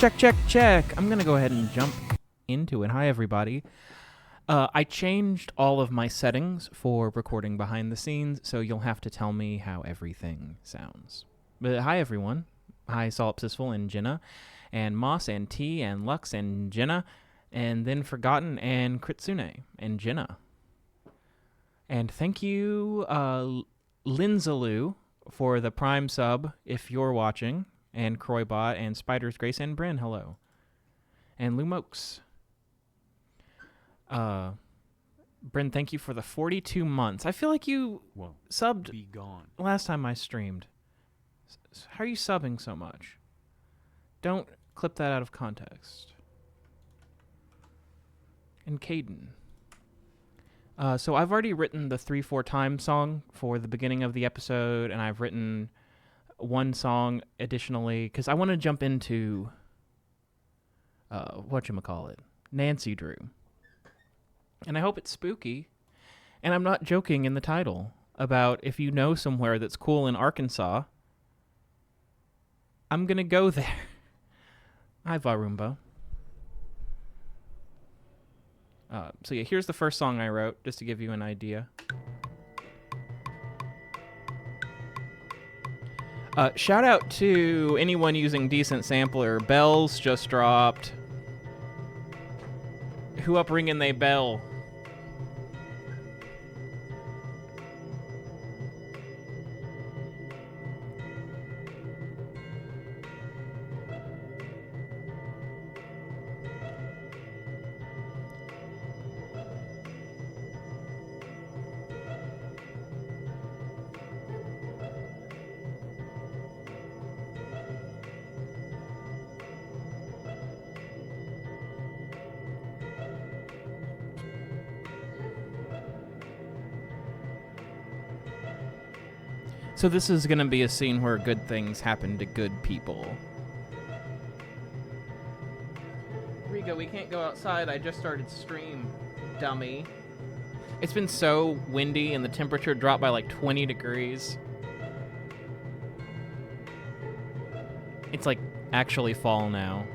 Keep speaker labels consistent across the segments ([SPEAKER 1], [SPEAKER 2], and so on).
[SPEAKER 1] Check. I'm going to go ahead and jump into it. Hi, everybody. I changed all of my settings for recording behind the scenes, so you'll have to tell me how everything sounds. But hi, everyone. Hi, Solipsisful and Jenna, and Moss and T and Lux and Jenna, and then Forgotten and Kritsune and Jenna. And thank you, Linzaloo, for the Prime sub, if you're watching, and Croybot, and Spider's Grace, and Bryn, hello. And Lumokes. Bryn, thank you for the 42 months. I feel like you subbed
[SPEAKER 2] BEGONE.
[SPEAKER 1] last time I streamed. How are you subbing so much? Don't clip that out of context. And Caden. So I've already written the 3-4 time song for the beginning of the episode, and I've written one song additionally, because I want to jump into, whatchamacallit, Nancy Drew. And I hope it's spooky. And I'm not joking in the title about if you know somewhere that's cool in Arkansas, I'm going to go there. Hi, Varumba. So yeah, here's the first song I wrote, just to give you an idea. Shout out to anyone using Decent Sampler. Bells just dropped. Who up ringing they bell? So this is going to be a scene where good things happen to good people. Riga, we can't go outside. I just started stream, dummy. It's been so windy and the temperature dropped by like 20 degrees. It's like actually fall now.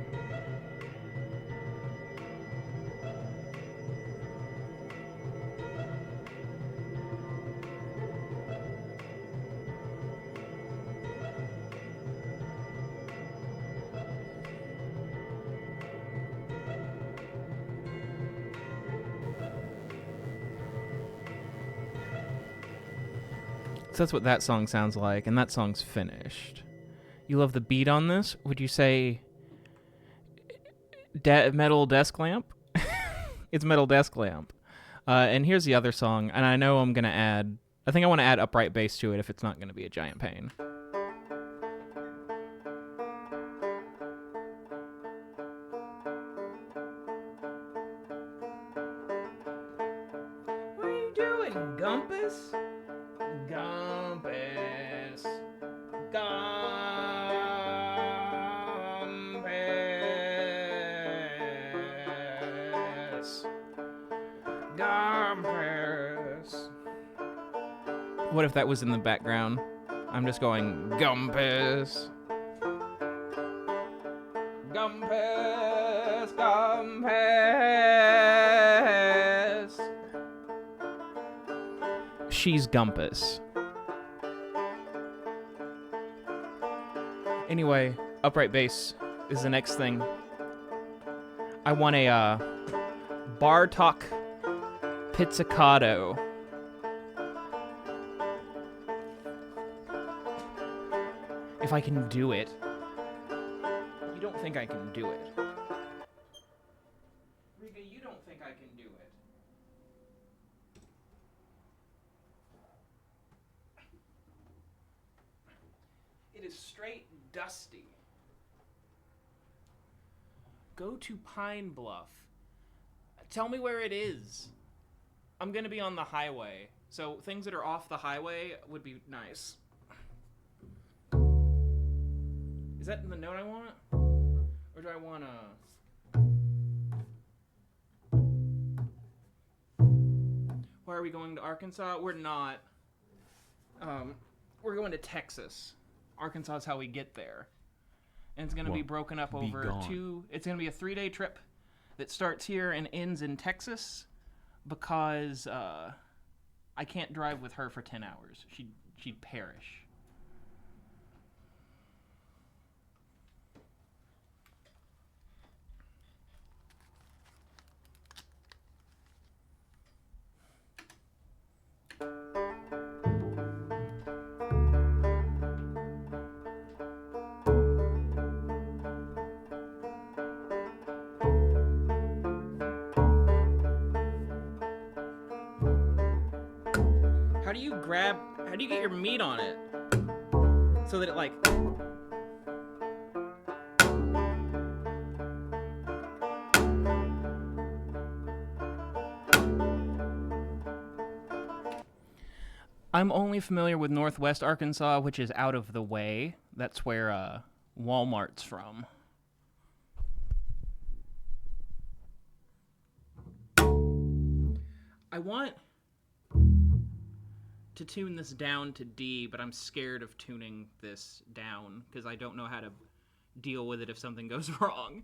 [SPEAKER 1] So that's what that song sounds like, and that song's finished. You love the beat on this? Would you say metal desk lamp? It's metal desk lamp. And here's the other song, and I know I'm going to add... I think I want to add upright bass to it if it's not going to be a giant pain. What are you doing, Gumpus? Gumpus. What if that was in the background? I'm just going, Gumpus. Gumpus. She's Gumpus. Anyway, upright bass is the next thing. I want a Bartok pizzicato. If I can do it. You don't think I can do it. Riga, you don't think I can do it. It is straight dusty. Go to Pine Bluff. Tell me where it is. I'm gonna be on the highway, so things that are off the highway would be nice. Is that the note I want? Or do I want Why are we going to Arkansas? We're not. We're going to Texas. Arkansas is how we get there. And it's going to be broken up over it's going to be a 3-day trip that starts here and ends in Texas because I can't drive with her for 10 hours. She'd perish. How do you get your meat on it so that it like... I'm only familiar with Northwest Arkansas, which is out of the way. That's where Walmart's from. I want to tune this down to D, but I'm scared of tuning this down because I don't know how to deal with it if something goes wrong.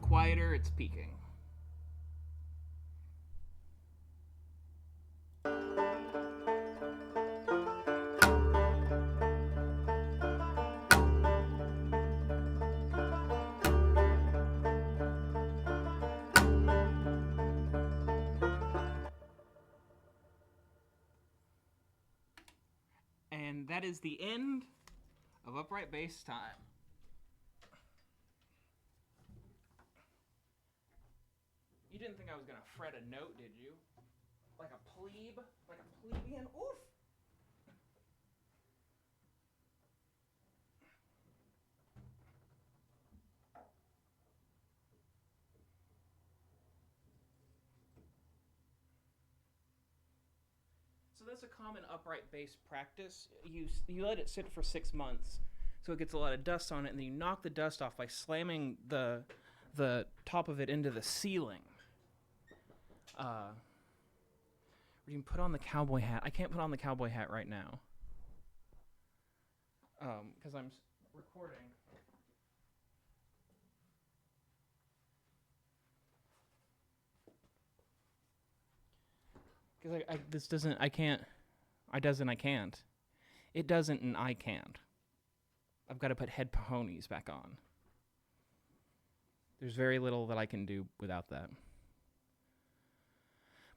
[SPEAKER 1] Quieter, it's peaking. And that is the end of upright bass time. You didn't think I was going to fret a note, did you? Like a plebe? Like a plebeian? Oof! So that's a common upright bass practice. You let it sit for 6 months so it gets a lot of dust on it, and then you knock the dust off by slamming the top of it into the ceiling. You can put on the cowboy hat. I can't put on the cowboy hat right now because I'm recording. Because this doesn't, I can't, I doesn't, I can't. It doesn't, and I can't. I've got to put head pahonies back on. There's very little that I can do without that.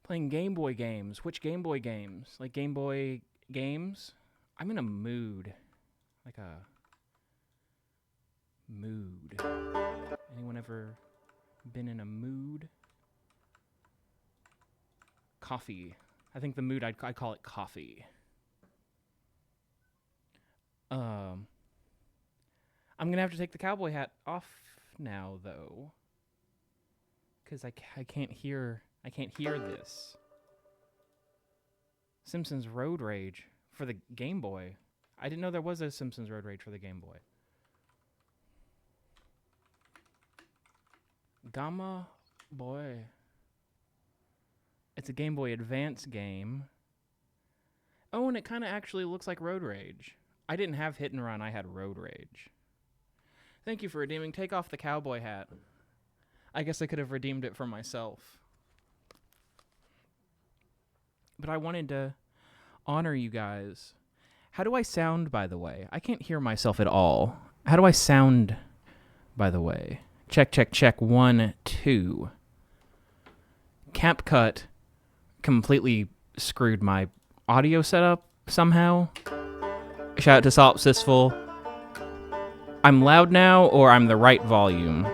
[SPEAKER 1] Playing Game Boy games. Which Game Boy games? Like Game Boy games? I'm in a mood. Like a mood. Anyone ever been in a mood? Coffee. I think the mood, I call it coffee. I'm going to have to take the cowboy hat off now, though. Because I can't hear this. Simpsons Road Rage for the Game Boy. I didn't know there was a Simpsons Road Rage for the Game Boy. Gamma Boy. It's a Game Boy Advance game. Oh, and it kind of actually looks like Road Rage. I didn't have Hit and Run, I had Road Rage. Thank you for redeeming. Take off the cowboy hat. I guess I could have redeemed it for myself. But I wanted to honor you guys. How do I sound, by the way? I can't hear myself at all. How do I sound, by the way? Check, check, check. 1, 2. CapCut completely screwed my audio setup somehow. Shout out to Solipsisful. I'm loud now, or I'm the right volume?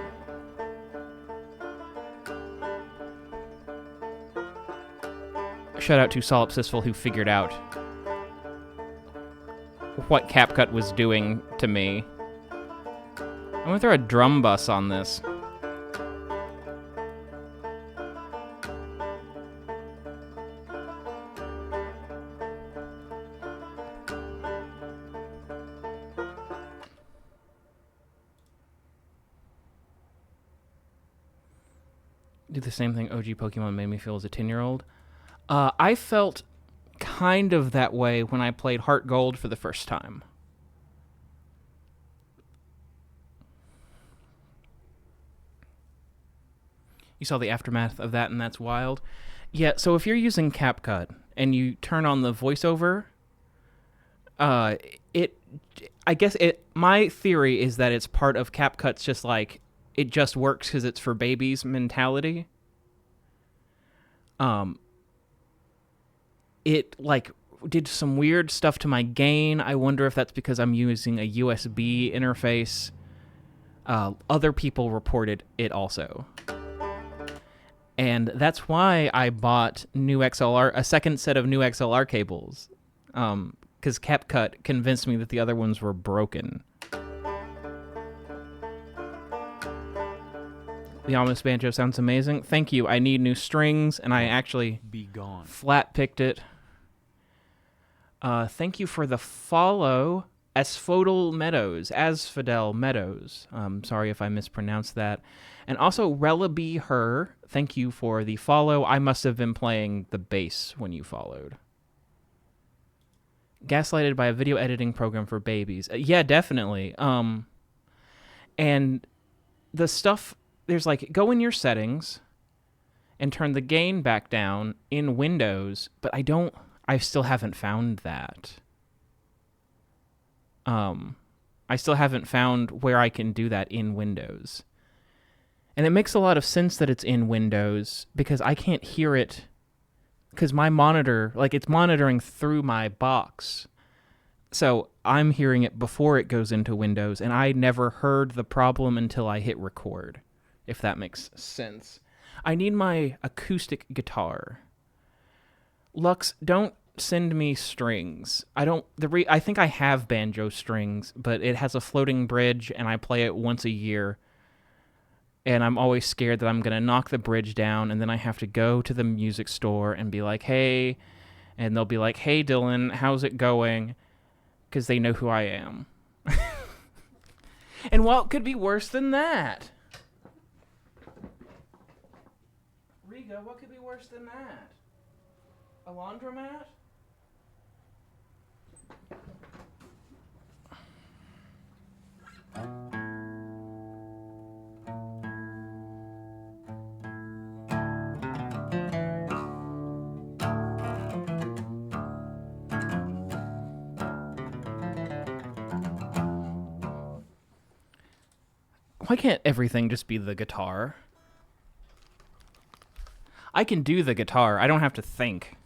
[SPEAKER 1] Shout out to Solipsisful who figured out what CapCut was doing to me. I'm gonna throw a drum bus on this. do the same thing OG Pokemon made me feel as a 10-year-old. I felt kind of that way when I played Heart Gold for the first time. You saw the aftermath of that, and that's wild. Yeah, so if you're using CapCut and you turn on the voiceover, my theory is that it's part of CapCut's just like, it just works because it's for babies mentality. It like did some weird stuff to my gain. I wonder if that's because I'm using a USB interface. Other people reported it also. And that's why I bought a second set of new XLR cables. Because CapCut convinced me that the other ones were broken. The Ominous Banjo sounds amazing. Thank you. I need new strings, and I actually flat picked it. Thank you for the follow, Asphodel Meadows. Sorry if I mispronounced that. And also, Relaby Her, thank you for the follow. I must have been playing the bass when you followed. Gaslighted by a video editing program for babies. Yeah, definitely. And the stuff, there's like, go in your settings and turn the gain back down in Windows, but I still haven't found that. I still haven't found where I can do that in Windows. And it makes a lot of sense that it's in Windows because I can't hear it because my monitor, like it's monitoring through my box. So I'm hearing it before it goes into Windows, and I never heard the problem until I hit record, if that makes sense. I need my acoustic guitar. Lux, don't send me strings. I think I have banjo strings, but it has a floating bridge, and I play it once a year. And I'm always scared that I'm going to knock the bridge down, and then I have to go to the music store and be like, hey, and they'll be like, hey, Dylan, how's it going? Because they know who I am. And what could be worse than that? Riga, what could be worse than that? A laundromat? Why can't everything just be the guitar? I can do the guitar. I don't have to think.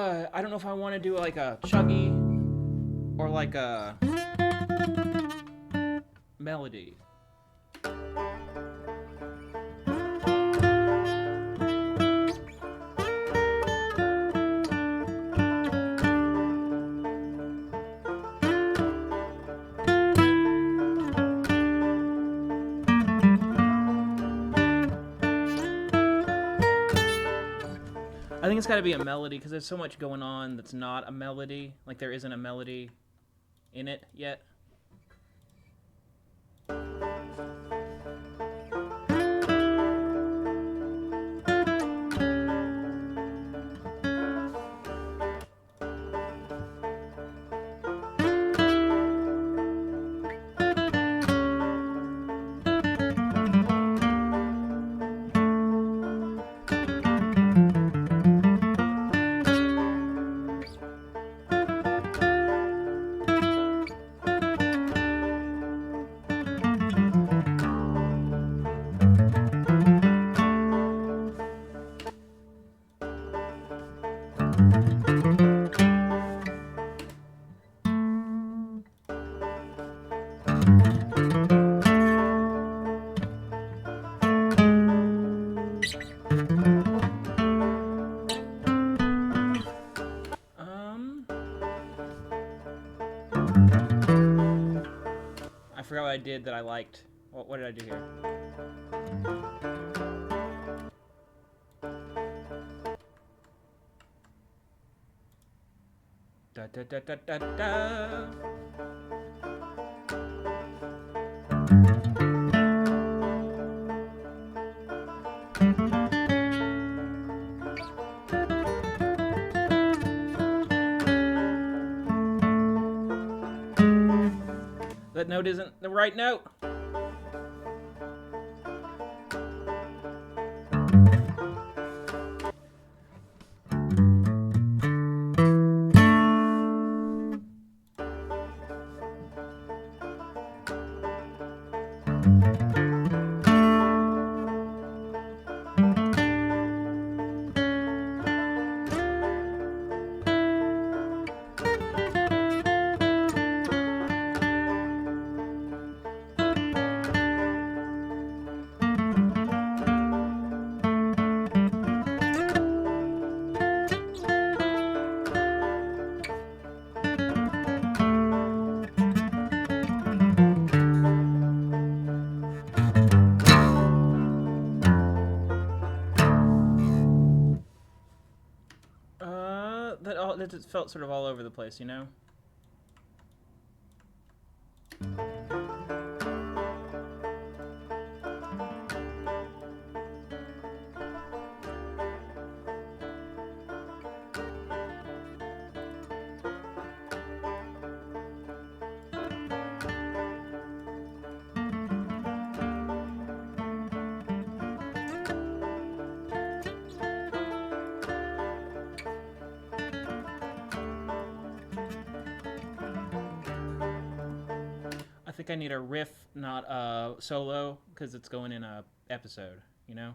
[SPEAKER 1] I don't know if I want to do like a chuggy or like a melody. I think it's got to be a melody because there's so much going on that's not a melody. Like there isn't a melody in it yet. I forgot what I did that I liked. What did I do here? Da da da da da da. That note isn't the right note. That just felt sort of all over the place, you know? I think I need a riff, not a solo, because it's going in a episode, you know?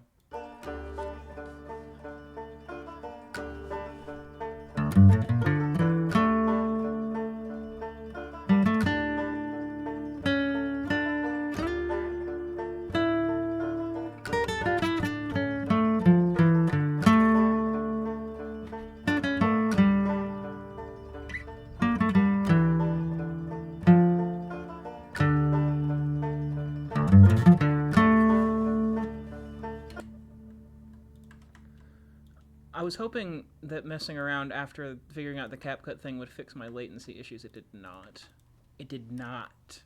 [SPEAKER 1] I was hoping that messing around after figuring out the CapCut thing would fix my latency issues. It did not. It did not.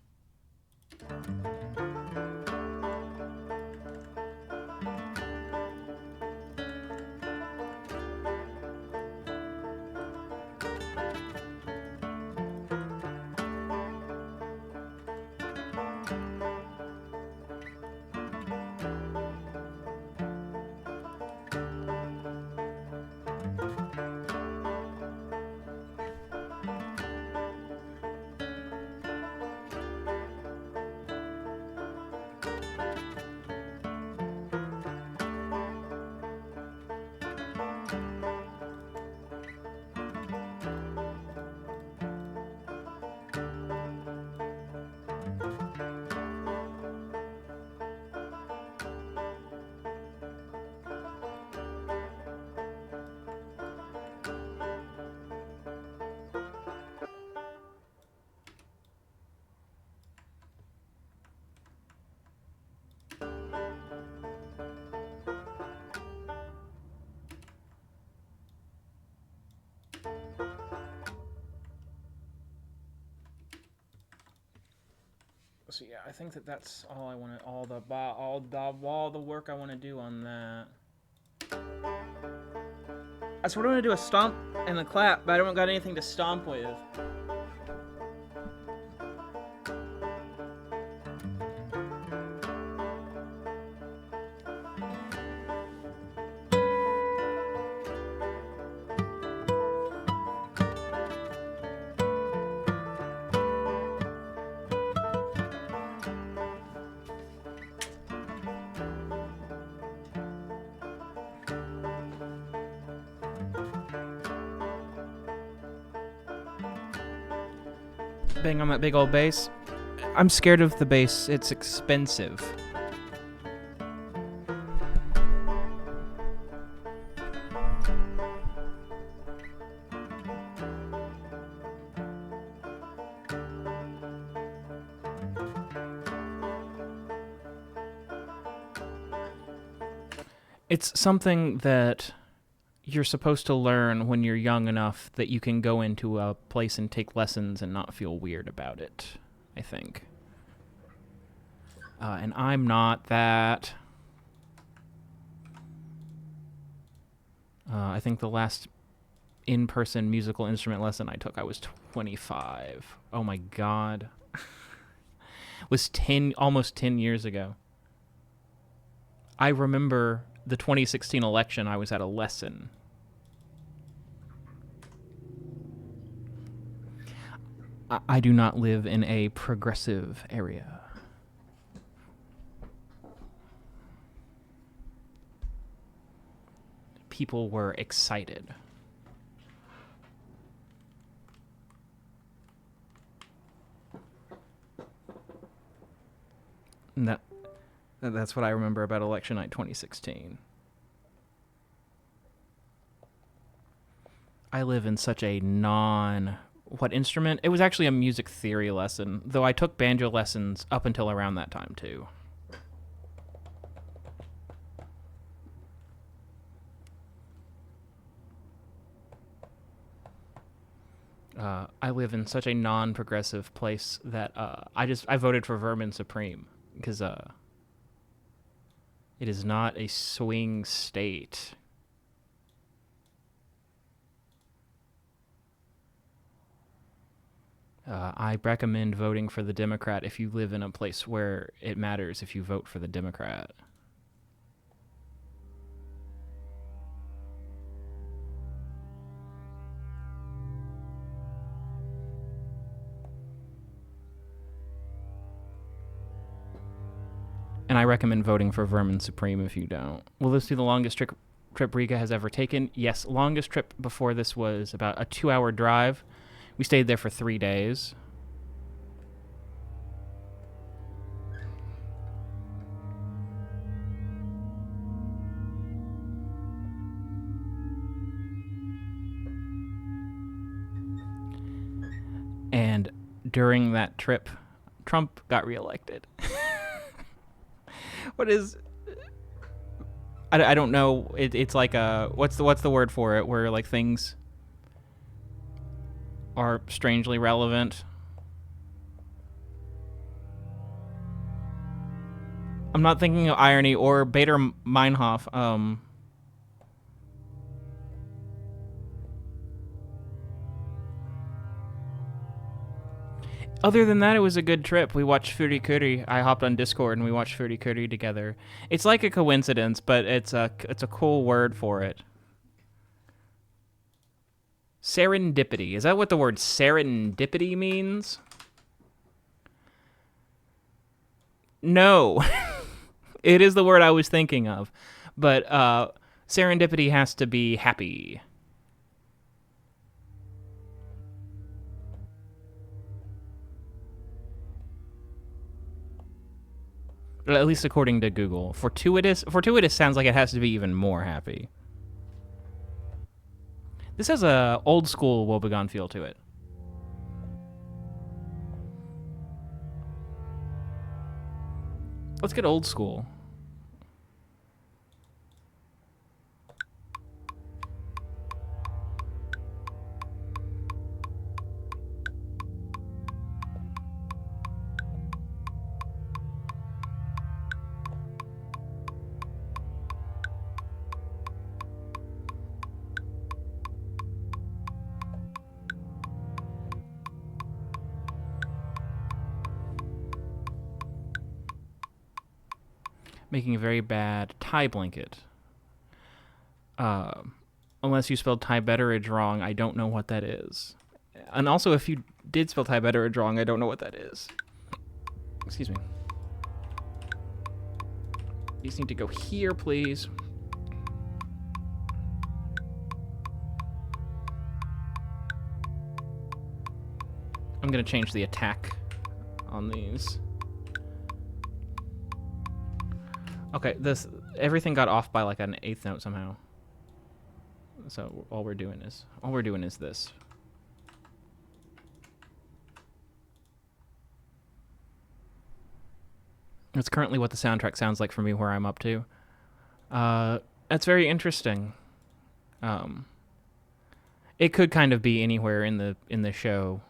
[SPEAKER 1] So yeah, I think that's all I want to, all the work I want to do on that. I sort of want to do a stomp and a clap, but I don't got anything to stomp with. Bang on that big old bass. I'm scared of the bass. It's expensive. It's something that you're supposed to learn when you're young enough that you can go into a place and take lessons and not feel weird about it, I think. And I'm not that. I think the last in-person musical instrument lesson I took, I was 25. Oh my God. It was almost 10 years ago. I remember the 2016 election, I was at a lesson. I do not live in a progressive area. People were excited. And that's what I remember about election night 2016. I live in such a what instrument? It was actually a music theory lesson, though I took banjo lessons up until around that time too. I live in such a non-progressive place that I voted for Vermin Supreme because it is not a swing state. I recommend voting for the Democrat if you live in a place where it matters if you vote for the Democrat. And I recommend voting for Vermin Supreme if you don't. Will this be the longest trip Rika has ever taken? Yes, longest trip before this was about a 2-hour drive. We stayed there for 3 days. And during that trip, Trump got reelected. What is... I don't know. It's like a... What's the word for it? Where like things are strangely relevant. I'm not thinking of irony or Bader Meinhof. Other than that, it was a good trip. We watched Furikuri. I hopped on Discord and we watched Furikuri together. It's like a coincidence, but it's a cool word for it. Serendipity. Is that what the word serendipity means? No. It is the word I was thinking of. But serendipity has to be happy. At least according to Google. Fortuitous sounds like it has to be even more happy. This has a old school woebegone feel to it. Let's get old school. Making a very bad tie blanket. Unless you spelled tie betterage wrong, I don't know what that is. And also, if you did spell tie betterage wrong, I don't know what that is. Excuse me. These need to go here, please. I'm going to change the attack on these. Okay, everything got off by like an eighth note somehow. So all we're doing is this. That's currently what the soundtrack sounds like for me where I'm up to. That's very interesting. It could kind of be anywhere in the show.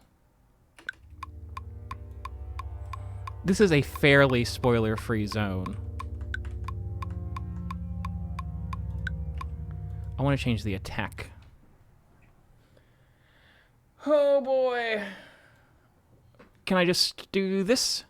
[SPEAKER 1] This is a fairly spoiler-free zone. I want to change the attack. Oh boy. Can I just do this?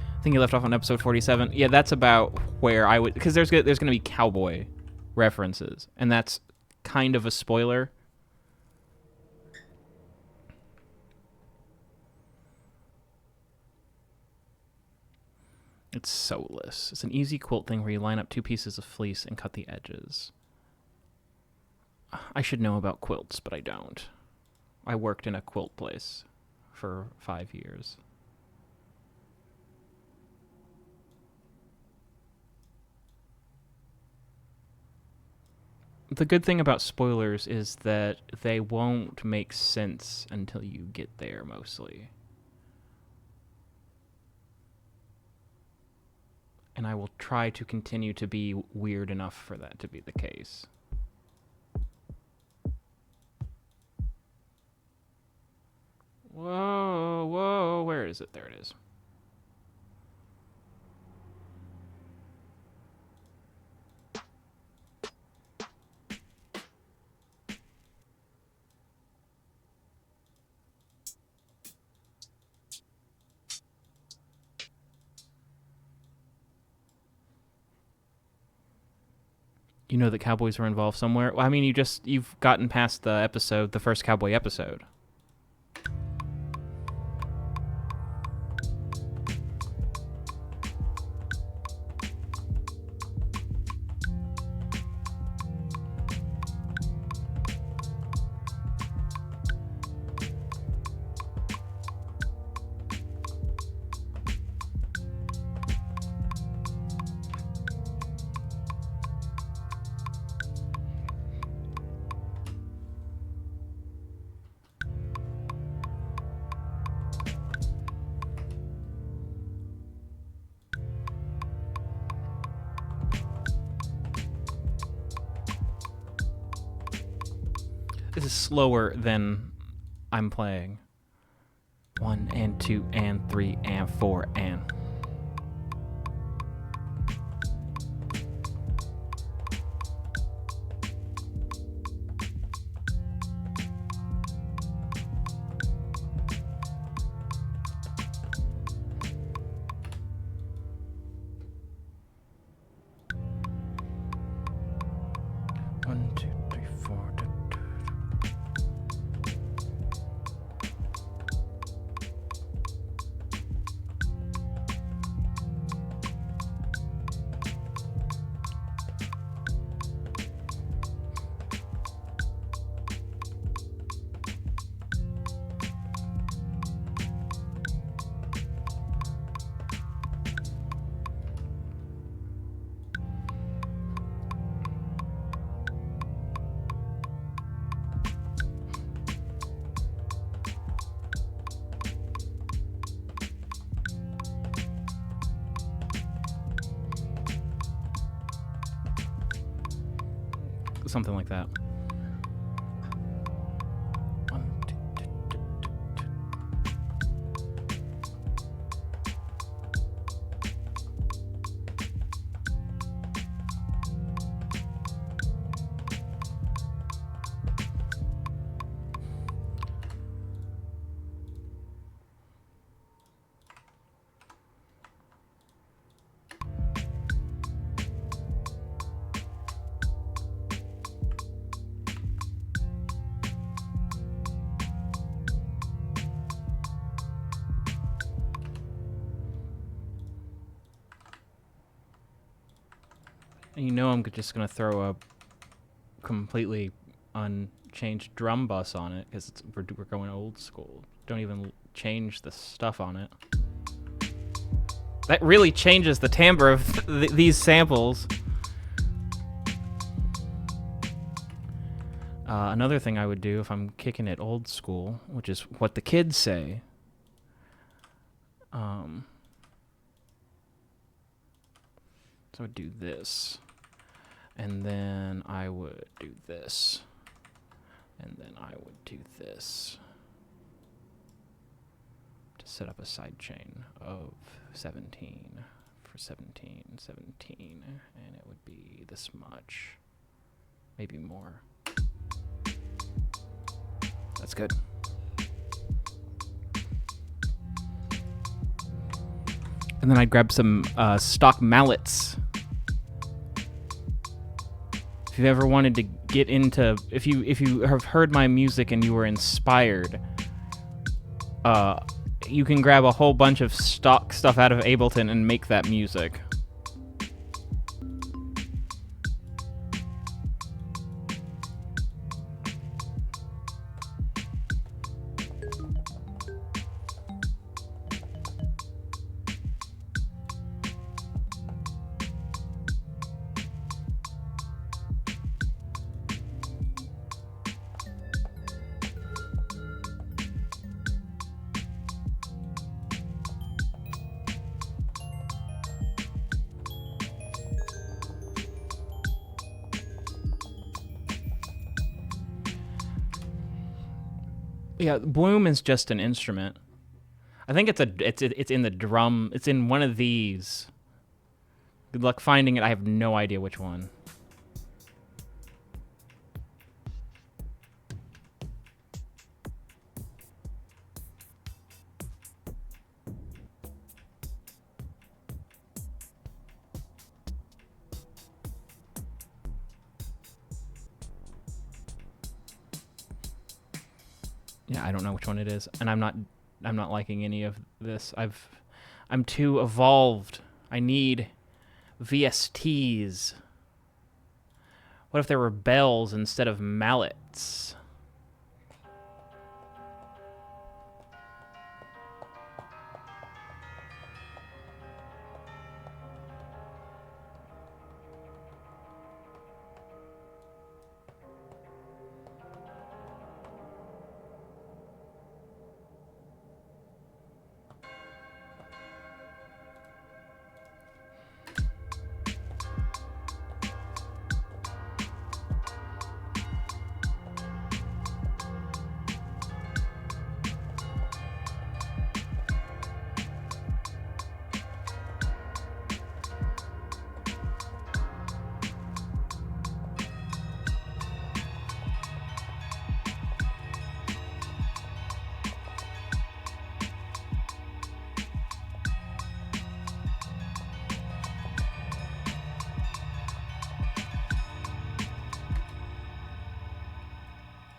[SPEAKER 1] I think you left off on episode 47. Yeah, that's about where I would... Because there's going to be cowboy references, and that's kind of a spoiler. It's sewless. It's an easy quilt thing where you line up two pieces of fleece and cut the edges. I should know about quilts, but I don't. I worked in a quilt place for 5 years. The good thing about spoilers is that they won't make sense until you get there, mostly. And I will try to continue to be weird enough for that to be the case. Whoa, whoa, where is it? There it is. You know that cowboys were involved somewhere? Well, I mean, you've gotten past the first cowboy episode. This is slower than I'm playing. 1 and 2 and 3 and 4 and... Something like that. 1, 2, 2, 2, 2, 2. You know I'm just going to throw a completely unchanged drum bus on it because we're going old school. Don't even change the stuff on it. That really changes the timbre of these samples. Another thing I would do if I'm kicking it old school, which is what the kids say. So I would do this. And then I would do this. And then I would do this. To set up a sidechain of 17 for 17, 17. And it would be this much. Maybe more. That's good. And then I'd grab some stock mallets. If you've ever wanted to get into, if you have heard my music and you were inspired, you can grab a whole bunch of stock stuff out of Ableton and make that music. Yeah, bloom is just an instrument. I think it's in the drum. It's in one of these. Good luck finding it. I have no idea which one. Yeah, I don't know which one it is, and I'm not liking any of this. I'm too evolved. I need VSTs. What if there were bells instead of mallets?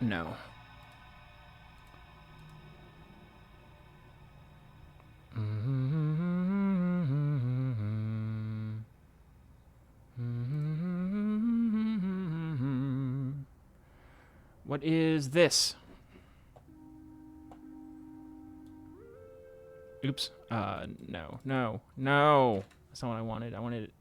[SPEAKER 1] No. What is this? Oops. No. That's not what I wanted. I wanted it.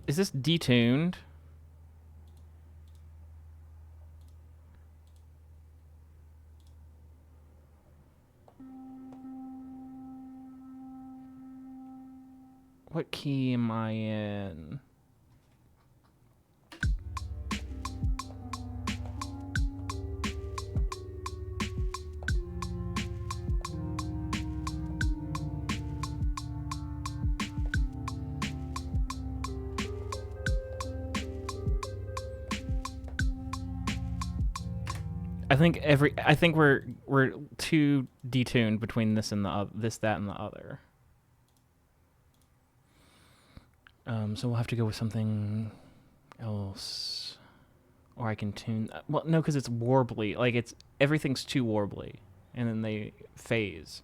[SPEAKER 1] Is this detuned? What key am I in? I think we're too detuned between this and that, and the other. So we'll have to go with something else, or I can tune. Well, no, because it's warbly. Like everything's too warbly, and then they phase.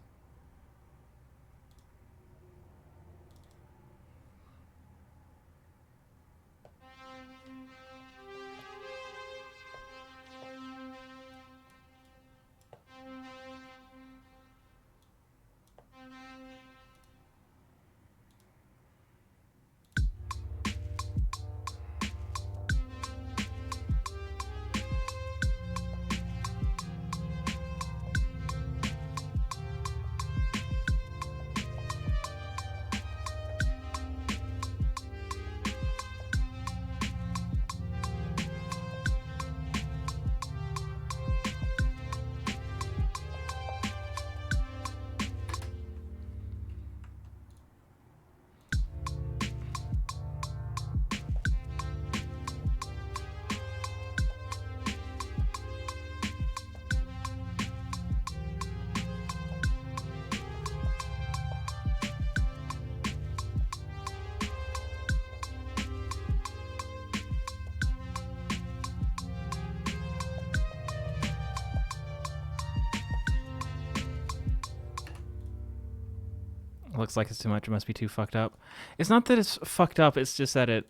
[SPEAKER 1] Looks like it's too much. It must be too fucked up. It's not that it's fucked up. It's just that it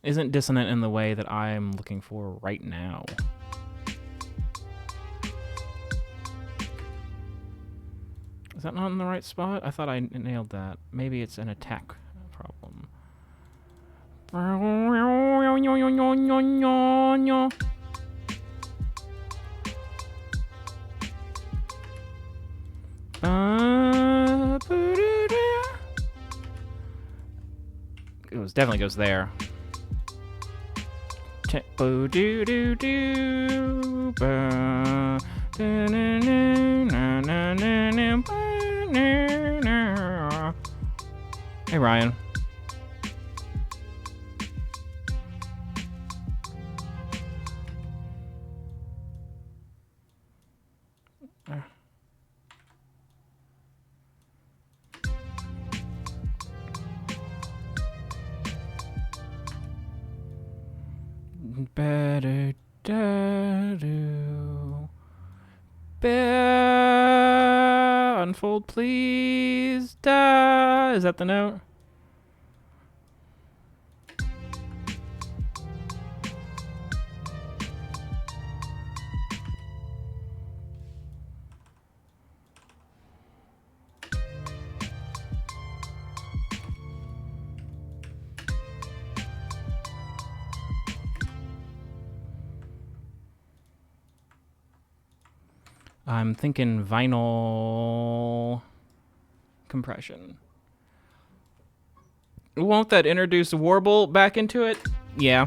[SPEAKER 1] isn't dissonant in the way that I'm looking for right now. Is that not in the right spot? I thought I nailed that. Maybe it's an attack problem. It definitely goes there. Hey Ryan. Better do. Bear unfold, please. Da. Is that the note? I'm thinking vinyl compression. Won't that introduce warble back into it? Yeah.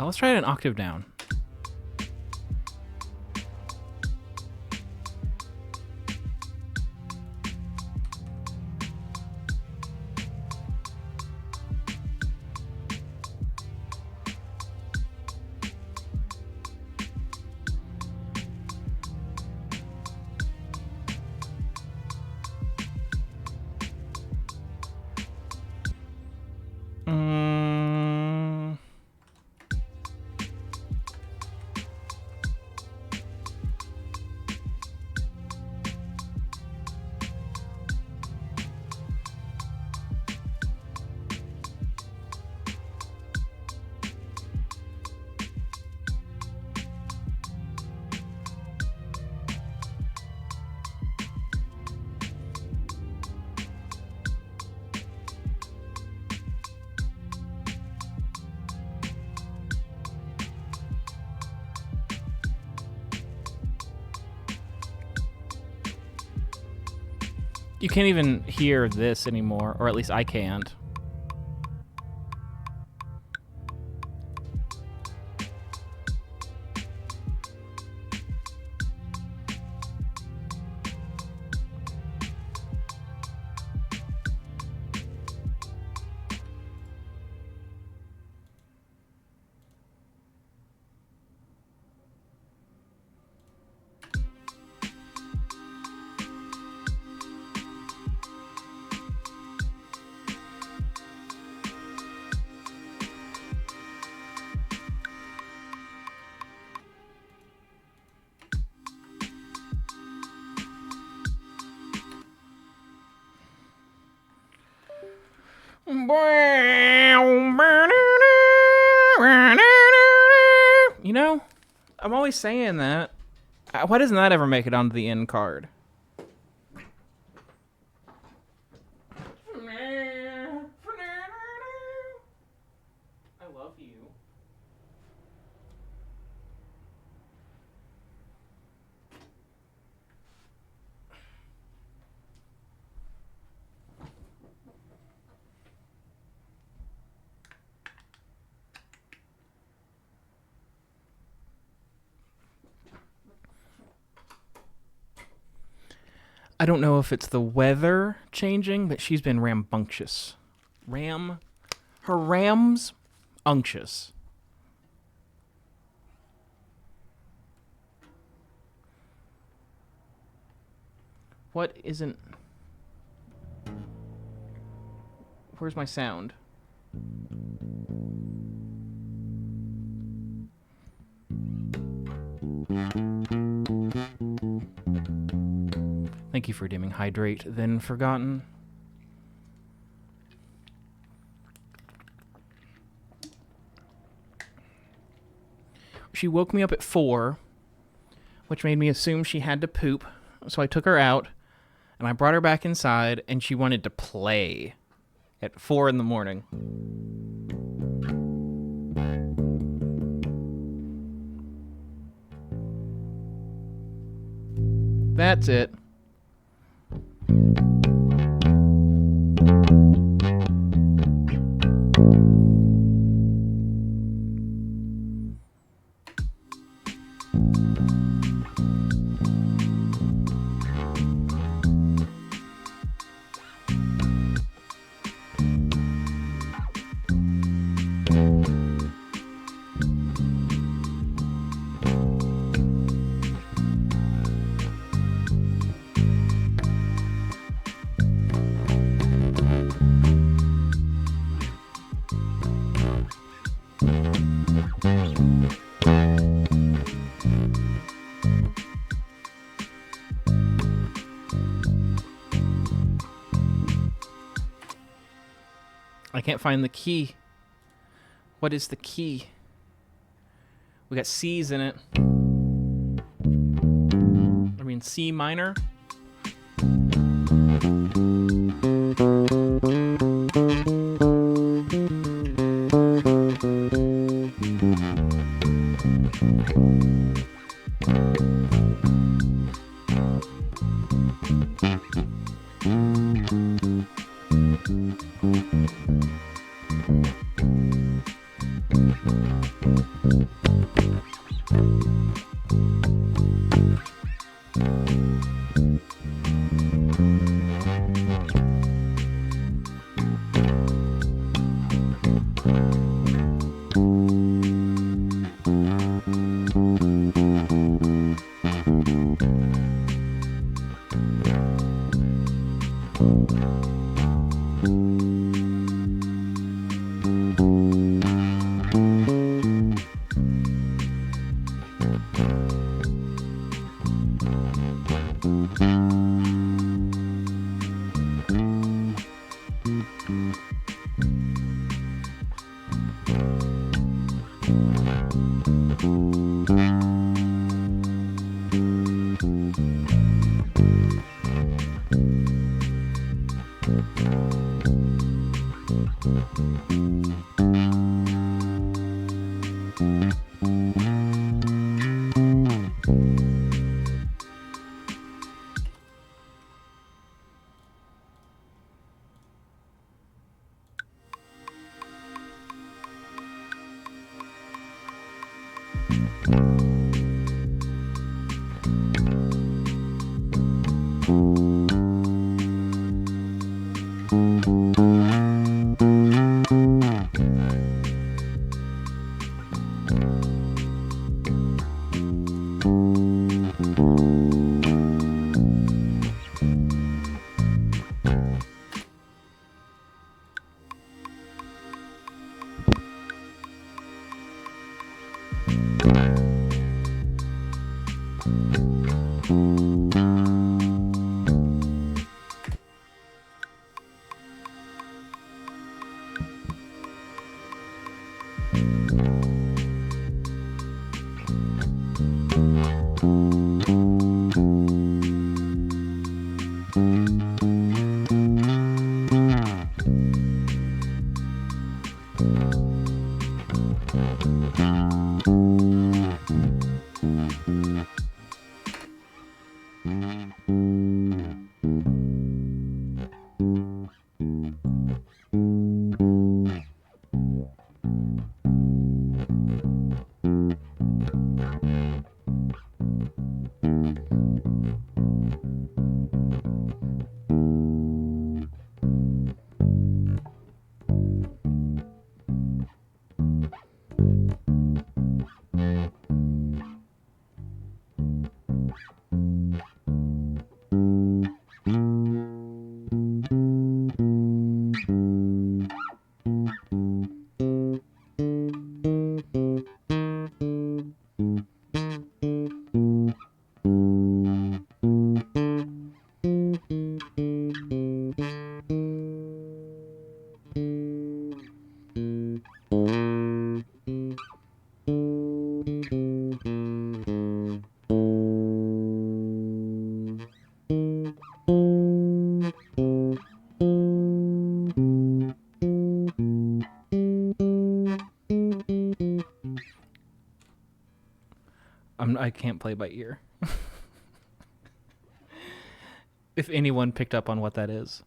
[SPEAKER 1] Let's try it an octave down. You can't even hear this anymore, or at least I can't. You know, I'm always saying that. Why doesn't that ever make it onto the end card? I love you. I don't know if it's the weather changing, but she's been rambunctious. Her ram's unctuous. What isn't... Where's my sound? Thank you for dimming Hydrate, then Forgotten. She woke me up at 4, which made me assume she had to poop. So I took her out, and I brought her back inside, and she wanted to play at 4 in the morning. That's it. I can't find the key. What is the key? We got C's in it. I mean, C minor. I can't play by ear. If anyone picked up on what that is.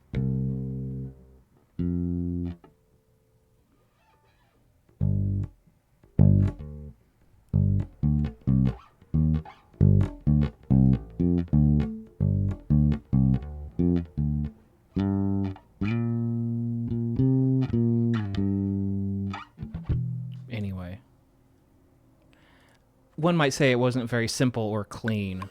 [SPEAKER 1] Anyway. One might say it wasn't very simple or clean.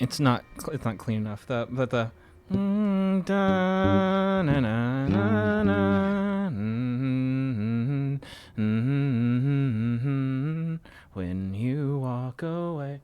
[SPEAKER 1] It's not clean enough. But the da, na, na, na, na, when you walk away.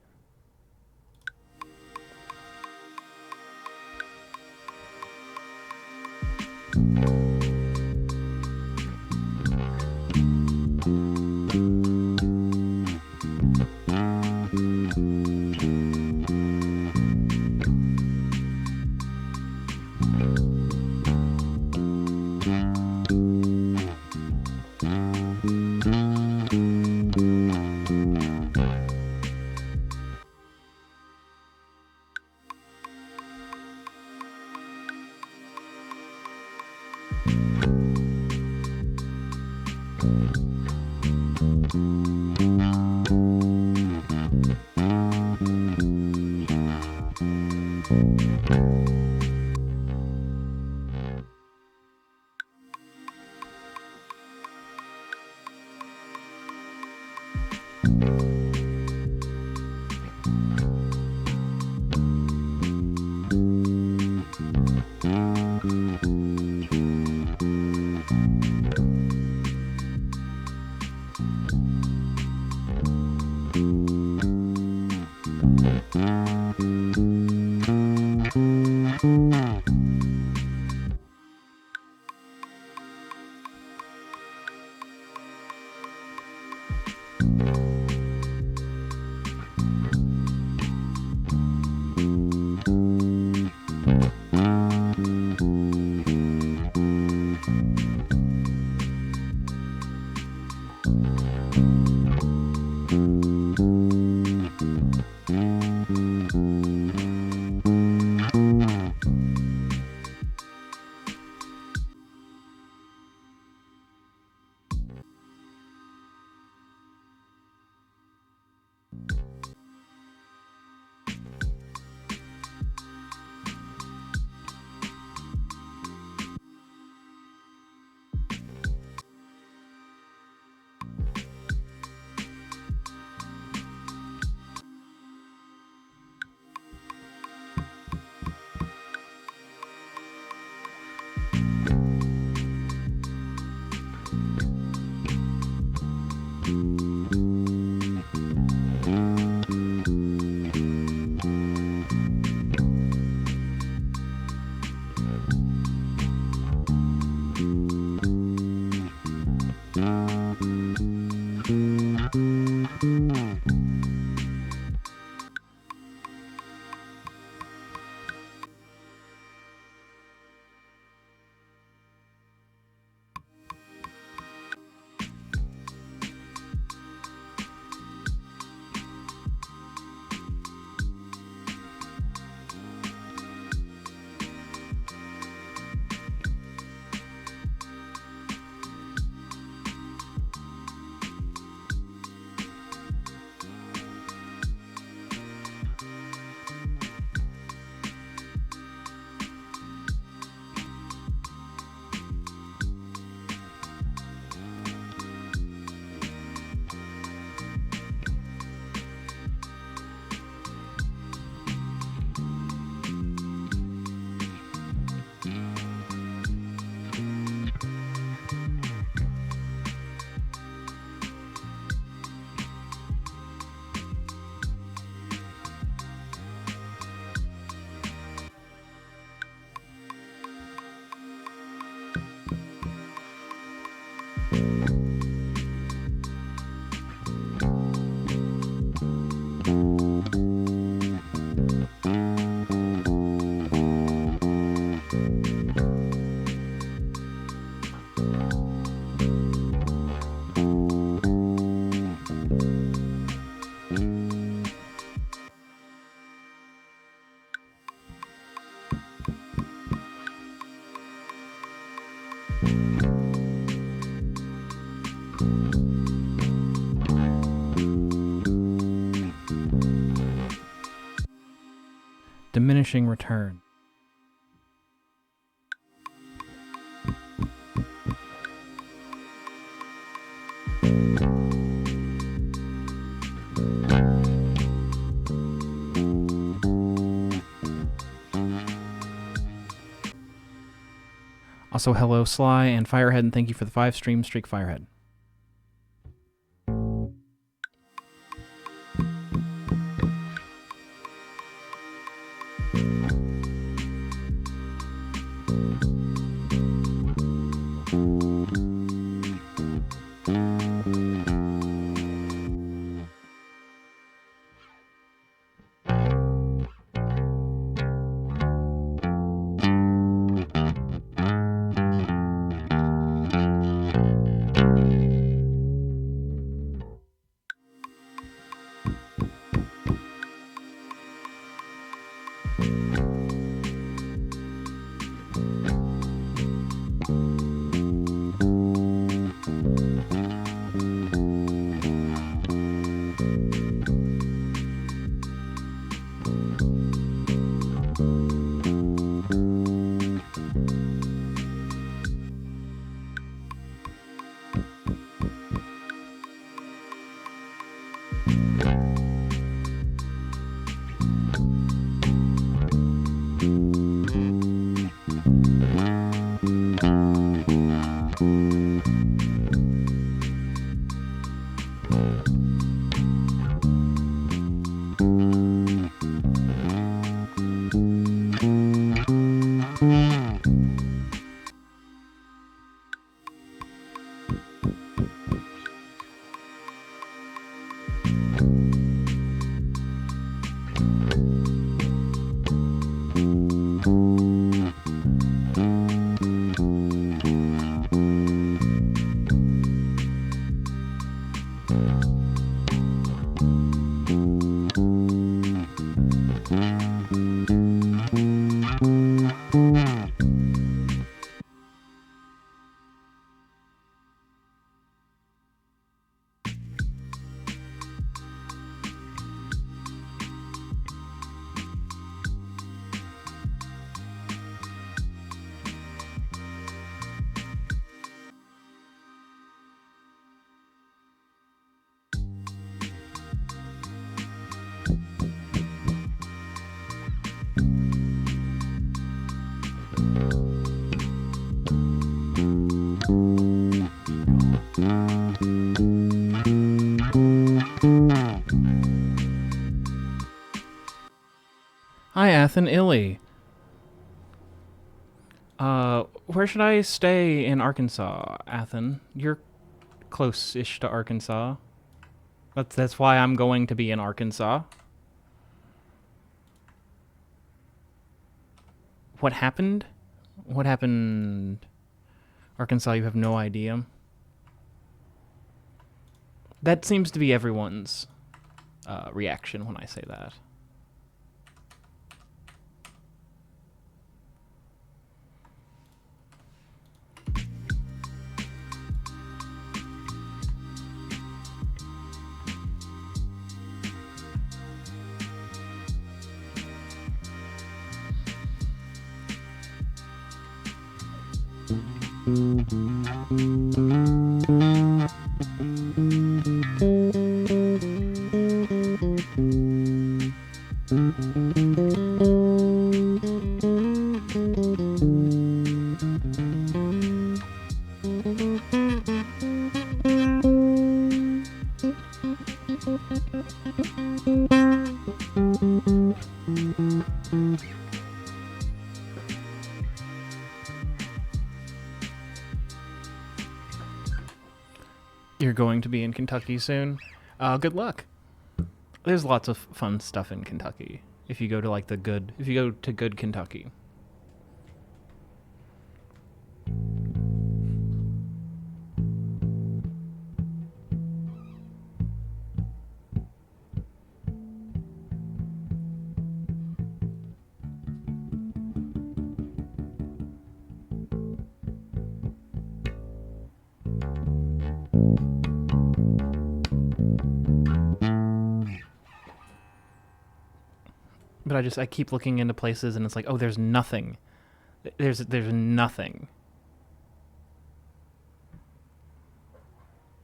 [SPEAKER 1] Diminishing return. Also, hello, Sly and Firehead, and thank you for the 5 stream streak, Firehead. Hi, Athen Illy. Where should I stay in Arkansas, Athen? You're close-ish to Arkansas. That's why I'm going to be in Arkansas. What happened? What happened? Arkansas, you have no idea. That seems to be everyone's reaction when I say that. You're going to be in Kentucky soon. Good luck. There's lots of fun stuff in Kentucky. If you go to good Kentucky. But I keep looking into places and it's like, oh, there's nothing. There's nothing.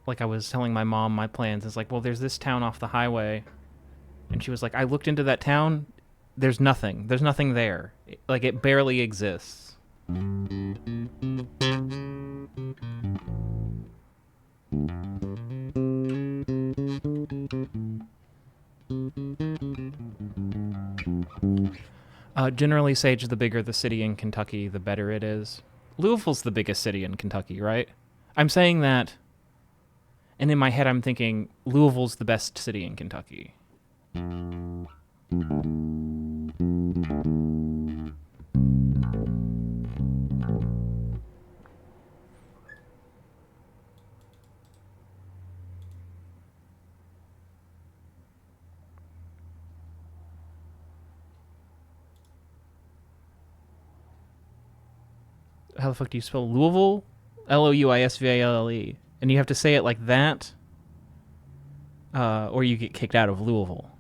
[SPEAKER 1] Like I was telling my mom my plans. It's like, well, there's this town off the highway. And she was like, I looked into that town. There's nothing. There's nothing there. Like it barely exists. Generally, Sage, the bigger the city in Kentucky, the better it is. Louisville's the biggest city in Kentucky, right? I'm saying that, and in my head I'm thinking Louisville's the best city in Kentucky. How the fuck do you spell Louisville? Louisvalle. And you have to say it like that, or you get kicked out of Louisville.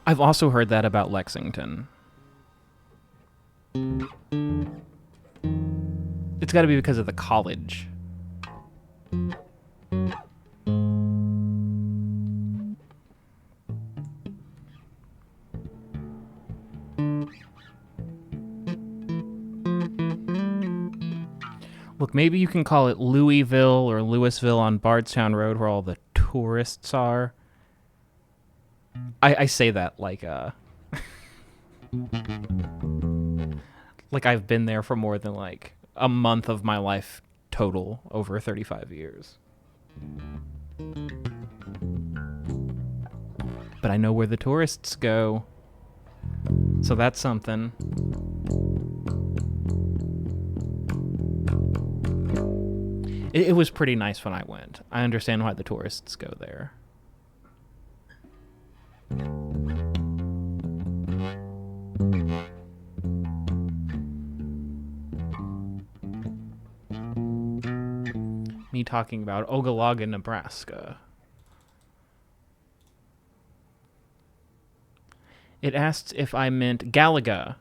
[SPEAKER 1] I've also heard that about Lexington. It's got to be because of the college. Look, maybe you can call it Louisville or Louisville on Bardstown Road, where all the tourists are. I say that like like I've been there for more than like a month of my life total over 35 years. But I know where the tourists go, so that's something. It was pretty nice when I went. I understand why the tourists go there. Me talking about Ogallala, Nebraska. It asked if I meant Galaga.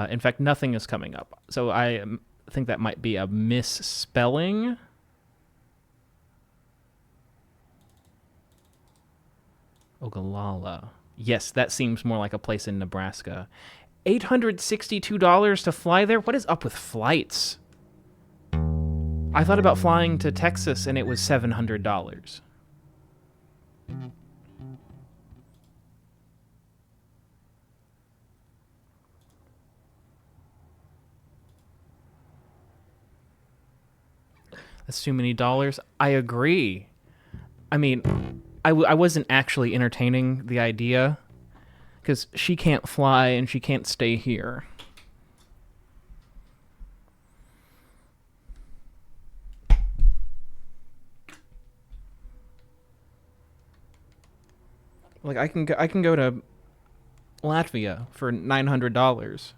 [SPEAKER 1] In fact, nothing is coming up. So I think that might be a misspelling. Ogallala. Yes, that seems more like a place in Nebraska. $862 to fly there? What is up with flights? I thought about flying to Texas and it was $700. That's too many dollars. I agree. I mean, I wasn't actually entertaining the idea because she can't fly and she can't stay here. Like I can go to Latvia for $900.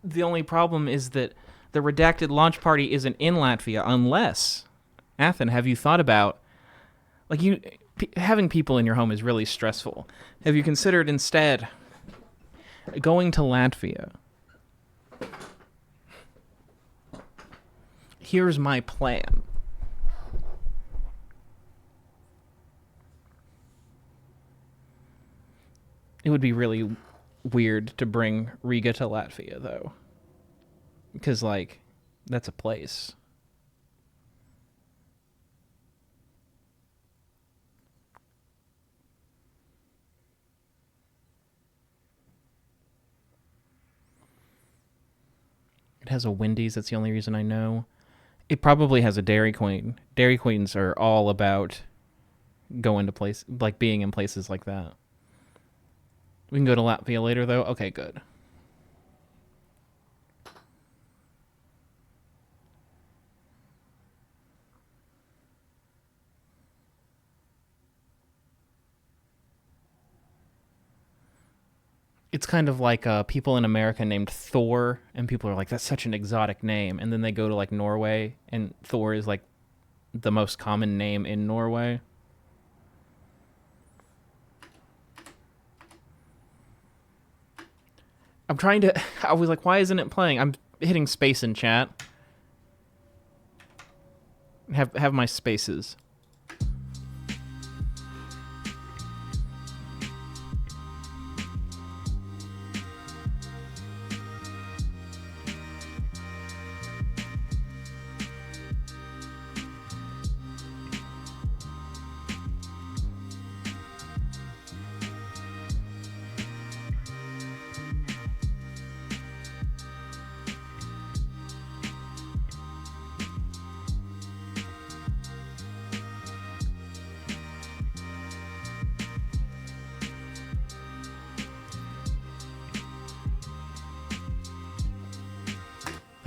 [SPEAKER 1] The only problem is that the redacted launch party isn't in Latvia unless, Athen, have you thought about, like having people in your home is really stressful. Have you considered instead going to Latvia? Here's my plan. It would be really weird to bring Riga to Latvia, though. Because, like, that's a place. It has a Wendy's, that's the only reason I know. It probably has a Dairy Queen. Dairy Queens are all about going to being in places like that. We can go to Latvia later, though? Okay, good. It's kind of like people in America named Thor, and people are like, that's such an exotic name. And then they go to, like, Norway, and Thor is, like, the most common name in Norway. I'm trying to... I was like, why isn't it playing? I'm hitting space in chat. Have my spaces.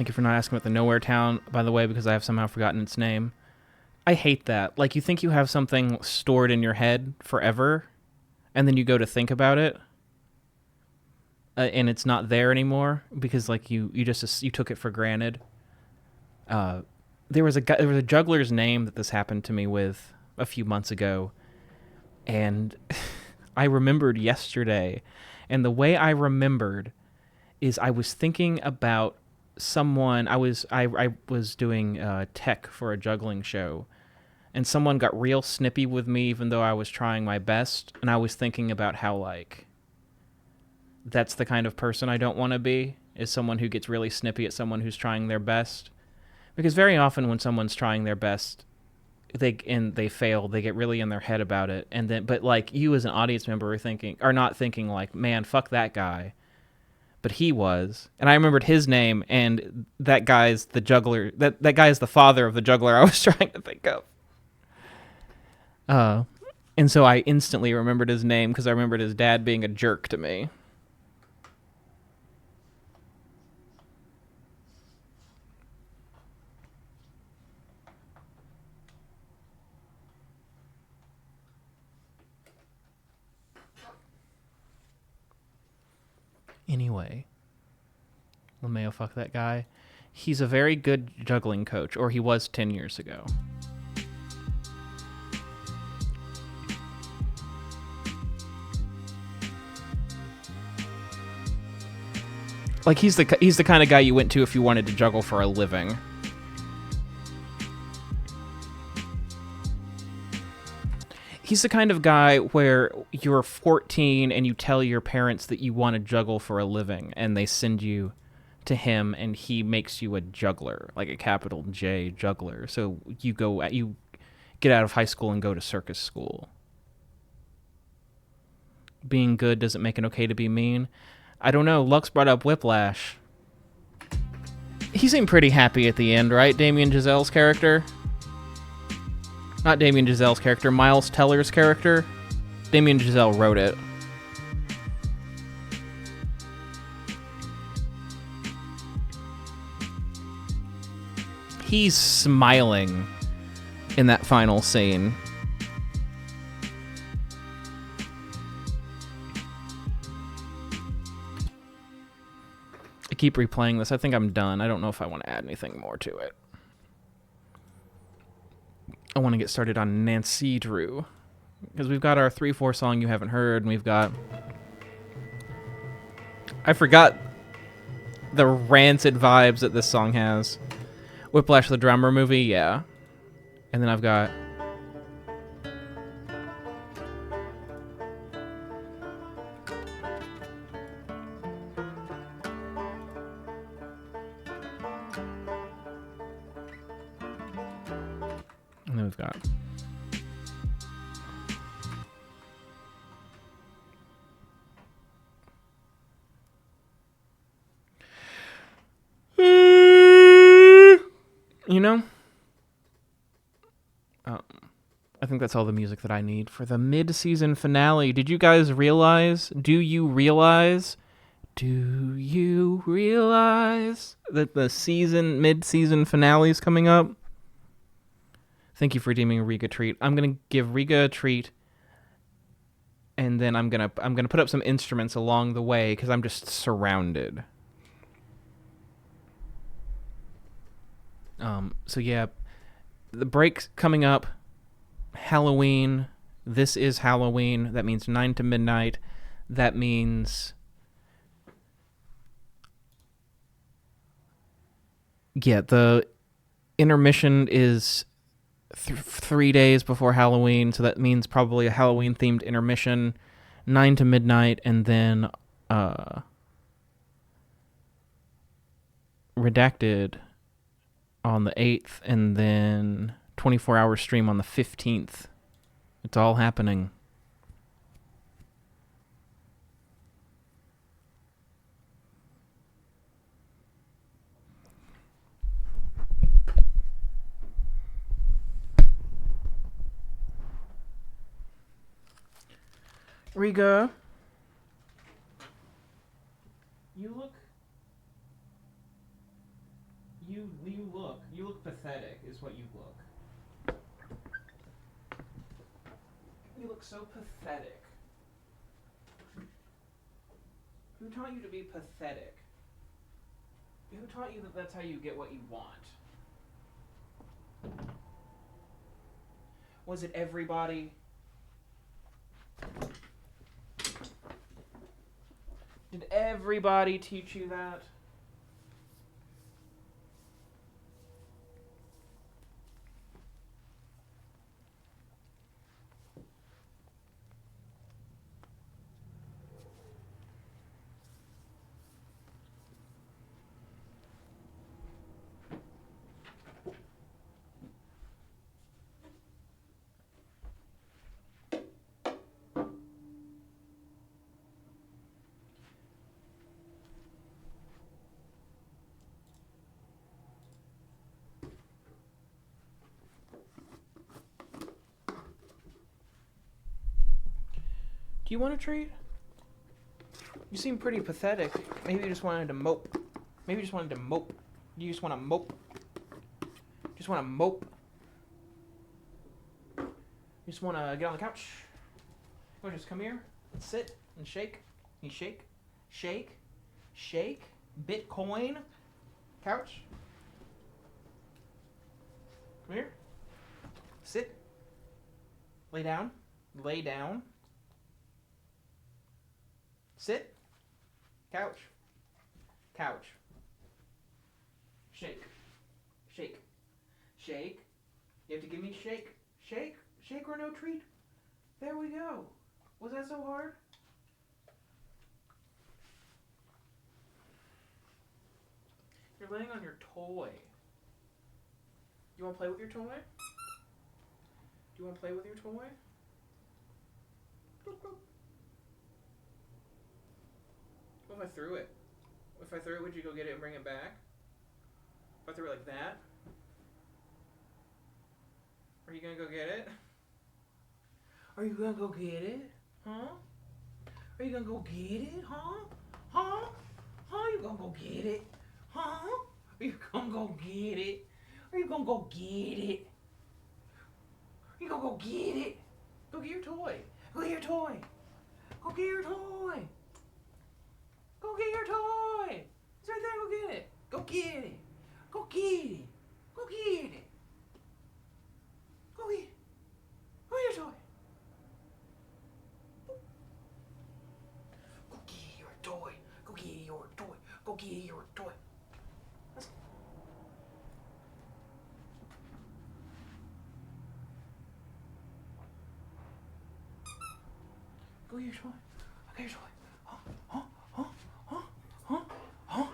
[SPEAKER 1] Thank you for not asking about the Nowhere Town, by the way, because I have somehow forgotten its name. I hate that. Like, you think you have something stored in your head forever, and then you go to think about it, and it's not there anymore because, like, you took it for granted. There was a juggler's name that this happened to me with a few months ago, and I remembered yesterday, and the way I remembered is I was thinking about someone. I was doing tech for a juggling show, and someone got real snippy with me even though I was trying my best, and I was thinking about how, like, that's the kind of person I don't want to be, is someone who gets really snippy at someone who's trying their best. Because very often when someone's trying their best, they fail, they get really in their head about it, and then, but like, you as an audience member are not thinking like, man, fuck that guy. But he was, and I remembered his name, and that guy's the juggler. That guy is the father of the juggler I was trying to think of. And so I instantly remembered his name because I remembered his dad being a jerk to me. Anyway, LeMayo, fuck that guy. He's a very good juggling coach, or he was 10 years ago. Like, he's the kind of guy you went to if you wanted to juggle for a living. He's the kind of guy where you're 14 and you tell your parents that you want to juggle for a living, and they send you to him, and he makes you a juggler, like a capital J juggler. So you get out of high school and go to circus school. Being good doesn't make it okay to be mean. I don't know. Lux brought up Whiplash. He seemed pretty happy at the end, right? Damien Chazelle's character. Not Damien Chazelle's character, Miles Teller's character. Damien Chazelle wrote it. He's smiling in that final scene. I keep replaying this. I think I'm done. I don't know if I want to add anything more to it. I want to get started on Nancy Drew, because we've got our 3/4 song you haven't heard, and we've got... I forgot the rancid vibes that this song has. Whiplash the Drummer movie, yeah. And then I've got... And then we've got... You know? I think that's all the music that I need for the mid-season finale. Did you guys realize? Do you realize that the mid-season finale is coming up? Thank you for redeeming Riga treat. I'm gonna give Riga a treat, and then I'm gonna put up some instruments along the way because I'm just surrounded. So yeah, the break's coming up. Halloween. This is Halloween. That means 9 to midnight. That means... Yeah, the intermission is 3 days before Halloween, so that means probably a Halloween-themed intermission. 9 to midnight, and then Redacted on the 8th, and then 24-hour stream on the 15th. It's all happening. Riga, you look You look pathetic, is what you look. You look so pathetic. Who taught you to be pathetic? Who taught you that that's how you get what you want? Was it everybody? Did everybody teach you that? Do you want a treat? You seem pretty pathetic. Maybe you just wanted to mope. Maybe you just wanted to mope. You just want to mope. Just want to mope. You just want to get on the couch. You want to just come here and sit and shake. You shake. Shake. Shake. Bitcoin. Couch. Come here. Sit. Lay down. Lay down. Sit. Couch. Couch. Shake. Shake. Shake. You have to give me shake. Shake. Shake or no treat. There we go. Was that so hard? You're laying on your toy. You want to play with your toy? Do you want to play with your toy? What if I threw it? If I threw it, would you go get it and bring it back? If I threw it like that? Are you gonna go get it? Are you gonna go get it? Huh? Are you gonna go get it? Huh? Huh? Huh? You gonna go get it? Huh? Are you gonna go get it? Are you gonna go get it? Are you gonna go get it? Go get your toy. Go get your toy. Go get your toy. Go get your toy. It's right there. Go get it. Go get it. Go get it. Go get it. Go get it. Go get your toy. Go get your toy. Go get your toy. Go get your toy. Go get your toy. Go get your toy. Huh? Huh? Huh? Huh? Huh? Huh?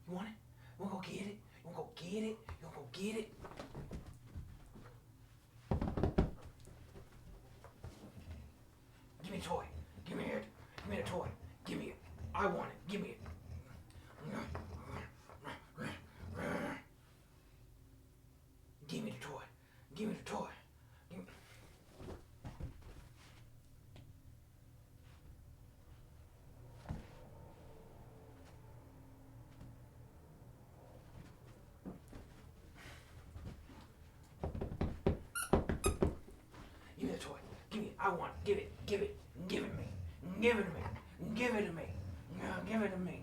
[SPEAKER 1] You want it? You wanna go get it? You wanna go get it? You wanna go get it? Give me a toy. Give me it. Give me a toy. Give me it. I want it. Give me it. Give me the toy. Give me the toy. Give me... Give me the toy. Give me it. I want it. Give it. Give it. Give it to me. Give it to me. Give it to me. Give it to me.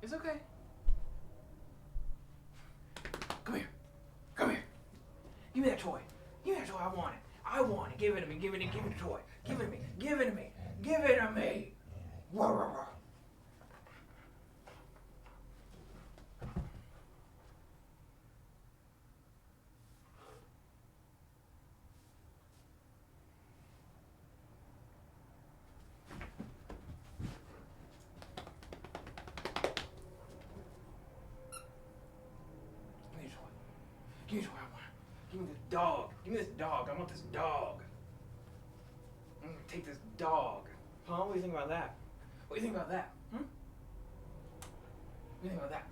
[SPEAKER 1] It's okay. Come here. Come here. Give me that toy. Give me that toy. I want it. I want it. Give it to me. Give it to me. Give me the toy. Give it to me. Give it to me. Give it to me. Rah, rah, rah. Give me the toy I want. Give me this dog. Give me this dog. I want this dog. I'm gonna take this dog. Huh? What do you think about that? What do you think about that? Hmm? What do you think about that?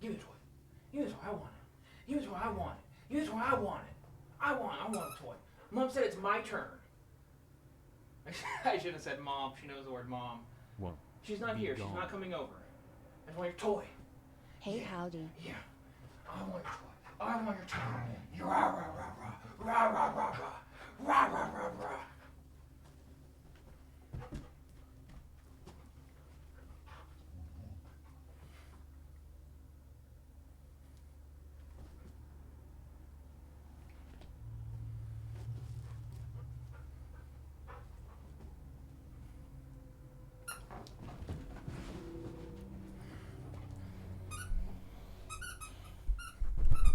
[SPEAKER 1] Give me the toy. Give me the toy. I want it. Give me the toy. I want it. Give me the toy. I want it. I want a toy. Mom said it's my turn. I should have said mom. She knows the word mom.
[SPEAKER 2] Well,
[SPEAKER 1] she's not here. She's not coming over. I just want your toy.
[SPEAKER 3] Hey, howdy.
[SPEAKER 1] Yeah. I want your toy. I want your toy. Rah, rah, rah, rah. Rah, rah, rah, rah. Rah, rah, rah, rah.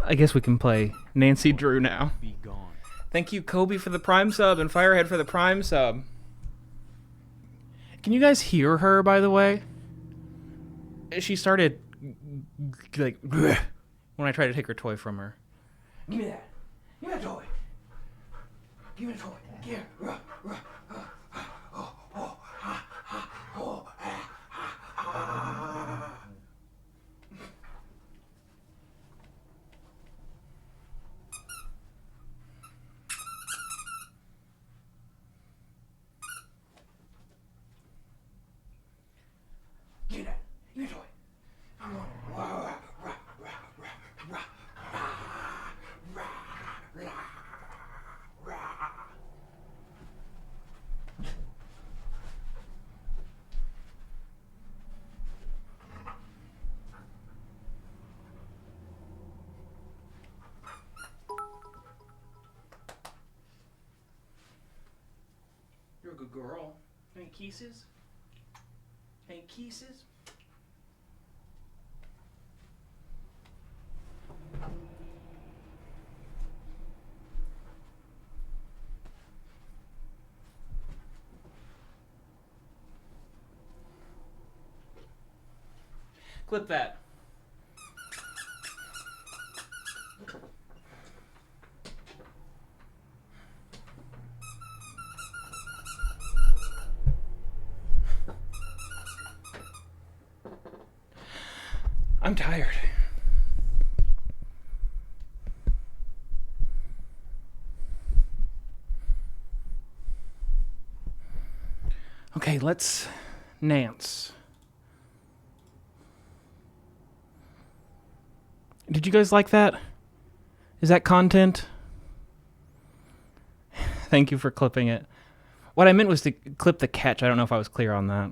[SPEAKER 1] I guess we can play Nancy Drew now.
[SPEAKER 2] Be gone.
[SPEAKER 1] Thank you, Kobe, for the Prime sub and Firehead for the Prime sub. Can you guys hear her, by the way? She started, like, when I tried to take her toy from her. Give me that. Give me that toy. Give me the toy. Give it. Give me that. Give me a toy. I want it. You're a good girl. Any kisses? Any kisses? Clip that. I'm tired. Okay, let's Nance. Did you guys like that? Is that content? Thank you for clipping it. What I meant was to clip the catch. I don't know if I was clear on that.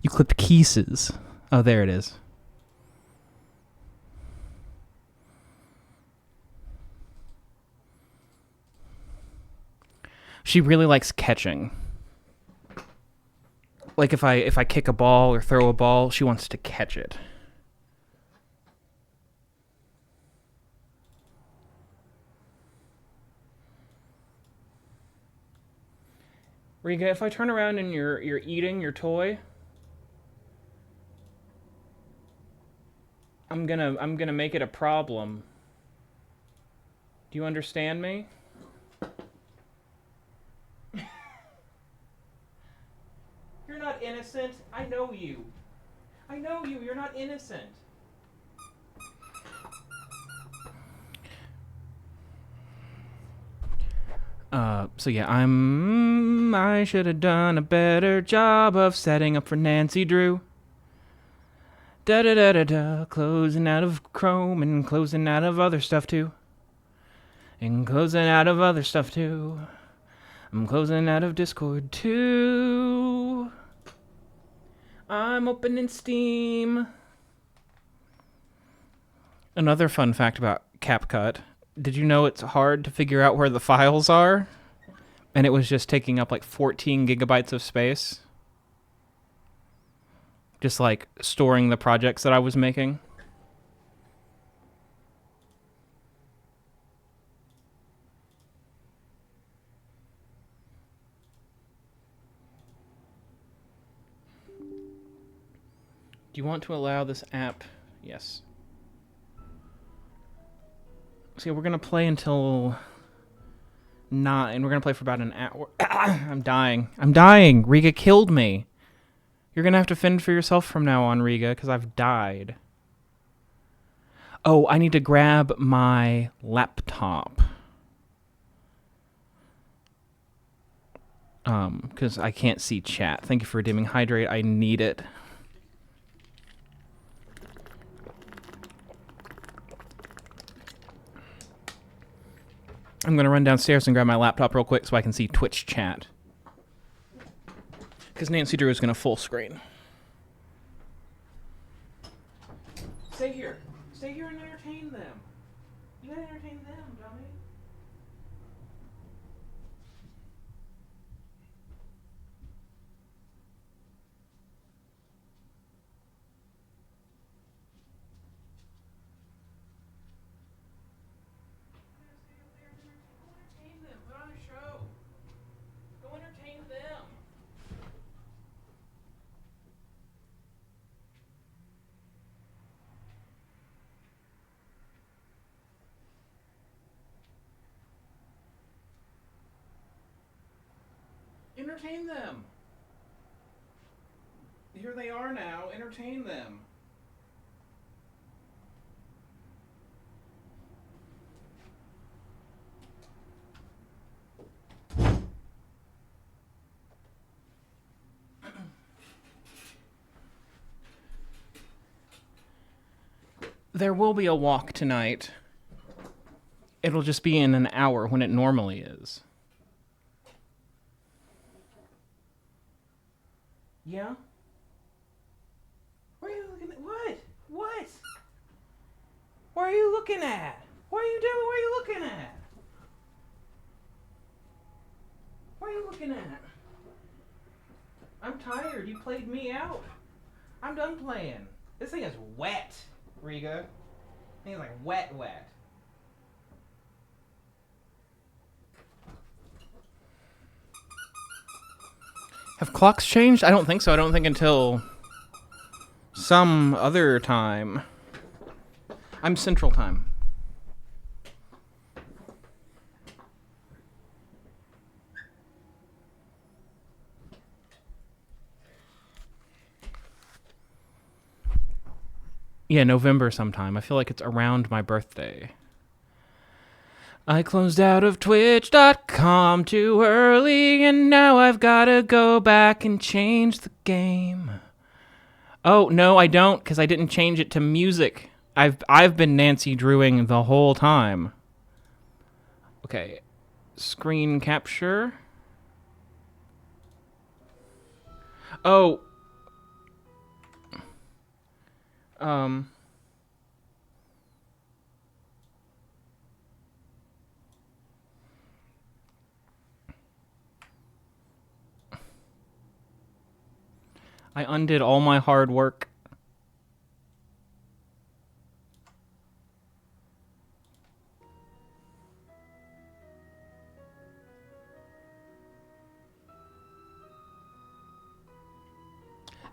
[SPEAKER 1] You clipped kisses. Oh, there it is. She really likes catching. Like if I kick a ball or throw a ball, she wants to catch it. Riga, if I turn around and you're eating your toy, I'm gonna make it a problem. Do you understand me? You're not innocent. I know you. I know you. You're not innocent. So yeah, I should have done a better job of setting up for Nancy Drew. Da-da-da-da-da, closing out of Chrome and closing out of other stuff too. And closing out of other stuff too. I'm closing out of Discord too. I'm opening Steam. Another fun fact about CapCut. Did you know it's hard to figure out where the files are? and it was just taking up like 14 gigabytes of space. Just like storing the projects that I was making. Do you want to allow this app? Yes. See, we're going to play until 9. We're going to play for about an hour. I'm dying. I'm dying. Riga killed me. You're going to have to fend for yourself from now on, Riga, because I've died. Oh, I need to grab my laptop. Because I can't see chat. Thank you for redeeming Hydrate. I need it. I'm going to run downstairs and grab my laptop real quick so I can see Twitch chat. Because Nancy Drew is going to full screen. Stay here. Stay here and entertain them. You gotta entertain them, dummy. Entertain them. Here they are now. Entertain them. There will be a walk tonight. It'll just be in an hour when it normally is. Yeah? What are you looking at? What? What? What are you looking at? What are you doing? What are you looking at? What are you looking at? I'm tired. You played me out. I'm done playing. This thing is wet, Riga. This thing is like wet, wet. Have clocks changed? I don't think so. I don't think until some other time. I'm Central Time. Yeah, November sometime. I feel like it's around my birthday. I closed out of Twitch.com too early, and now I've gotta go back and change the game. Oh, no, I don't, because I didn't change it to music. I've been Nancy Drewing the whole time. Okay, screen capture. Oh. I undid all my hard work.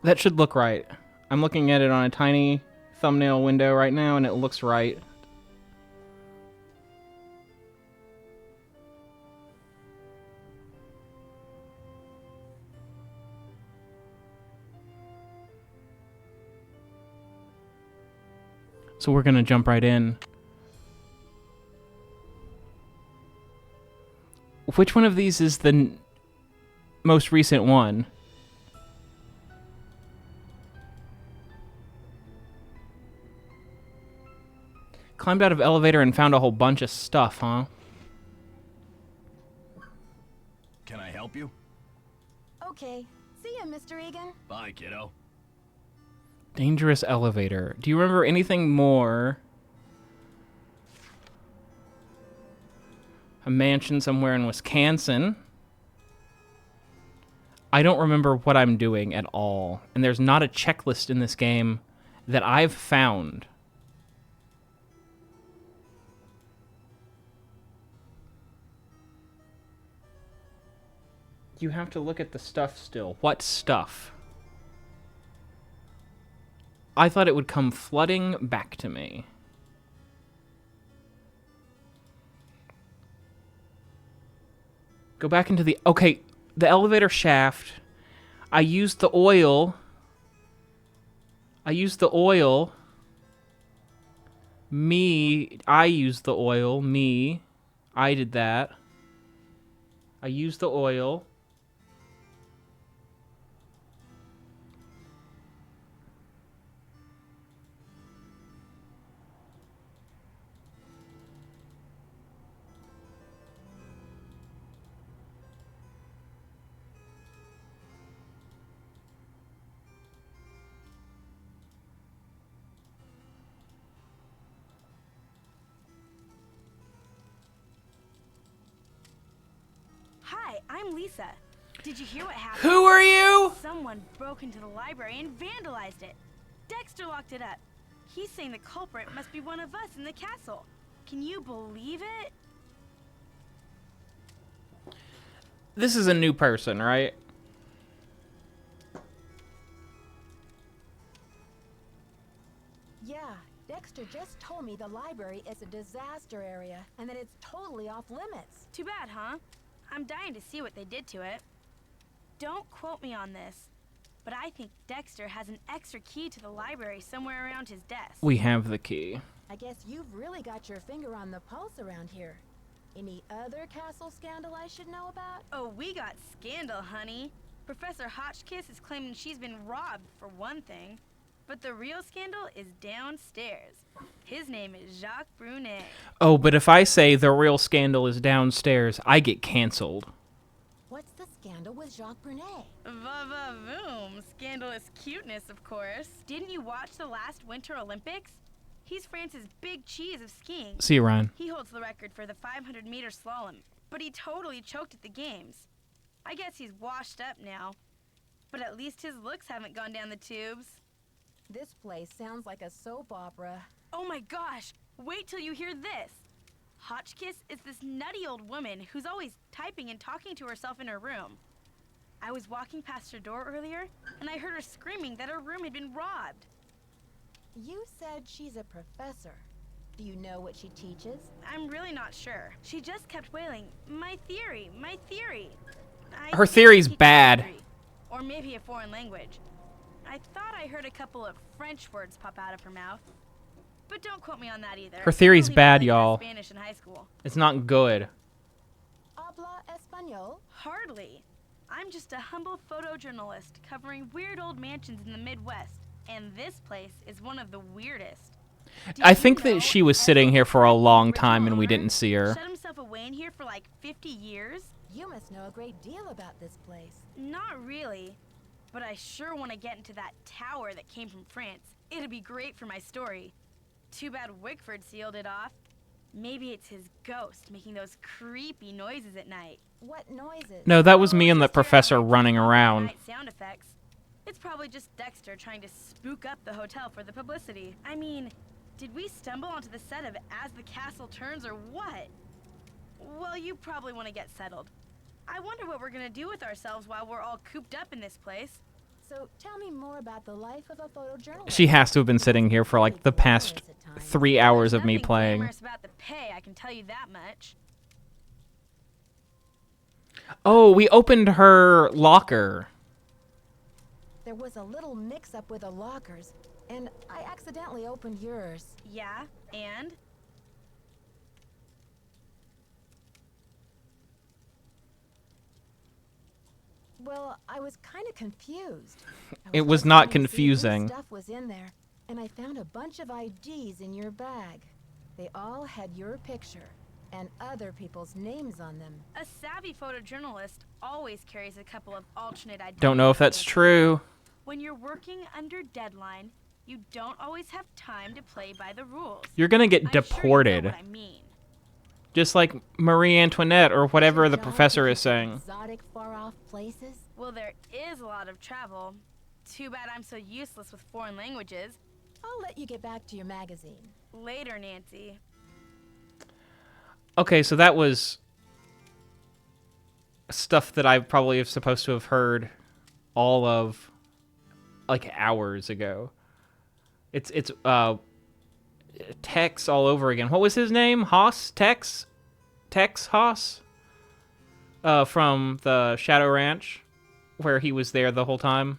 [SPEAKER 1] That should look right. I'm looking at it on a tiny thumbnail window right now, and it looks right. So we're going to jump right in. Which one of these is the most recent one? Climbed out of elevator and found a whole bunch of stuff, huh?
[SPEAKER 2] Can I help you?
[SPEAKER 3] Okay. See ya, Mr. Egan.
[SPEAKER 2] Bye, kiddo.
[SPEAKER 1] Dangerous elevator. Do you remember anything more? A mansion somewhere in Wisconsin. I don't remember what I'm doing at all. And there's not a checklist in this game that I've found. You have to look at the stuff still. What stuff? I thought it would come flooding back to me. Go back into the... Okay, the elevator shaft. I used the oil. I used the oil. I used the oil. I did that. I used the oil.
[SPEAKER 3] Hi, I'm Lisa. Did you hear what happened?
[SPEAKER 1] Who are you?
[SPEAKER 3] Someone broke into the library and vandalized it. Dexter locked it up. He's saying the culprit must be one of us in the castle. Can you believe it?
[SPEAKER 1] This is a new person, right?
[SPEAKER 3] Yeah, Dexter just told me the library is a disaster area and that it's totally off limits. Too bad, huh? I'm dying to see what they did to it. Don't quote me on this, but I think Dexter has an extra key to the library somewhere around his desk.
[SPEAKER 1] We have the key.
[SPEAKER 3] I guess you've really got your finger on the pulse around here. Any other castle scandal I should know about? Oh, we got scandal, honey. Professor Hotchkiss is claiming she's been robbed, for one thing. But the real scandal is downstairs. His name is Jacques Brunet.
[SPEAKER 1] Oh, but if I say the real scandal is downstairs, I get canceled.
[SPEAKER 3] What's the scandal with Jacques Brunet? Va-va-voom. Scandalous cuteness, of course. Didn't you watch the last Winter Olympics? He's France's big cheese of skiing.
[SPEAKER 1] See you, Ryan.
[SPEAKER 3] He holds the record for the 500-meter slalom, but he totally choked at the games. I guess he's washed up now, but at least his looks haven't gone down the tubes. This place sounds like a soap opera. Oh my gosh, wait till you hear this. Hotchkiss is this nutty old woman who's always typing and talking to herself in her room. I was walking past her door earlier, and I heard her screaming that her room had been robbed. You said she's a professor. Do you know what she teaches? I'm really not sure. She just kept wailing, my theory, my theory.
[SPEAKER 1] Her theory's bad.
[SPEAKER 3] Or maybe a foreign language. I thought I heard a couple of French words pop out of her mouth. But don't quote me on that either.
[SPEAKER 1] Her theory's
[SPEAKER 3] I only
[SPEAKER 1] bad,
[SPEAKER 3] learned
[SPEAKER 1] y'all.
[SPEAKER 3] Spanish in high school.
[SPEAKER 1] It's not good.
[SPEAKER 3] Habla español? Hardly. I'm just a humble photojournalist covering weird old mansions in the Midwest. And this place is one of the weirdest.
[SPEAKER 1] I think that she was sitting here for a long time and we didn't see her.
[SPEAKER 3] Shut himself away in here for like 50 years? You must know a great deal about this place. Not really. But I sure want to get into that tower that came from France. It'd be great for my story. Too bad Wickford sealed it off. Maybe it's his ghost making those creepy noises at night. What noises?
[SPEAKER 1] No, that was me and the professor running around.
[SPEAKER 3] Night sound effects. It's probably just Dexter trying to spook up the hotel for the publicity. I mean, did we stumble onto the set of As the Castle Turns or what? Well, you probably want to get settled. I wonder what we're gonna do with ourselves while we're all cooped up in this place. So tell me more about the life of a photojournalist.
[SPEAKER 1] She has to have been sitting here for like the past 3 hours of me playing.
[SPEAKER 3] Glamorous about the pay, I can tell you that much.
[SPEAKER 1] Oh, we opened her locker.
[SPEAKER 3] There was a little mix-up with the lockers, and I accidentally opened yours. Yeah, and? Well, I was kind of confused.
[SPEAKER 1] It was not confusing.
[SPEAKER 3] Stuff was in there, and I found a bunch of IDs in your bag. They all had your picture and other people's names on them. A savvy photojournalist always carries a couple of alternate identities.
[SPEAKER 1] Don't know if that's true.
[SPEAKER 3] When you're working under deadline, you don't always have time to play by the rules.
[SPEAKER 1] You're gonna get
[SPEAKER 3] I'm sure
[SPEAKER 1] deported.
[SPEAKER 3] you know what I mean.
[SPEAKER 1] Just like Marie Antoinette or whatever the professor is saying.
[SPEAKER 3] Exotic, far-off places? Well, there is a lot of travel. Too bad I'm so useless with foreign languages.
[SPEAKER 4] I'll let you get back to your magazine.
[SPEAKER 3] Later, Nancy.
[SPEAKER 1] Okay, so that was stuff that I probably was supposed to have heard all of like hours ago. It's Tex all over again. What was his name? Haas? Tex Haas? From the Shadow Ranch, where he was there the whole time.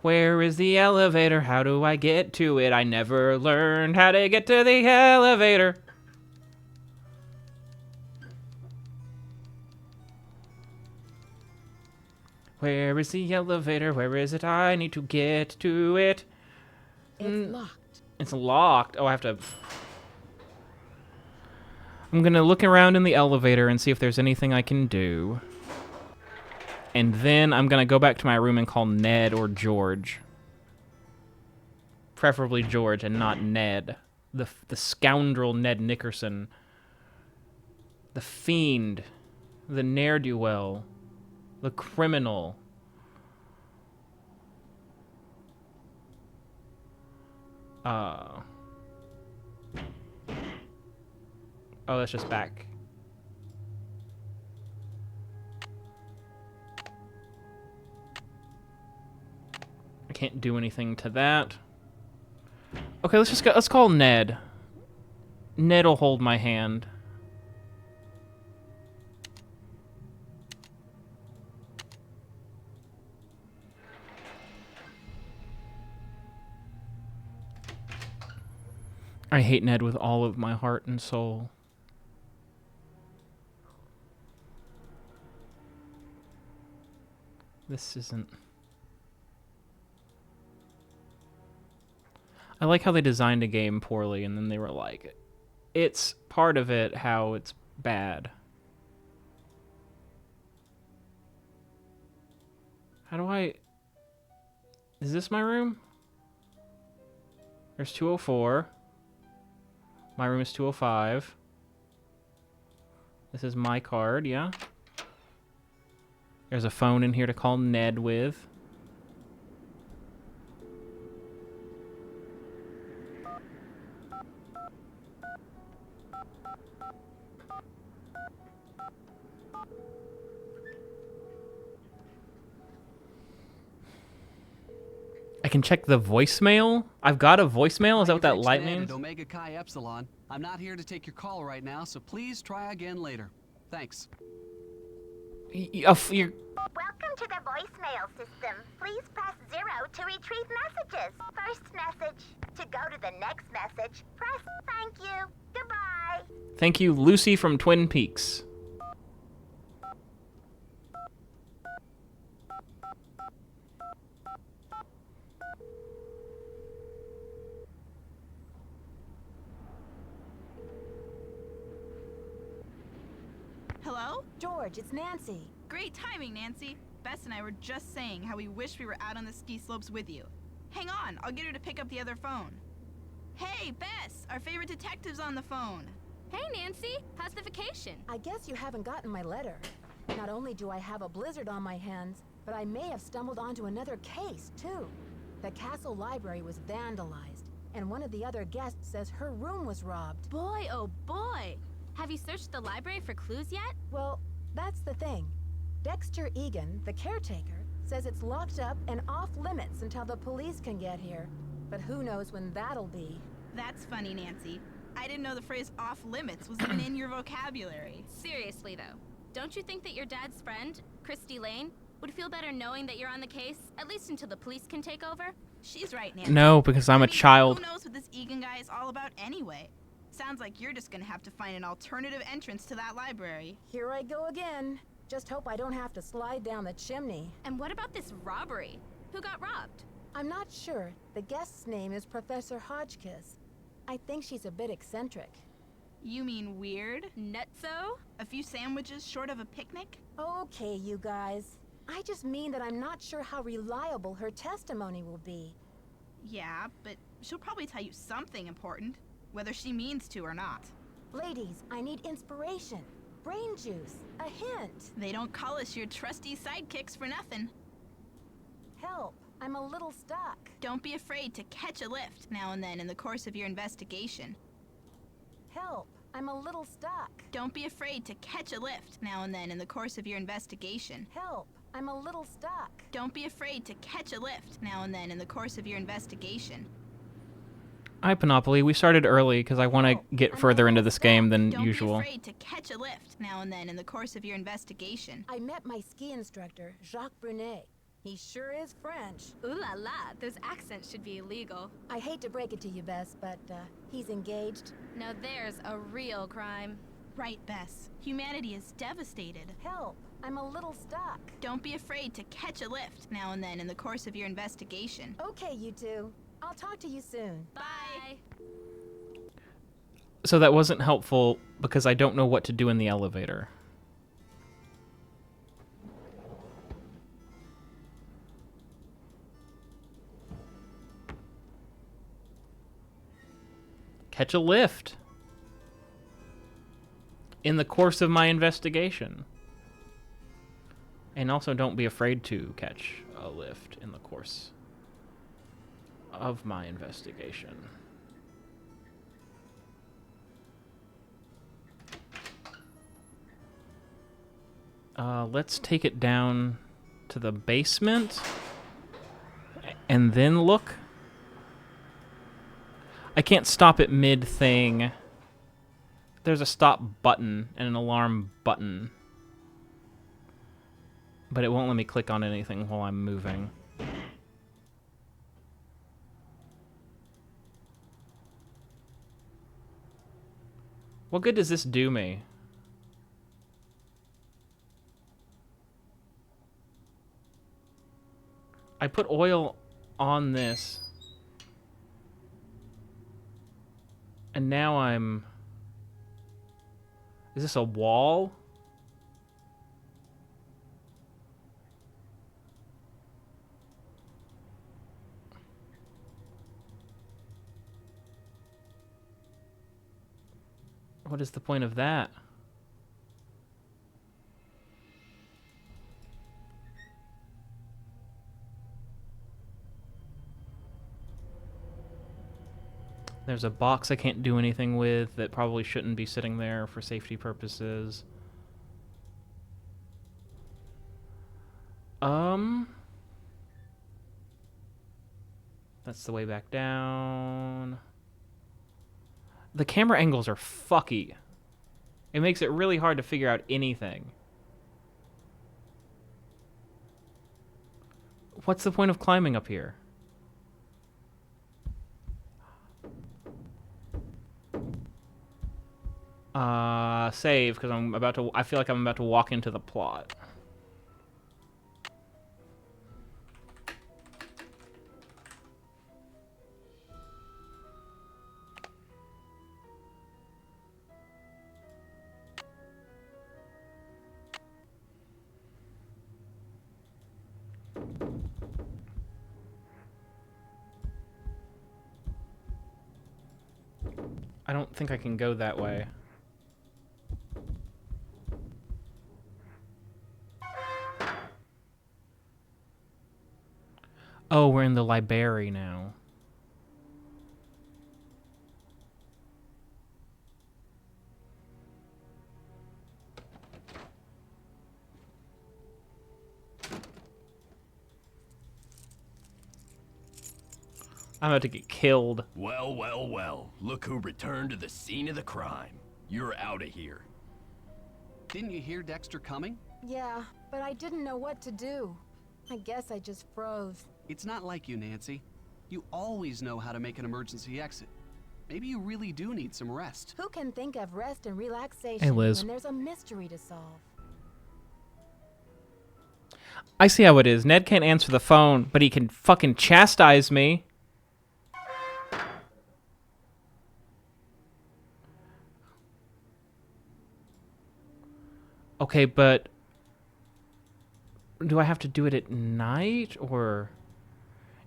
[SPEAKER 1] Where is the elevator? How do I get to it? I never learned how to get to the elevator. Where is the elevator? Where is it? I need to get to it.
[SPEAKER 4] It's locked.
[SPEAKER 1] It's locked. Oh, I have to... I'm gonna look around in the elevator and see if there's anything I can do. And then I'm gonna go back to my room and call Ned or George. Preferably George and not Ned. The scoundrel Ned Nickerson. The fiend. The ne'er-do-well. The criminal. Oh, that's just back. I can't do anything to that. Okay, let's just go. Let's call Ned. Ned'll hold my hand. I hate Ned with all of my heart and soul. This isn't... I like how they designed a game poorly and then they were like, it's part of it how it's bad. How do I... Is this my room? There's 204. My room is 205. This is my card, yeah. There's a phone in here to call Ned with. I can check the voicemail? I've got a voicemail? Is that what that light means?
[SPEAKER 5] Omega Chi Epsilon. I'm not here to take your call right now, so please try again later. Thanks.
[SPEAKER 1] You're...
[SPEAKER 6] Welcome to the voicemail system. Please press 0 to retrieve messages. First message. To go to the next message, press thank you. Goodbye.
[SPEAKER 1] Thank you, Lucy from Twin Peaks.
[SPEAKER 7] Hello?
[SPEAKER 4] George, it's Nancy.
[SPEAKER 7] Great timing, Nancy. Bess and I were just saying how we wish we were out on the ski slopes with you. Hang on, I'll get her to pick up the other phone. Hey, Bess, our favorite detective's on the phone.
[SPEAKER 8] Hey, Nancy, how's the vacation?
[SPEAKER 4] I guess you haven't gotten my letter. Not only do I have a blizzard on my hands, but I may have stumbled onto another case, too. The castle library was vandalized, and one of the other guests says her room was robbed.
[SPEAKER 8] Boy, oh boy! Have you searched the library for clues yet?
[SPEAKER 4] Well, that's the thing. Dexter Egan, the caretaker, says it's locked up and off limits until the police can get here. But who knows when that'll be.
[SPEAKER 7] That's funny, Nancy. I didn't know the phrase off limits was even in your vocabulary.
[SPEAKER 8] Seriously, though, don't you think that your dad's friend, Christy Lane, would feel better knowing that you're on the case, at least until the police can take over?
[SPEAKER 7] She's right, Nancy.
[SPEAKER 1] No, because I'm a child.
[SPEAKER 7] Who knows what this Egan guy is all about anyway? Sounds like you're just gonna have to find an alternative entrance to that library.
[SPEAKER 4] Here I go again. Just hope I don't have to slide down the chimney.
[SPEAKER 8] And what about this robbery? Who got robbed?
[SPEAKER 4] I'm not sure. The guest's name is Professor Hodgkiss. I think she's a bit eccentric.
[SPEAKER 7] You mean weird?
[SPEAKER 8] Nutso?
[SPEAKER 7] A few sandwiches short of a picnic?
[SPEAKER 4] Okay, you guys. I just mean that I'm not sure how reliable her testimony will be.
[SPEAKER 7] Yeah, but she'll probably tell you something important, whether she means to or not.
[SPEAKER 4] Ladies, I need inspiration. brain juice. A hint.
[SPEAKER 7] They don't call us your trusty sidekicks for nothing.
[SPEAKER 4] Help. I'm a little stuck.
[SPEAKER 7] Don't be afraid to catch a lift now and then in the course of your investigation.
[SPEAKER 4] Help. I'm a little stuck.
[SPEAKER 7] Don't be afraid to catch a lift now and then in the course of your investigation.
[SPEAKER 4] Help. I'm a little stuck.
[SPEAKER 7] Don't be afraid to catch a lift now and then in the course of your investigation.
[SPEAKER 1] Hi, Panoply. We started early because I want to get further into this game than usual.
[SPEAKER 7] Don't be afraid to catch a lift now and then in the course of your investigation.
[SPEAKER 4] I met my ski instructor, Jacques Brunet. He sure is French.
[SPEAKER 8] Ooh la la, those accents should be illegal.
[SPEAKER 4] I hate to break it to you, Bess, but he's engaged.
[SPEAKER 8] Now there's a real crime.
[SPEAKER 7] Right, Bess. Humanity is devastated.
[SPEAKER 4] Help. I'm a little stuck.
[SPEAKER 7] Don't be afraid to catch a lift now and then in the course of your investigation.
[SPEAKER 4] Okay, you two. I'll talk to you soon.
[SPEAKER 8] Bye.
[SPEAKER 1] So that wasn't helpful because I don't know what to do in the elevator. Catch a lift in the course of my investigation. And also don't be afraid to catch a lift in the course of my investigation. Let's take it down to the basement and then look. I can't stop it mid-thing. There's a stop button and an alarm button. But it won't let me click on anything while I'm moving. What good does this do me? I put oil on this. And now I'm... Is this a wall? What is the point of that? There's a box I can't do anything with that probably shouldn't be sitting there for safety purposes. That's the way back down. The camera angles are fucky. It makes it really hard to figure out anything. What's the point of climbing up here? Save, because I feel like I'm about to walk into the plot. I don't think I can go that way. Oh, we're in the library now. I'm about to get killed.
[SPEAKER 2] Well, well, well. Look who returned to the scene of the crime. You're out of here.
[SPEAKER 5] Didn't you hear Dexter coming?
[SPEAKER 4] Yeah, but I didn't know what to do. I guess I just froze.
[SPEAKER 5] It's not like you, Nancy. You always know how to make an emergency exit. Maybe you really do need some rest.
[SPEAKER 4] Who can think of rest and relaxation
[SPEAKER 1] Hey, Liz.
[SPEAKER 4] when there's a mystery to solve?
[SPEAKER 1] I see how it is. Ned can't answer the phone, but he can fucking chastise me. Okay, but do I have to do it at night, or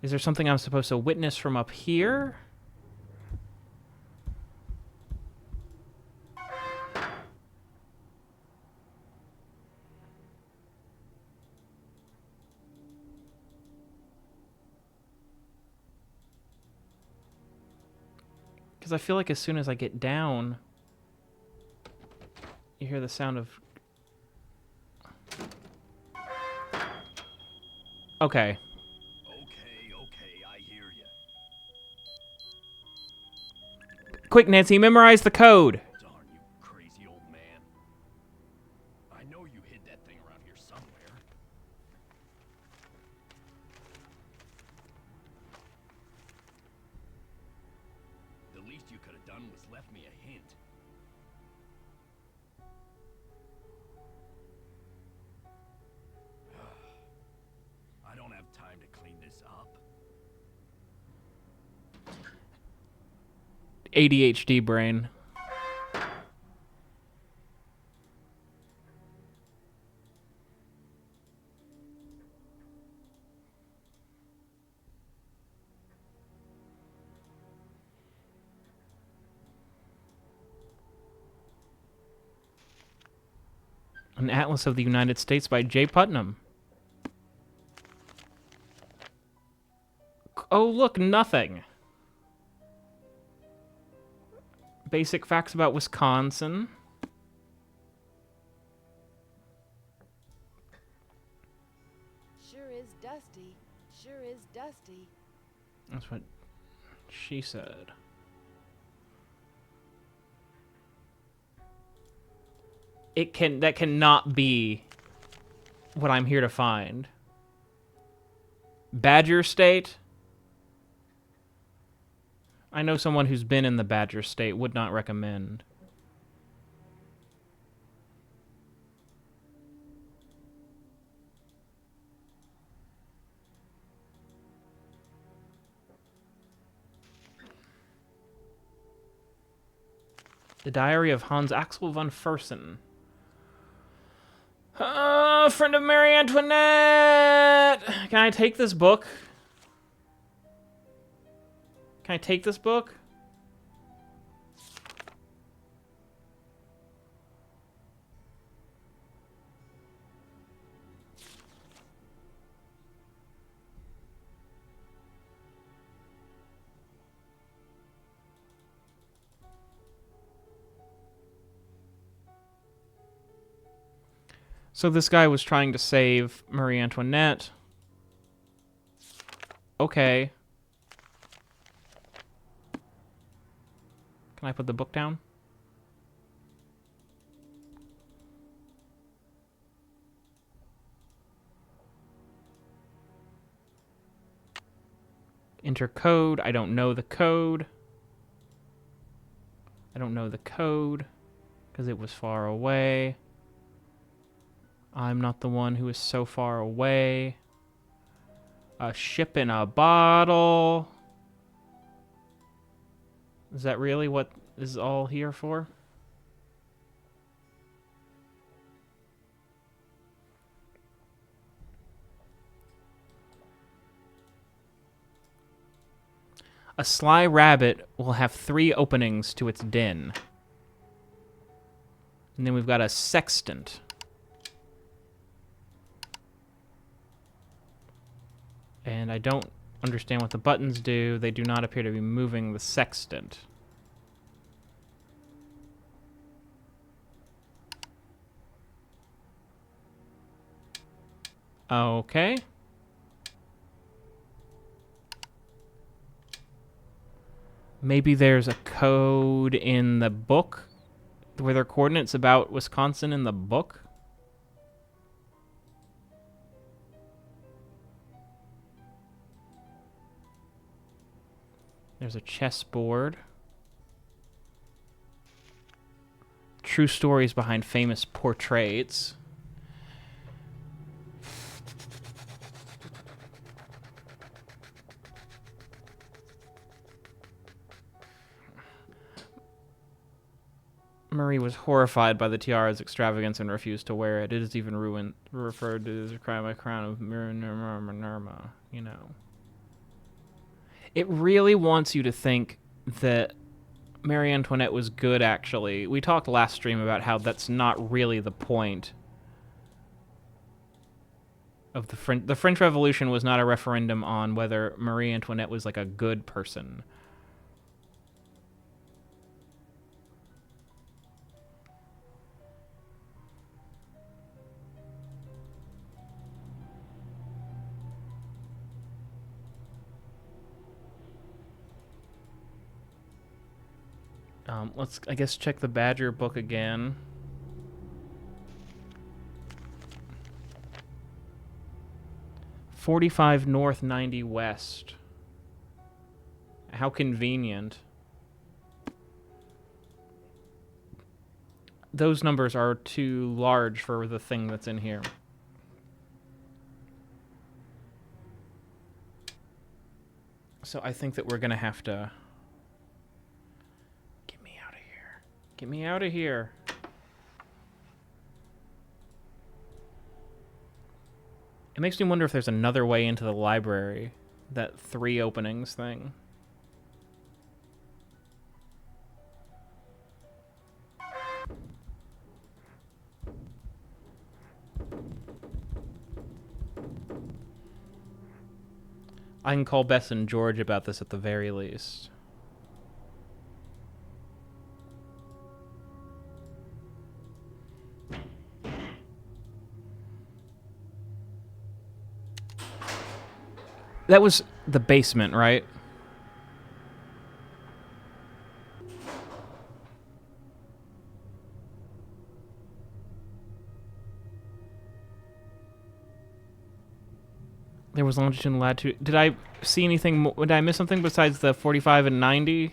[SPEAKER 1] is there something I'm supposed to witness from up here? Because I feel like as soon as I get down, you hear the sound of... Okay.
[SPEAKER 2] Okay, I hear you.
[SPEAKER 1] Quick, Nancy, memorize the code.
[SPEAKER 2] Darn you, crazy old man. I know you hid that thing around here somewhere. The least you could have done was left me a hint. I don't have time to clean this up.
[SPEAKER 1] ADHD brain. An Atlas of the United States by J. Putnam. Oh, look, nothing. Basic facts about Wisconsin.
[SPEAKER 4] Sure is dusty. Sure is dusty.
[SPEAKER 1] That's what she said. That cannot be what I'm here to find. Badger State? I know someone who's been in the Badger State, would not recommend. The Diary of Hans Axel von Fersen. Friend of Marie Antoinette! Can I take this book? Can I take this book? So this guy was trying to save Marie Antoinette. Okay. Can I put the book down? Enter code. I don't know the code. I don't know the code because it was far away. I'm not the one who is so far away. A ship in a bottle. Is that really what this is all here for? A sly rabbit will have 3 openings to its den. And then we've got a sextant. And I don't understand what the buttons do. They do not appear to be moving the sextant. Okay. Maybe there's a code in the book? Were there coordinates about Wisconsin in the book? There's a chessboard. True stories behind famous portraits. Marie was horrified by the tiara's extravagance and refused to wear it. It is even referred to as a crown of Mirma, you know. It really wants you to think that Marie Antoinette was good, actually. We talked last stream about how that's not really the point of the French Revolution was not a referendum on whether Marie Antoinette was like a good person. Let's, I guess, check the Badger book again. "45 North, 90 West." How convenient. Those numbers are too large for the thing that's in here. So I think that we're gonna have to... Get me out of here. Get me out of here. It makes me wonder if there's another way into the library. That 3 openings thing. I can call Bess and George about this at the very least. That was the basement, right? There was longitude and latitude. Did I see anything? Did I miss something besides the 45 and 90?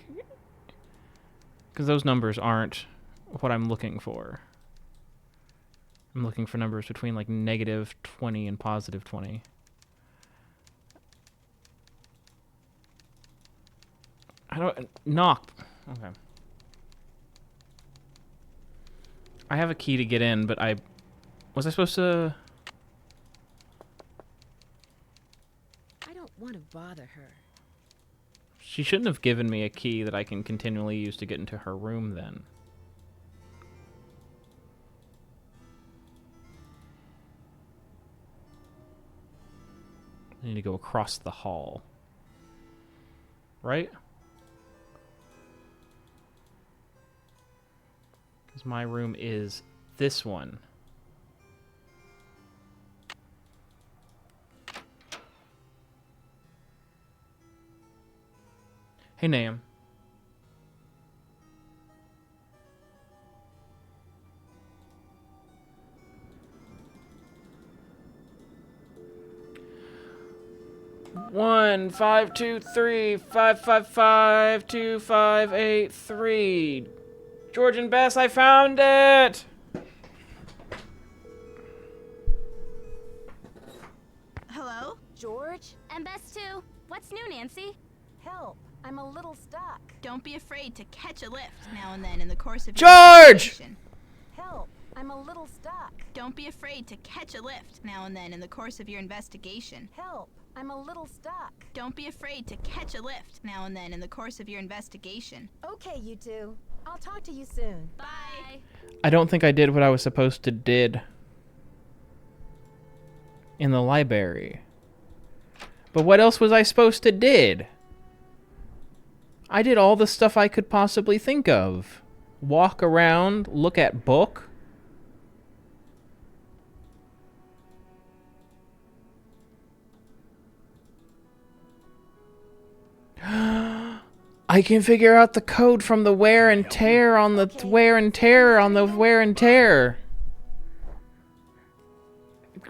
[SPEAKER 1] Because those numbers aren't what I'm looking for. I'm looking for numbers between like -20 and +20. I don't... Knock. Okay. I have a key to get in, but I... Was I supposed to...
[SPEAKER 4] I don't want to bother her.
[SPEAKER 1] She shouldn't have given me a key that I can continually use to get into her room then. I need to go across the hall. Right? Because my room is this one. Hey, Nam. One 5 2 3 5 5 5 2 5 8 3. George and Bess, I found it.
[SPEAKER 7] Hello?
[SPEAKER 4] George?
[SPEAKER 8] And Bess too. What's new, Nancy?
[SPEAKER 4] Help. I'm a little stuck.
[SPEAKER 7] Don't be afraid to catch a lift now and then in the course of your
[SPEAKER 1] George!
[SPEAKER 7] investigation.
[SPEAKER 4] Help. I'm a little stuck.
[SPEAKER 7] Don't be afraid to catch a lift now and then in the course of your investigation.
[SPEAKER 4] Help. I'm a little stuck.
[SPEAKER 7] Don't be afraid to catch a lift now and then in the course of your investigation.
[SPEAKER 4] Okay, you two. I'll talk to you soon.
[SPEAKER 8] Bye.
[SPEAKER 1] I don't think I did what I was supposed to did in the library. But what else was I supposed to did? I did all the stuff I could possibly think of. Walk around, look at book. I can figure out the code from the wear and tear on the wear and tear on the wear and tear.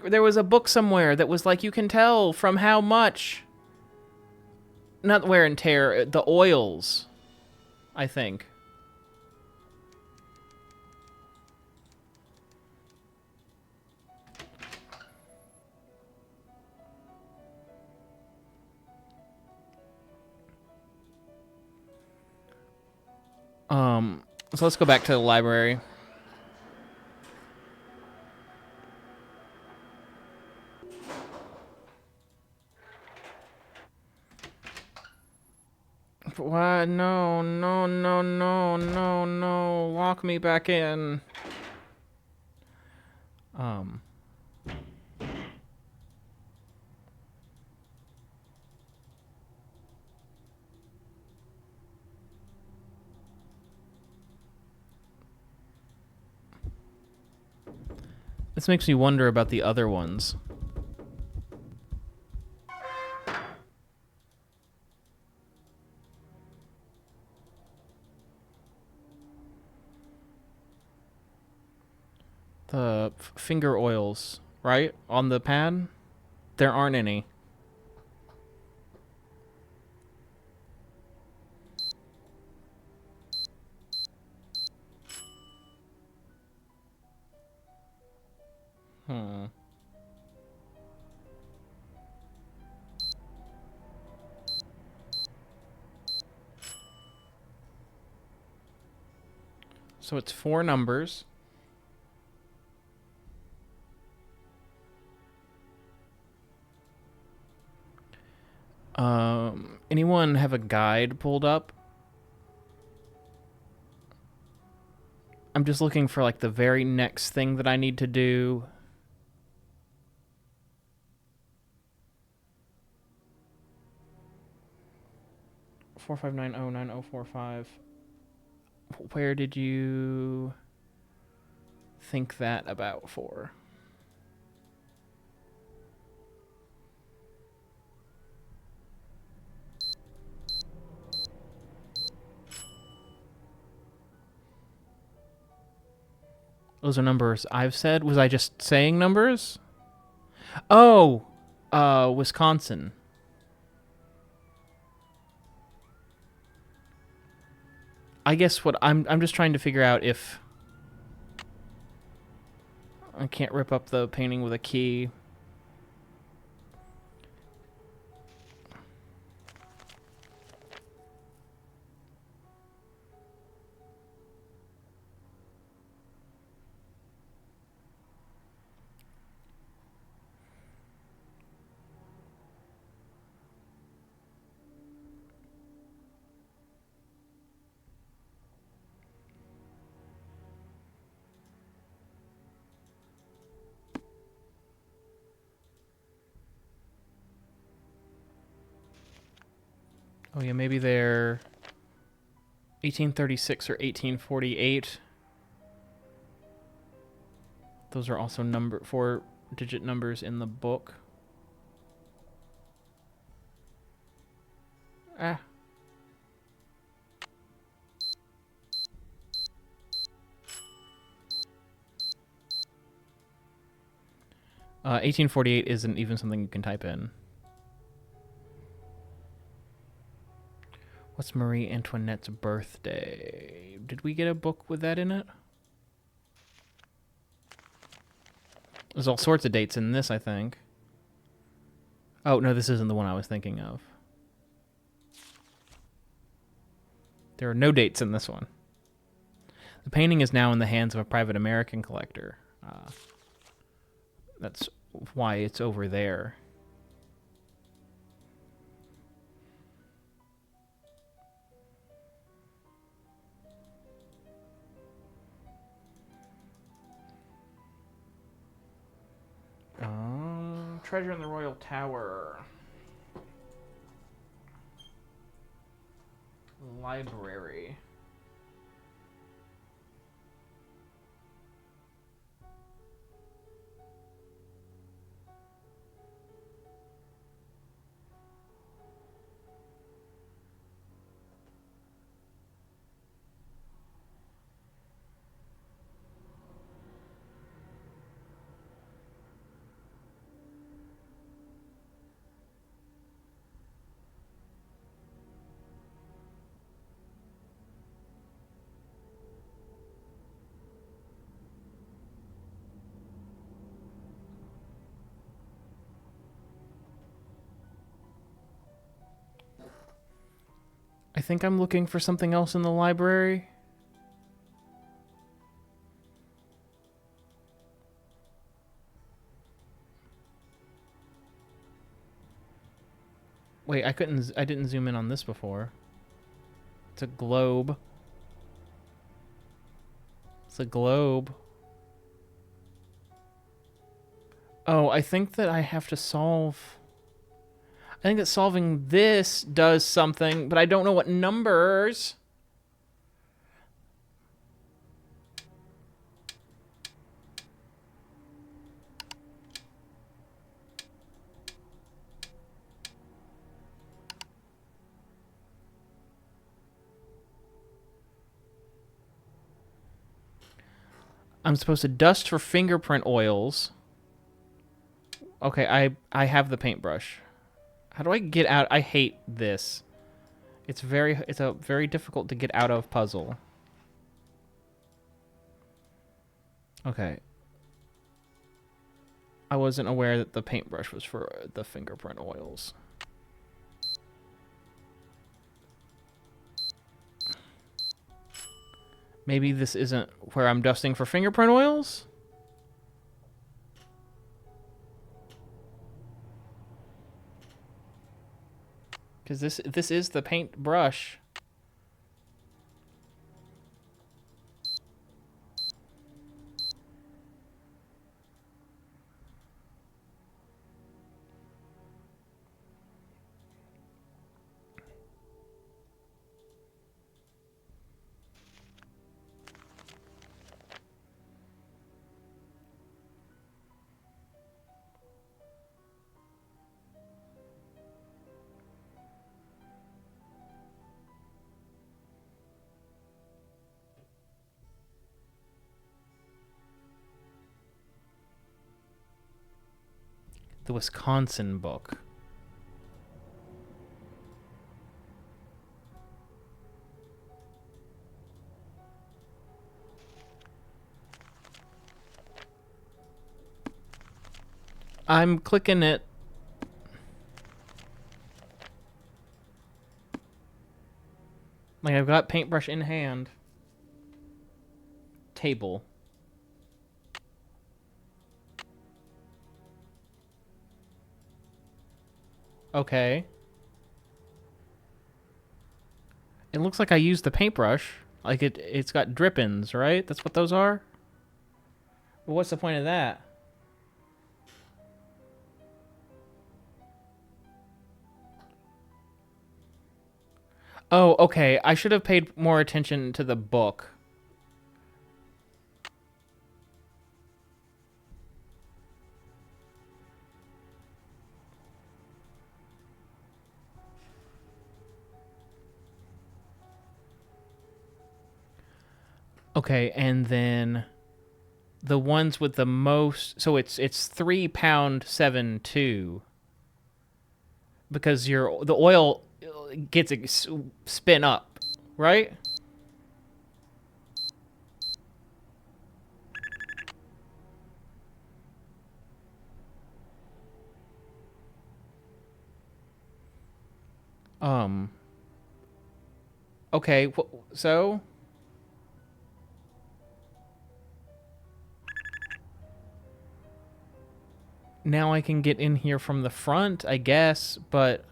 [SPEAKER 1] There was a book somewhere that was like, you can tell from how much. Not wear and tear, the oils, I think. So let's go back to the library. Why? No, no, no, no, no, no. Lock me back in. This makes me wonder about the other ones. the finger oils, right? On the pad? There aren't any. So it's 4 numbers. Anyone have a guide pulled up? I'm just looking for like the very next thing that I need to do. $459090045. Where did you think that about for? Those are numbers I've said. Was I just saying numbers? Oh, Wisconsin. I guess what I'm just trying to figure out if I can't rip up the painting with a key. Oh yeah, maybe they're 1836 or 1848. Those are also 4-digit numbers in the book. Ah. Uh, 1848 isn't even something you can type in. What's Marie Antoinette's birthday? Did we get a book with that in it? There's all sorts of dates in this, I think. Oh, no, this isn't the one I was thinking of. There are no dates in this one. The painting is now in the hands of a private American collector. That's why it's over there. Treasure in the Royal Tower. Library. I think I'm looking for something else in the library. Wait, I didn't zoom in on this before. It's a globe. It's a globe. Oh, I think that I have to solve... I think that solving this does something, but I don't know what numbers. I'm supposed to dust for fingerprint oils. Okay, I have the paintbrush. How do I get out? I hate this. It's a very difficult to get out of puzzle. Okay. I wasn't aware that the paintbrush was for the fingerprint oils. Maybe this isn't where I'm dusting for fingerprint oils? Because this is the paintbrush. The Wisconsin book. I'm clicking it. Like, I've got paintbrush in hand. Table. Okay. It looks like I used the paintbrush. Like, it's got drippings, right? That's what those are? Well, what's the point of that? Oh, okay. I should have paid more attention to the book. Okay, and then the ones with the most, so it's 3.72 because the oil gets spin up, right? Okay, so now I can get in here from the front, I guess, but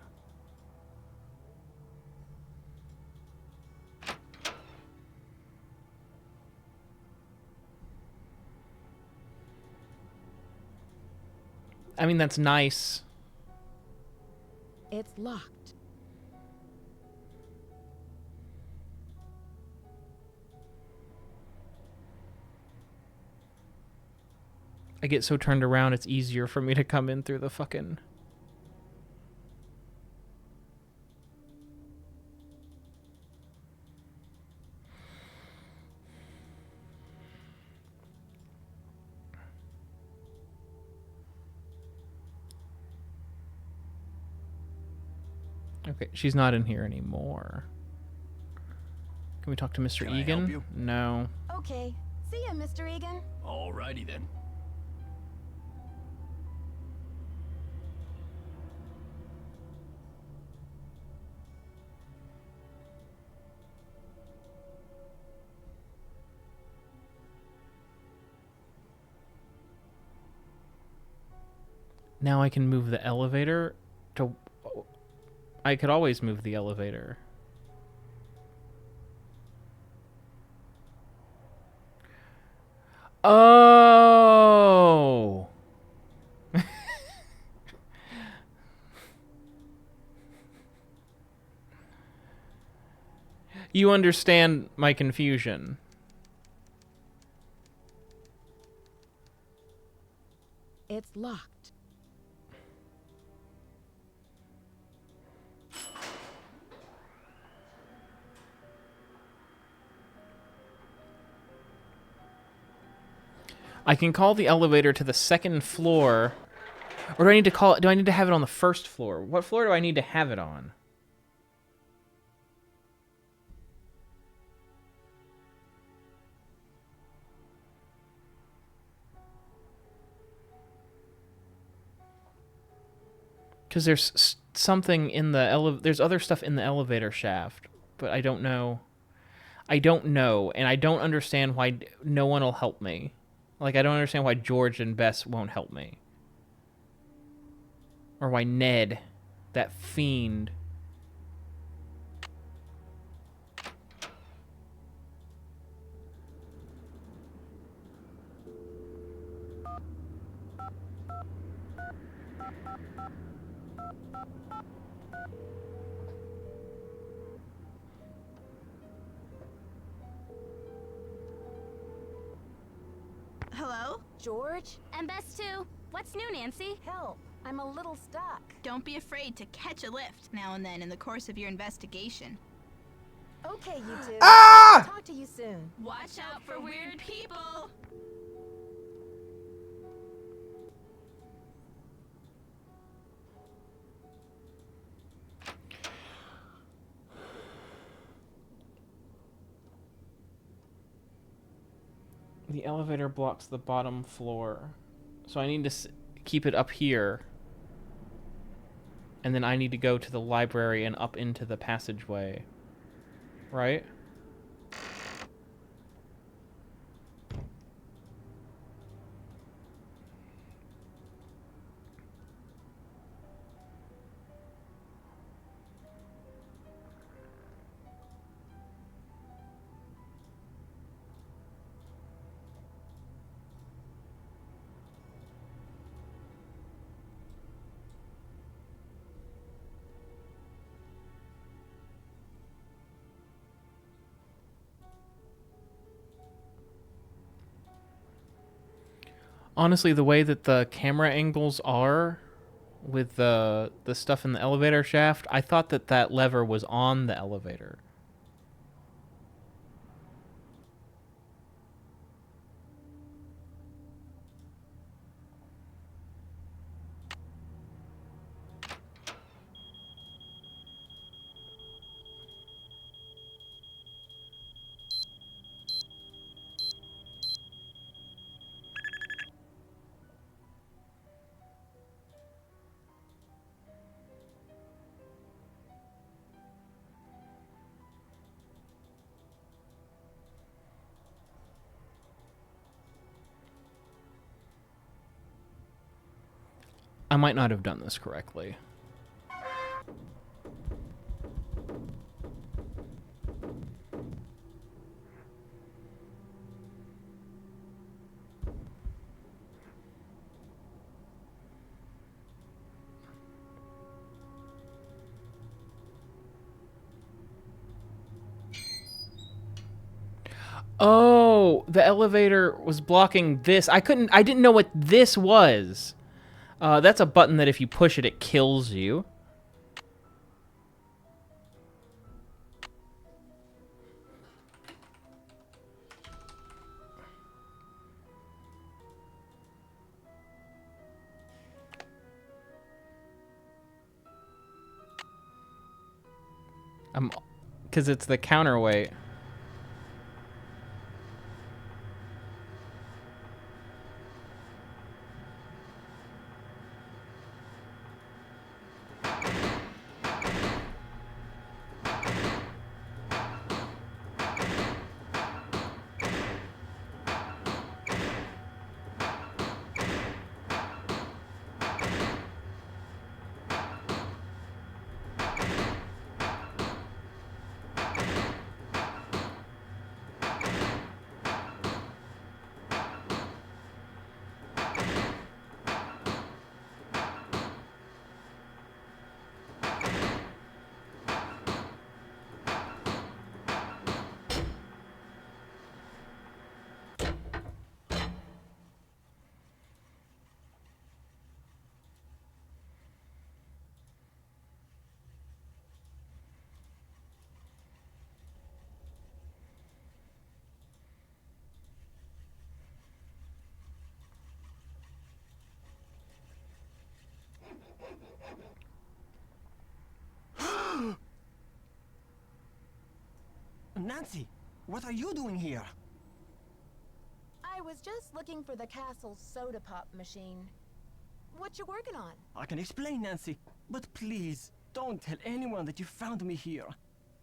[SPEAKER 1] I mean, that's nice.
[SPEAKER 4] It's locked.
[SPEAKER 1] I get so turned around, it's easier for me to come in through the fucking... Okay, she's not in here anymore. Can we talk to Mr.
[SPEAKER 2] Can I
[SPEAKER 1] Egan?
[SPEAKER 2] help you?
[SPEAKER 1] No.
[SPEAKER 4] Okay. See ya, Mr. Egan.
[SPEAKER 2] Alrighty then.
[SPEAKER 1] Now I can move the elevator to... I could always move the elevator. Oh! You understand my confusion.
[SPEAKER 4] It's locked.
[SPEAKER 1] I can call the elevator to the second floor. Or do I need to call it? Do I need to have it on the first floor? What floor do I need to have it on? Because there's something in the there's other stuff in the elevator shaft, but I don't know. I don't know, and I don't understand why no one will help me. Like, I don't understand why George and Bess won't help me. Or why Ned, that fiend.
[SPEAKER 7] Hello?
[SPEAKER 4] George?
[SPEAKER 8] And Bess too. What's new, Nancy?
[SPEAKER 4] Help. I'm a little stuck.
[SPEAKER 7] Don't be afraid to catch a lift now and then in the course of your investigation.
[SPEAKER 4] Okay, you two.
[SPEAKER 1] Ah!
[SPEAKER 4] Talk to you soon.
[SPEAKER 7] Watch out for weird people!
[SPEAKER 1] The elevator blocks the bottom floor. So I need to keep it up here. And then I need to go to the library and up into the passageway. Right? Honestly, the way that the camera angles are with the stuff in the elevator shaft, I thought that that lever was on the elevator. I might not have done this correctly. Oh, the elevator was blocking this. I didn't know what this was. That's a button that if you push it, it kills you. Because it's the counterweight.
[SPEAKER 9] Nancy, what are you doing here?
[SPEAKER 4] I was just looking for the castle's soda pop machine. What you working on?
[SPEAKER 9] I can explain, Nancy, but please, don't tell anyone that you found me here.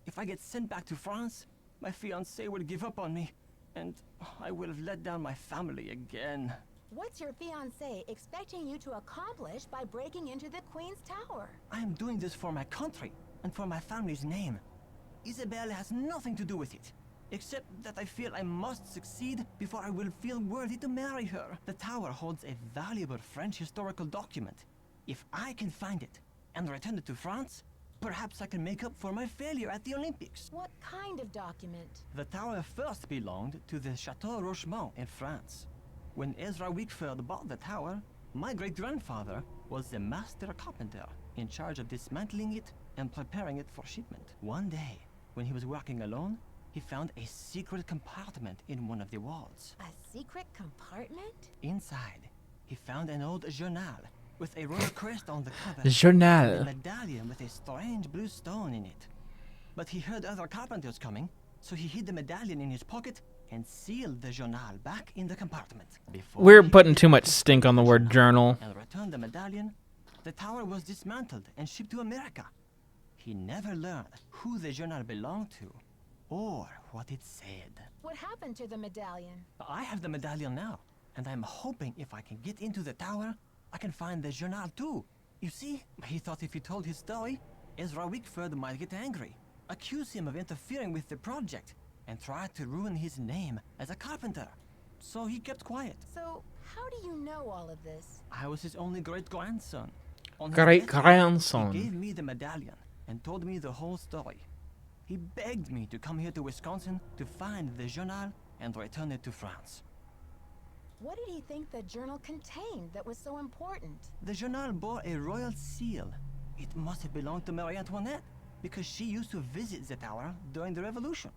[SPEAKER 9] If I get sent back to France, my fiancé will give up on me, and I will have let down my family again.
[SPEAKER 4] What's your fiancé expecting you to accomplish by breaking into the Queen's Tower?
[SPEAKER 9] I am doing this for my country and for my family's name. Isabelle has nothing to do with it, except that I feel I must succeed before I will feel worthy to marry her. The tower holds a valuable French historical document. If I can find it and return it to France, perhaps I can make up for my failure at the Olympics.
[SPEAKER 4] What kind of document?
[SPEAKER 9] The tower first belonged to the Chateau Rochemont in France. When Ezra Wickford bought the tower, my great-grandfather was the master carpenter in charge of dismantling it and preparing it for shipment. One day, when he was working alone, he found a secret compartment in one of the walls.
[SPEAKER 4] A secret compartment?
[SPEAKER 9] Inside, he found an old journal with a royal crest on the cover.
[SPEAKER 1] Journal.
[SPEAKER 9] A medallion with a strange blue stone in it. But he heard other carpenters coming, so he hid the medallion in his pocket and sealed the journal back in the compartment. Before
[SPEAKER 1] We're
[SPEAKER 9] he
[SPEAKER 1] putting
[SPEAKER 9] could
[SPEAKER 1] too much
[SPEAKER 9] open
[SPEAKER 1] stink on the word journal.
[SPEAKER 9] and return the medallion, the tower was dismantled and shipped to America. He never learned who the journal belonged to or what it said.
[SPEAKER 4] What happened to the medallion?
[SPEAKER 9] I have the medallion now, and I'm hoping if I can get into the tower, I can find the journal too. You see, he thought if he told his story, Ezra Wickford might get angry, accuse him of interfering with the project, and try to ruin his name as a carpenter. So he kept quiet.
[SPEAKER 4] So, how do you know all of this?
[SPEAKER 9] I was his only great-grandson. On his
[SPEAKER 1] Great-grandson.
[SPEAKER 9] deathbed, he gave me the medallion and told me the whole story. He begged me to come here to Wisconsin to find the journal and return it to France.
[SPEAKER 4] What did he think the journal contained that was so important?
[SPEAKER 9] The journal bore a royal seal. It must have belonged to Marie Antoinette, because she used to visit the tower during the Revolution.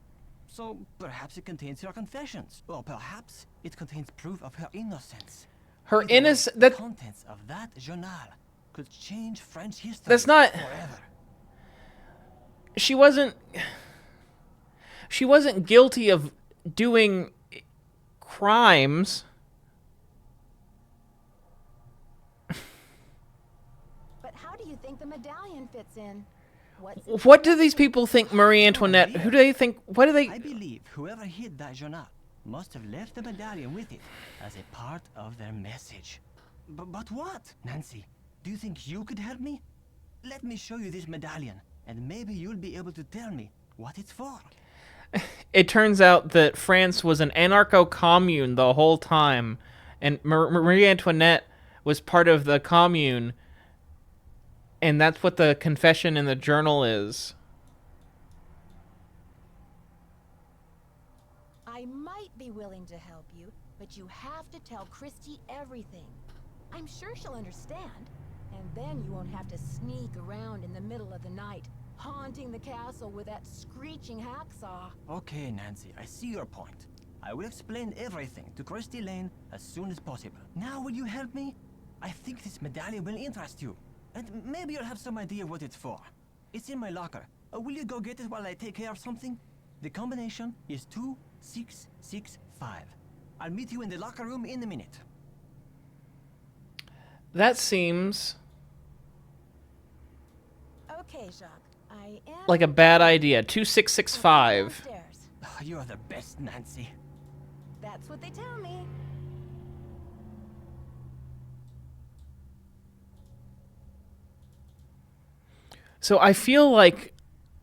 [SPEAKER 9] So perhaps it contains her confessions, or perhaps it contains proof of her innocence.
[SPEAKER 1] Her
[SPEAKER 9] Either way,
[SPEAKER 1] innocence.
[SPEAKER 9] the
[SPEAKER 1] That
[SPEAKER 9] contents of that journal could change French history.
[SPEAKER 1] That's not-
[SPEAKER 9] forever.
[SPEAKER 1] she wasn't. She wasn't guilty of doing crimes.
[SPEAKER 4] But how do you think the medallion fits in? What's
[SPEAKER 1] What do these people think Marie Antoinette? Who do they think? What do they?
[SPEAKER 9] I believe whoever hid that journal must have left the medallion with it as a part of their message. But what? Nancy, do you think you could help me? Let me show you this medallion, and maybe you'll be able to tell me what it's for.
[SPEAKER 1] It turns out that France was an anarcho-commune the whole time, and Marie Antoinette was part of the commune, and that's what the confession in the journal is.
[SPEAKER 4] I might be willing to help you, but you have to tell Christy everything. I'm sure she'll understand, and then you won't have to sneak around in the middle of the night, haunting the castle with that screeching hacksaw.
[SPEAKER 9] Okay, Nancy, I see your point. I will explain everything to Christy Lane as soon as possible. Now, will you help me? I think this medallion will interest you, and maybe you'll have some idea what it's for. It's in my locker. Will you go get it while I take care of something? The combination is 2665. I'll meet you in the locker room in a minute.
[SPEAKER 1] That seems
[SPEAKER 4] Okay, Jacques. I am
[SPEAKER 1] like a bad idea. 2665.
[SPEAKER 4] downstairs.
[SPEAKER 9] You're the best, Nancy.
[SPEAKER 4] That's what they tell me.
[SPEAKER 1] So I feel like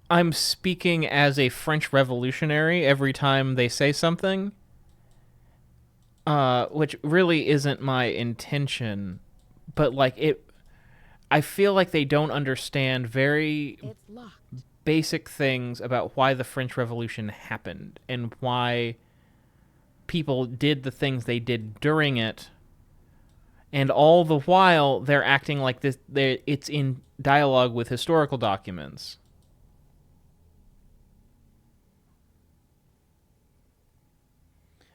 [SPEAKER 1] I'm speaking as a French revolutionary every time they say something, which really isn't my intention. But like I feel like they don't understand very
[SPEAKER 4] It's locked.
[SPEAKER 1] basic things about why the French Revolution happened and why people did the things they did during it. And all the while, they're acting like this. It's in dialogue with historical documents.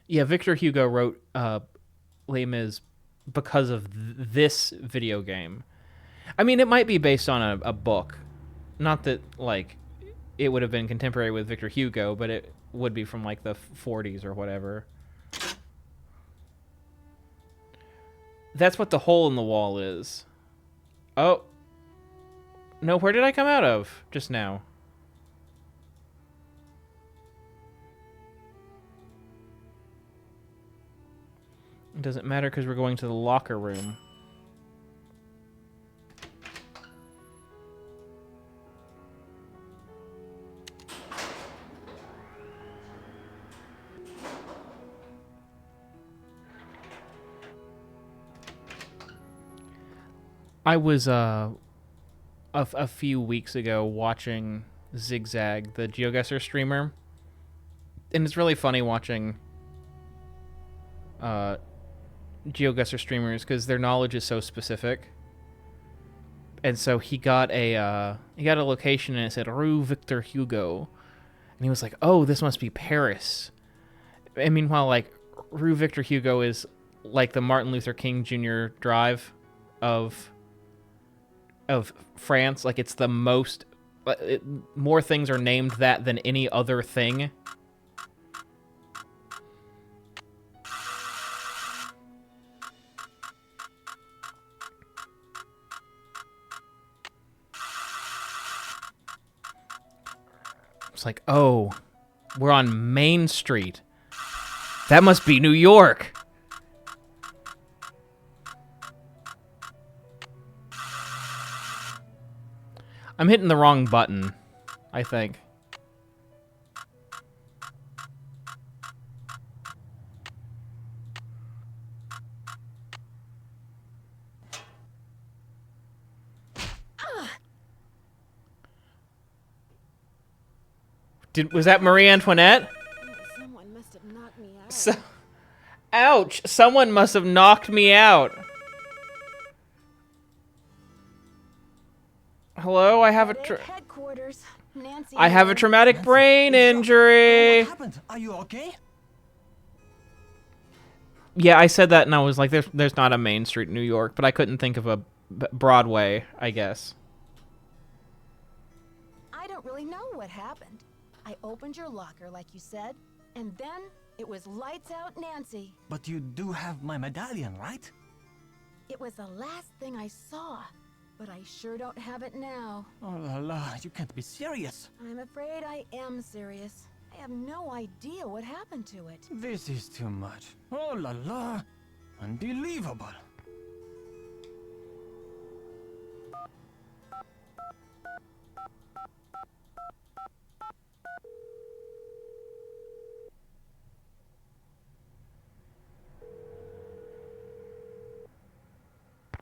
[SPEAKER 1] Yeah, Victor Hugo wrote Les Mis because of this video game. I mean, it might be based on a book. Not that, like, it would have been contemporary with Victor Hugo, but would be from like the 40s or whatever. That's what the hole in the wall is. Oh. No, where did I come out of just now? It doesn't matter because we're going to the locker room. I was a few weeks ago watching Zigzag, the GeoGuessr streamer, and it's really funny watching GeoGuessr streamers because their knowledge is so specific. And so he got a location and it said Rue Victor Hugo, and he was like, "Oh, this must be Paris." And meanwhile, like Rue Victor Hugo is like the Martin Luther King Jr. Drive of France. Like it's the most more things are named that than any other thing. It's like, oh, we're on Main Street. That must be New York. I'm hitting the wrong button, I think. Was that Marie Antoinette?
[SPEAKER 4] Someone must have knocked me out.
[SPEAKER 1] Ouch! Someone must have knocked me out. Hello, I have a
[SPEAKER 4] headquarters. Nancy,
[SPEAKER 1] I have a traumatic brain injury.
[SPEAKER 9] What happened? Are you okay?
[SPEAKER 1] Yeah, I said that and I was like, there's not a Main Street in New York, but I couldn't think of a Broadway, I guess.
[SPEAKER 4] I don't really know what happened. I opened your locker like you said, and then it was lights out Nancy.
[SPEAKER 9] But you do have my medallion, right?
[SPEAKER 4] It was the last thing I saw, but I sure don't have it now.
[SPEAKER 9] Oh la la, you can't be serious.
[SPEAKER 4] I'm afraid I am serious. I have no idea what happened to it.
[SPEAKER 9] This is too much. Oh la la, unbelievable.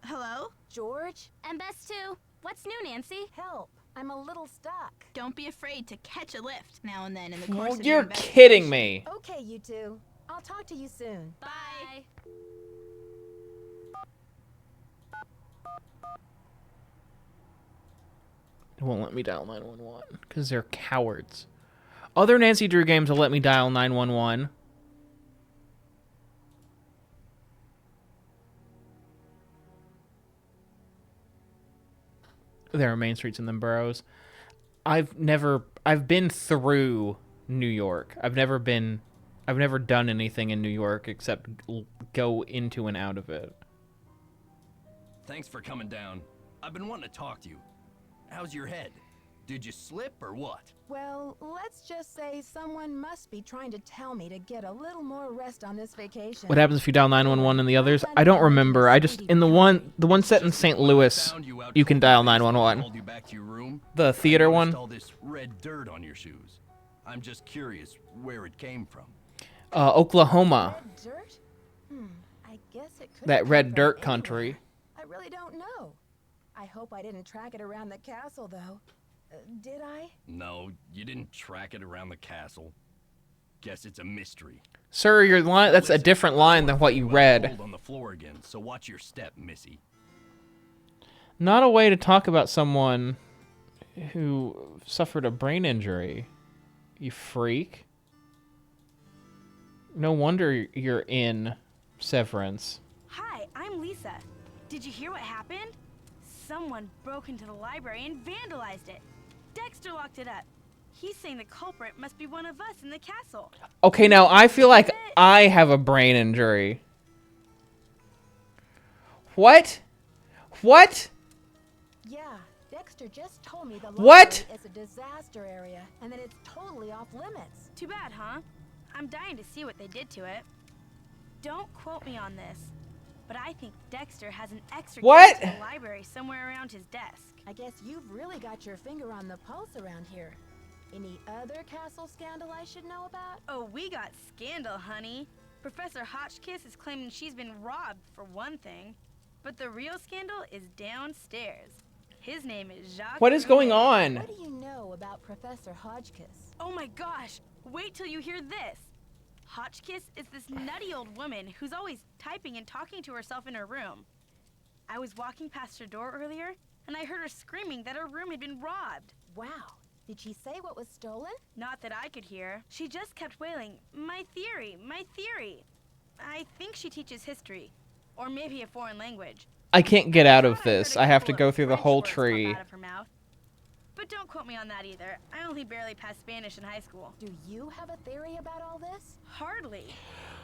[SPEAKER 7] Hello?
[SPEAKER 4] George?
[SPEAKER 8] And best too. What's new, Nancy?
[SPEAKER 4] Help. I'm a little stuck.
[SPEAKER 7] Don't be afraid to catch a lift now and then in the course of
[SPEAKER 1] You're
[SPEAKER 7] your
[SPEAKER 1] kidding me.
[SPEAKER 4] Okay, you two. I'll talk to you soon.
[SPEAKER 8] Bye.
[SPEAKER 1] It won't let me dial 911 because they're cowards. Other Nancy Drew games will let me dial 911. There are main streets and then boroughs. I've been through New York. I've never done anything in New York except go into and out of it.
[SPEAKER 2] Thanks for coming down. I've been wanting to talk to you. How's your head? Did you slip or what?
[SPEAKER 4] Well, let's just say someone must be trying to tell me to get a little more rest on this vacation.
[SPEAKER 1] What happens if you dial 911 and the others? I don't remember. I just in the one set in St. Louis, you can dial 911.
[SPEAKER 2] Called you back to your room.
[SPEAKER 1] The theater one.
[SPEAKER 2] All this red dirt on your shoes. I'm just curious where it came from.
[SPEAKER 1] Oklahoma.
[SPEAKER 4] Red dirt? I guess it could
[SPEAKER 1] That
[SPEAKER 4] have
[SPEAKER 1] red
[SPEAKER 4] come
[SPEAKER 1] dirt
[SPEAKER 4] from
[SPEAKER 1] country.
[SPEAKER 4] anywhere. I really don't know. I hope I didn't track it around the castle, though. Did I?
[SPEAKER 2] No, you didn't track it around the castle. Guess it's a mystery.
[SPEAKER 1] Sir, your line, that's a different line than what you read.
[SPEAKER 2] Hold on the floor again, so watch your step, Missy.
[SPEAKER 1] Not a way to talk about someone who suffered a brain injury. You freak. No wonder you're in Severance.
[SPEAKER 3] Hi, I'm Lisa. Did you hear what happened? Someone broke into the library and vandalized it. Dexter locked it up. He's saying the culprit must be one of us in the castle.
[SPEAKER 1] Okay, now I feel like I have a brain injury. What? What?
[SPEAKER 4] Yeah, Dexter just told me the
[SPEAKER 1] What?
[SPEAKER 4] library is a disaster area and that it's totally off limits.
[SPEAKER 3] Too bad, huh? I'm dying to see what they did to it. Don't quote me on this, but I think Dexter has an extra
[SPEAKER 1] What?
[SPEAKER 3] key to the library somewhere around his desk.
[SPEAKER 4] I guess you've really got your finger on the pulse around here. Any other castle scandal I should know about?
[SPEAKER 3] Oh, we got scandal, honey. Professor Hotchkiss is claiming she's been robbed, for one thing. But the real scandal is downstairs. His name is Jacques.
[SPEAKER 1] What is going
[SPEAKER 3] Rouget.
[SPEAKER 1] on?
[SPEAKER 4] What do you know about Professor Hotchkiss?
[SPEAKER 3] Oh my gosh! Wait till you hear this. Hotchkiss is this nutty old woman who's always typing and talking to herself in her room. I was walking past her door earlier, and I heard her screaming that her room had been robbed.
[SPEAKER 4] Wow. Did she say what was stolen?
[SPEAKER 3] Not that I could hear. She just kept wailing, "My theory, my theory." I think she teaches history, or maybe a foreign language.
[SPEAKER 1] I can't get out of
[SPEAKER 3] thought I heard
[SPEAKER 1] this.
[SPEAKER 3] a
[SPEAKER 1] I have to
[SPEAKER 3] couple
[SPEAKER 1] go
[SPEAKER 3] of
[SPEAKER 1] through the
[SPEAKER 3] French
[SPEAKER 1] whole
[SPEAKER 3] words pop
[SPEAKER 1] tree.
[SPEAKER 3] out of her mouth. But don't quote me on that either. I only barely passed Spanish in high school.
[SPEAKER 4] Do you have a theory about all this?
[SPEAKER 3] Hardly.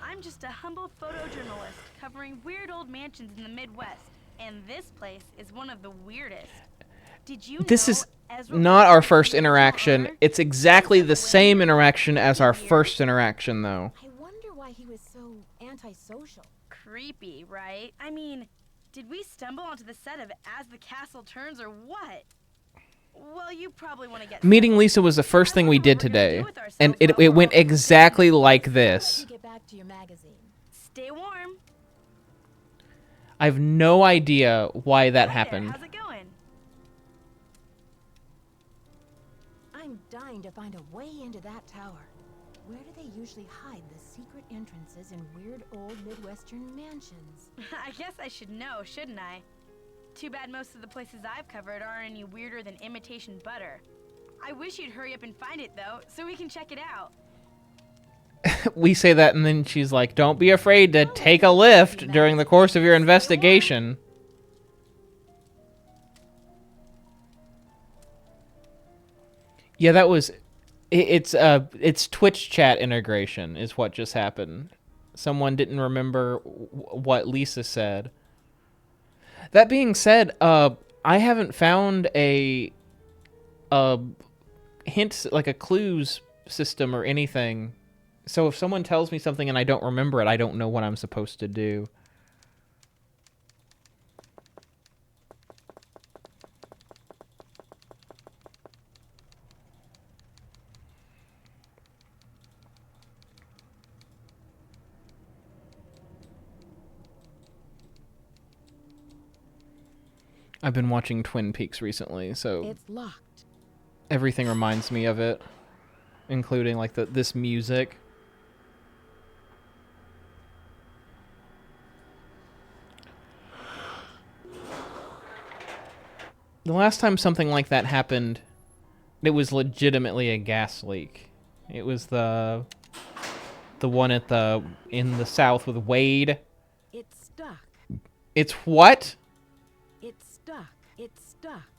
[SPEAKER 3] I'm just a humble photojournalist covering weird old mansions in the Midwest, and this place is one of the weirdest. Did you
[SPEAKER 1] This
[SPEAKER 3] know
[SPEAKER 1] is
[SPEAKER 3] Ezra
[SPEAKER 1] not
[SPEAKER 3] was
[SPEAKER 1] our
[SPEAKER 3] the
[SPEAKER 1] first
[SPEAKER 3] original
[SPEAKER 1] interaction.
[SPEAKER 3] owner?
[SPEAKER 1] It's exactly the
[SPEAKER 3] He's
[SPEAKER 1] same
[SPEAKER 3] been
[SPEAKER 1] interaction as our
[SPEAKER 3] years.
[SPEAKER 1] first interaction, though.
[SPEAKER 4] I wonder why he was so antisocial.
[SPEAKER 3] Creepy, right? I mean, did we stumble onto the set of As the Castle Turns or what? Well, you probably want to get
[SPEAKER 1] Meeting Lisa was the first thing we did today, and it went exactly like
[SPEAKER 4] I'll let
[SPEAKER 1] this.
[SPEAKER 4] you get back to your magazine.
[SPEAKER 3] Stay warm.
[SPEAKER 1] I have no idea why that
[SPEAKER 3] Hi there,
[SPEAKER 1] happened.
[SPEAKER 3] how's it going?
[SPEAKER 4] I'm dying to find a way into that tower. Where do they usually hide the secret entrances in weird old Midwestern mansions?
[SPEAKER 3] I guess I should know, shouldn't I? Too bad most of the places I've covered aren't any weirder than imitation butter. I wish you'd hurry up and find it, though, so we can check it out.
[SPEAKER 1] We say that, and then she's like, "Don't be afraid to take a lift during the course of your investigation." Yeah, that was... It's Twitch chat integration is what just happened. Someone didn't remember what Lisa said. That being said, I haven't found a hint, like a clues system or anything. So if someone tells me something and I don't remember it, I don't know what I'm supposed to do. I've been watching Twin Peaks recently, so
[SPEAKER 4] It's locked.
[SPEAKER 1] everything reminds me of it, including like this music. The last time something like that happened, it was legitimately a gas leak. It was the one in the south with Wade.
[SPEAKER 4] It's stuck.
[SPEAKER 1] It's what?
[SPEAKER 4] It's stuck. It's stuck.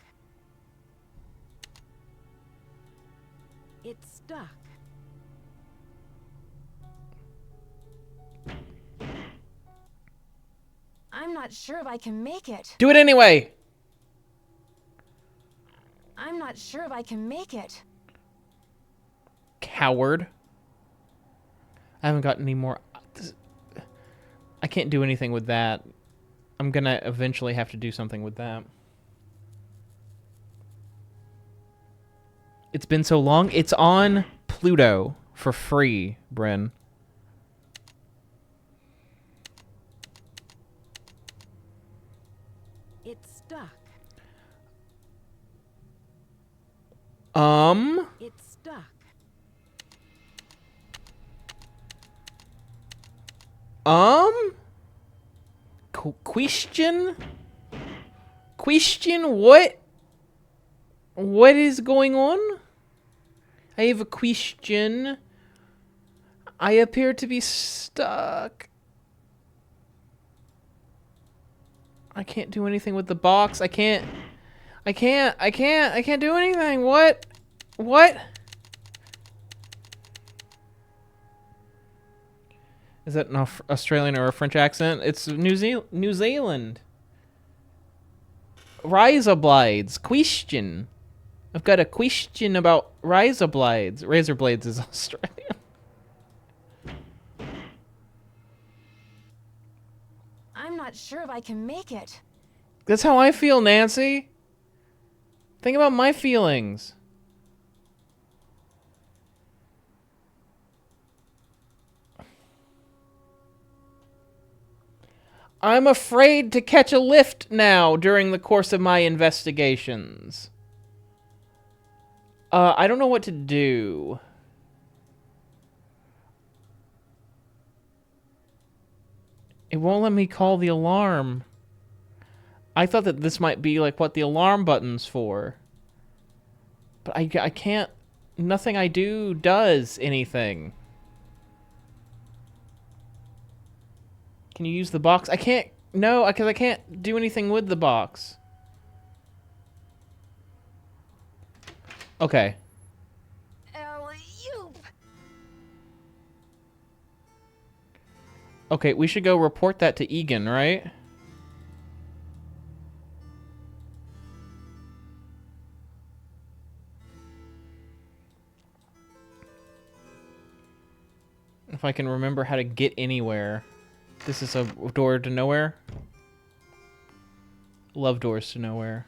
[SPEAKER 4] It's stuck. I'm not sure if I can make it.
[SPEAKER 1] Do it anyway.
[SPEAKER 4] I'm not sure if I can make it.
[SPEAKER 1] Coward. I haven't got any more. I can't do anything with that. I'm gonna eventually have to do something with that. It's been so long. It's on Pluto for free, Bryn.
[SPEAKER 4] It's stuck. It's stuck.
[SPEAKER 1] Question? Question? What? What is going on? I have a question. I appear to be stuck. I can't do anything with the box. I can't do anything. What? Is that an Australian or a French accent? It's New Zealand. Razor blades. Question. I've got a question about razor blades. Razor blades is Australian.
[SPEAKER 4] I'm not sure if I can make it.
[SPEAKER 1] That's how I feel, Nancy. Think about my feelings. I'm afraid to catch a lift now during the course of my investigations. I don't know what to do. It won't let me call the alarm. I thought that this might be like what the alarm button's for. But I can't... Nothing I do does anything. Can you use the box? I can't... No, because I can't do anything with the box. Okay. Okay, we should go report that to Egan, right? If I can remember how to get anywhere. This is a door to nowhere. Love doors to nowhere.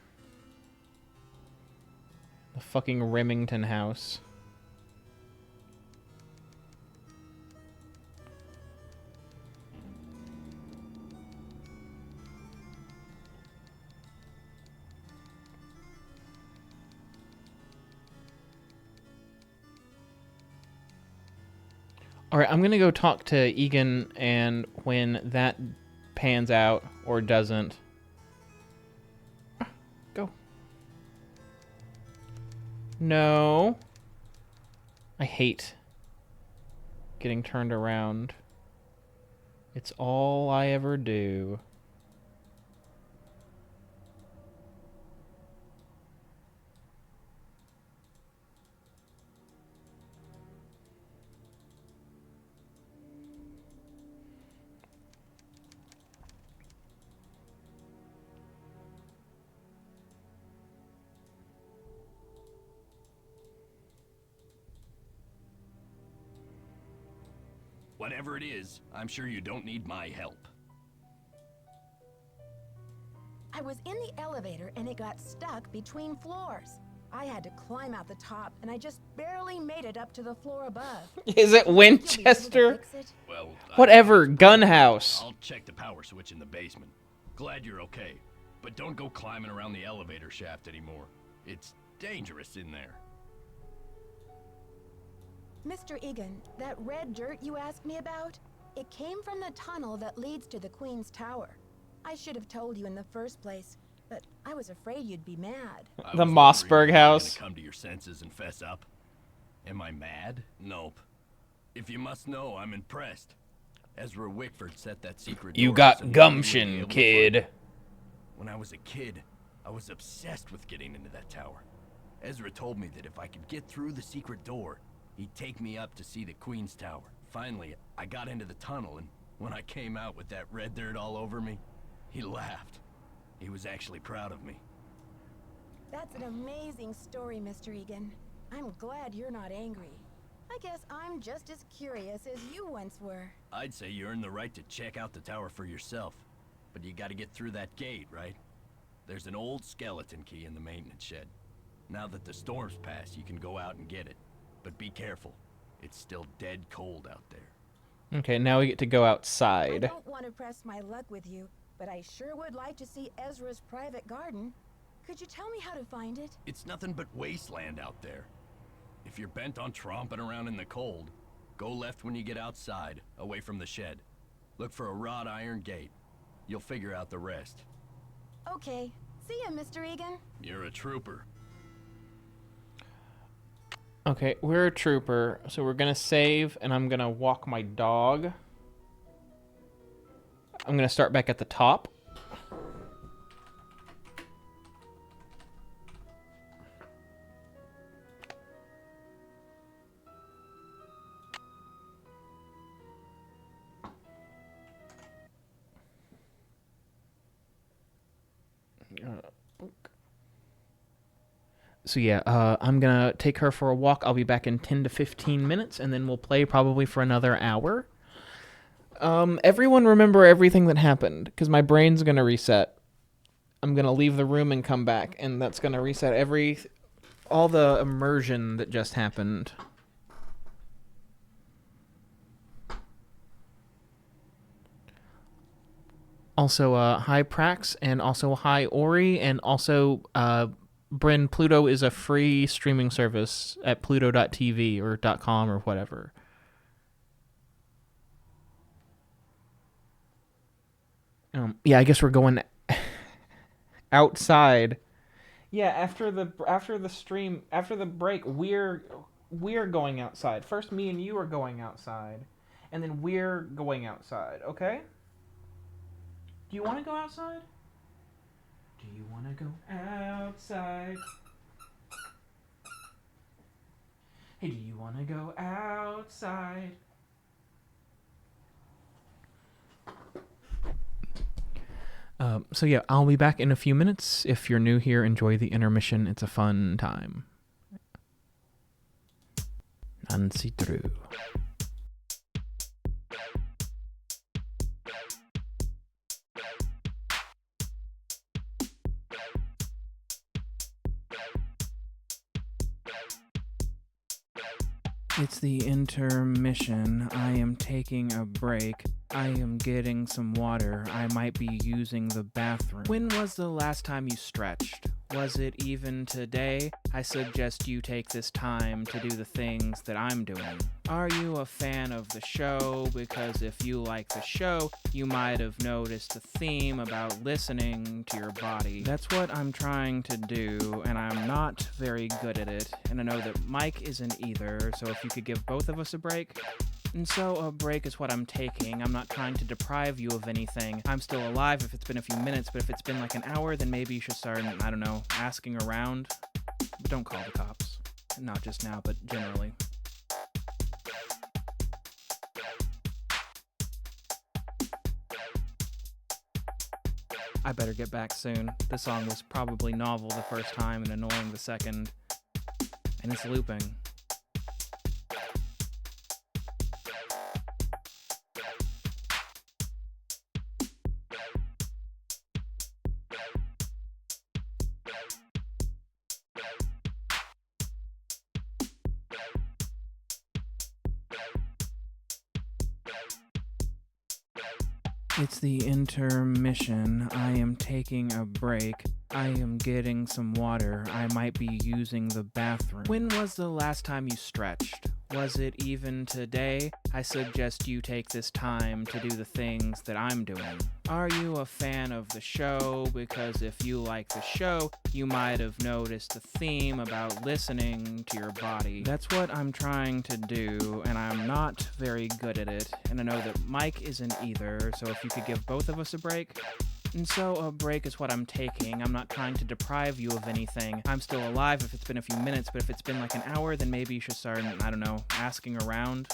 [SPEAKER 1] The fucking Remington house. Alright, I'm gonna go talk to Egan, and when that pans out, or doesn't... Go. No. I hate getting turned around. It's all I ever do.
[SPEAKER 2] Whatever it is, I'm sure you don't need my help.
[SPEAKER 4] I was in the elevator and it got stuck between floors. I had to climb out the top and I just barely made it up to the floor above.
[SPEAKER 1] Is it Winchester?
[SPEAKER 2] Well,
[SPEAKER 1] Whatever, gun house.
[SPEAKER 2] I'll check the power switch in the basement. Glad you're okay. But don't go climbing around the elevator shaft anymore. It's dangerous in there.
[SPEAKER 4] Mr. Egan, that red dirt you asked me about, it came from the tunnel that leads to the Queen's Tower. I should have told you in the first place, but I was afraid you'd be mad.
[SPEAKER 1] The Mossberg house.
[SPEAKER 2] Come to your senses and fess up. Am I mad? Nope. If you must know, I'm impressed. Ezra Wickford set that secret.
[SPEAKER 1] You
[SPEAKER 2] door
[SPEAKER 1] got
[SPEAKER 2] so nobody would be
[SPEAKER 1] gumption,
[SPEAKER 2] able to
[SPEAKER 1] kid.
[SPEAKER 2] find it. When I was a kid, I was obsessed with getting into that tower. Ezra told me that if I could get through the secret door, he'd take me up to see the Queen's Tower. Finally, I got into the tunnel, and when I came out with that red dirt all over me, he laughed. He was actually proud of me.
[SPEAKER 4] That's an amazing story, Mr. Egan. I'm glad you're not angry. I guess I'm just as curious as you once were.
[SPEAKER 2] I'd say you earned the right to check out the tower for yourself. But you gotta get through that gate, right? There's an old skeleton key in the maintenance shed. Now that the storm's passed, you can go out and get it. But be careful. It's still dead cold out there.
[SPEAKER 1] Okay, now we get to go outside.
[SPEAKER 4] I don't want to press my luck with you, but I sure would like to see Ezra's private garden. Could you tell me how to find it?
[SPEAKER 2] It's nothing but wasteland out there. If you're bent on tromping around in the cold, go left when you get outside, away from the shed. Look for a wrought iron gate. You'll figure out the rest.
[SPEAKER 4] Okay. See ya, Mr. Egan.
[SPEAKER 2] You're a trooper.
[SPEAKER 1] Okay, we're a trooper, so we're gonna save, and I'm gonna walk my dog. I'm gonna start back at the top. So yeah, I'm gonna take her for a walk. I'll be back in 10 to 15 minutes, and then we'll play probably for another hour. Everyone remember everything that happened, because my brain's gonna reset. I'm gonna leave the room and come back, and that's gonna reset all the immersion that just happened. Also, hi Prax, and also hi Ori, and also, Bryn, Pluto is a free streaming service at pluto.tv or .com or whatever. Yeah, I guess we're going outside. Yeah, after the stream, after the break, we're going outside. First, me and you are going outside, and then we're going outside. Okay? Do you want to go outside? Do you want to go outside? Hey, do you want to go outside? So yeah, I'll be back in a few minutes. If you're new here, enjoy the intermission. It's a fun time. Nancy Drew. It's the intermission. I am taking a break. I am getting some water. I might be using the bathroom. When was the last time you stretched? Was it even today? I suggest you take this time to do the things that I'm doing. Are you a fan of the show? Because if you like the show, you might have noticed a theme about listening to your body. That's what I'm trying to do, and I'm not very good at it, and I know that Mike isn't either, so if you could give both of us a break. And so a break is what I'm taking. I'm not trying to deprive you of anything. I'm still alive if it's been a few minutes, but if it's been like an hour, then maybe you should start, I don't know, asking around. But don't call the cops. Not just now, but generally. I better get back soon. This song was probably novel the first time and annoying the second. And it's looping. It's the intermission. I am taking a break. I am getting some water. I might be using the bathroom. When was the last time you stretched? Was it even today? I suggest you take this time to do the things that I'm doing. Are you a fan of the show? Because if you like the show, you might have noticed a theme about listening to your body. That's what I'm trying to do, and I'm not very good at it, and I know that Mike isn't either, so if you could give both of us a break. And so a break is what I'm taking. I'm not trying to deprive you of anything. I'm still alive if it's been a few minutes, but if it's been like an hour, then maybe you should start, I don't know, asking around.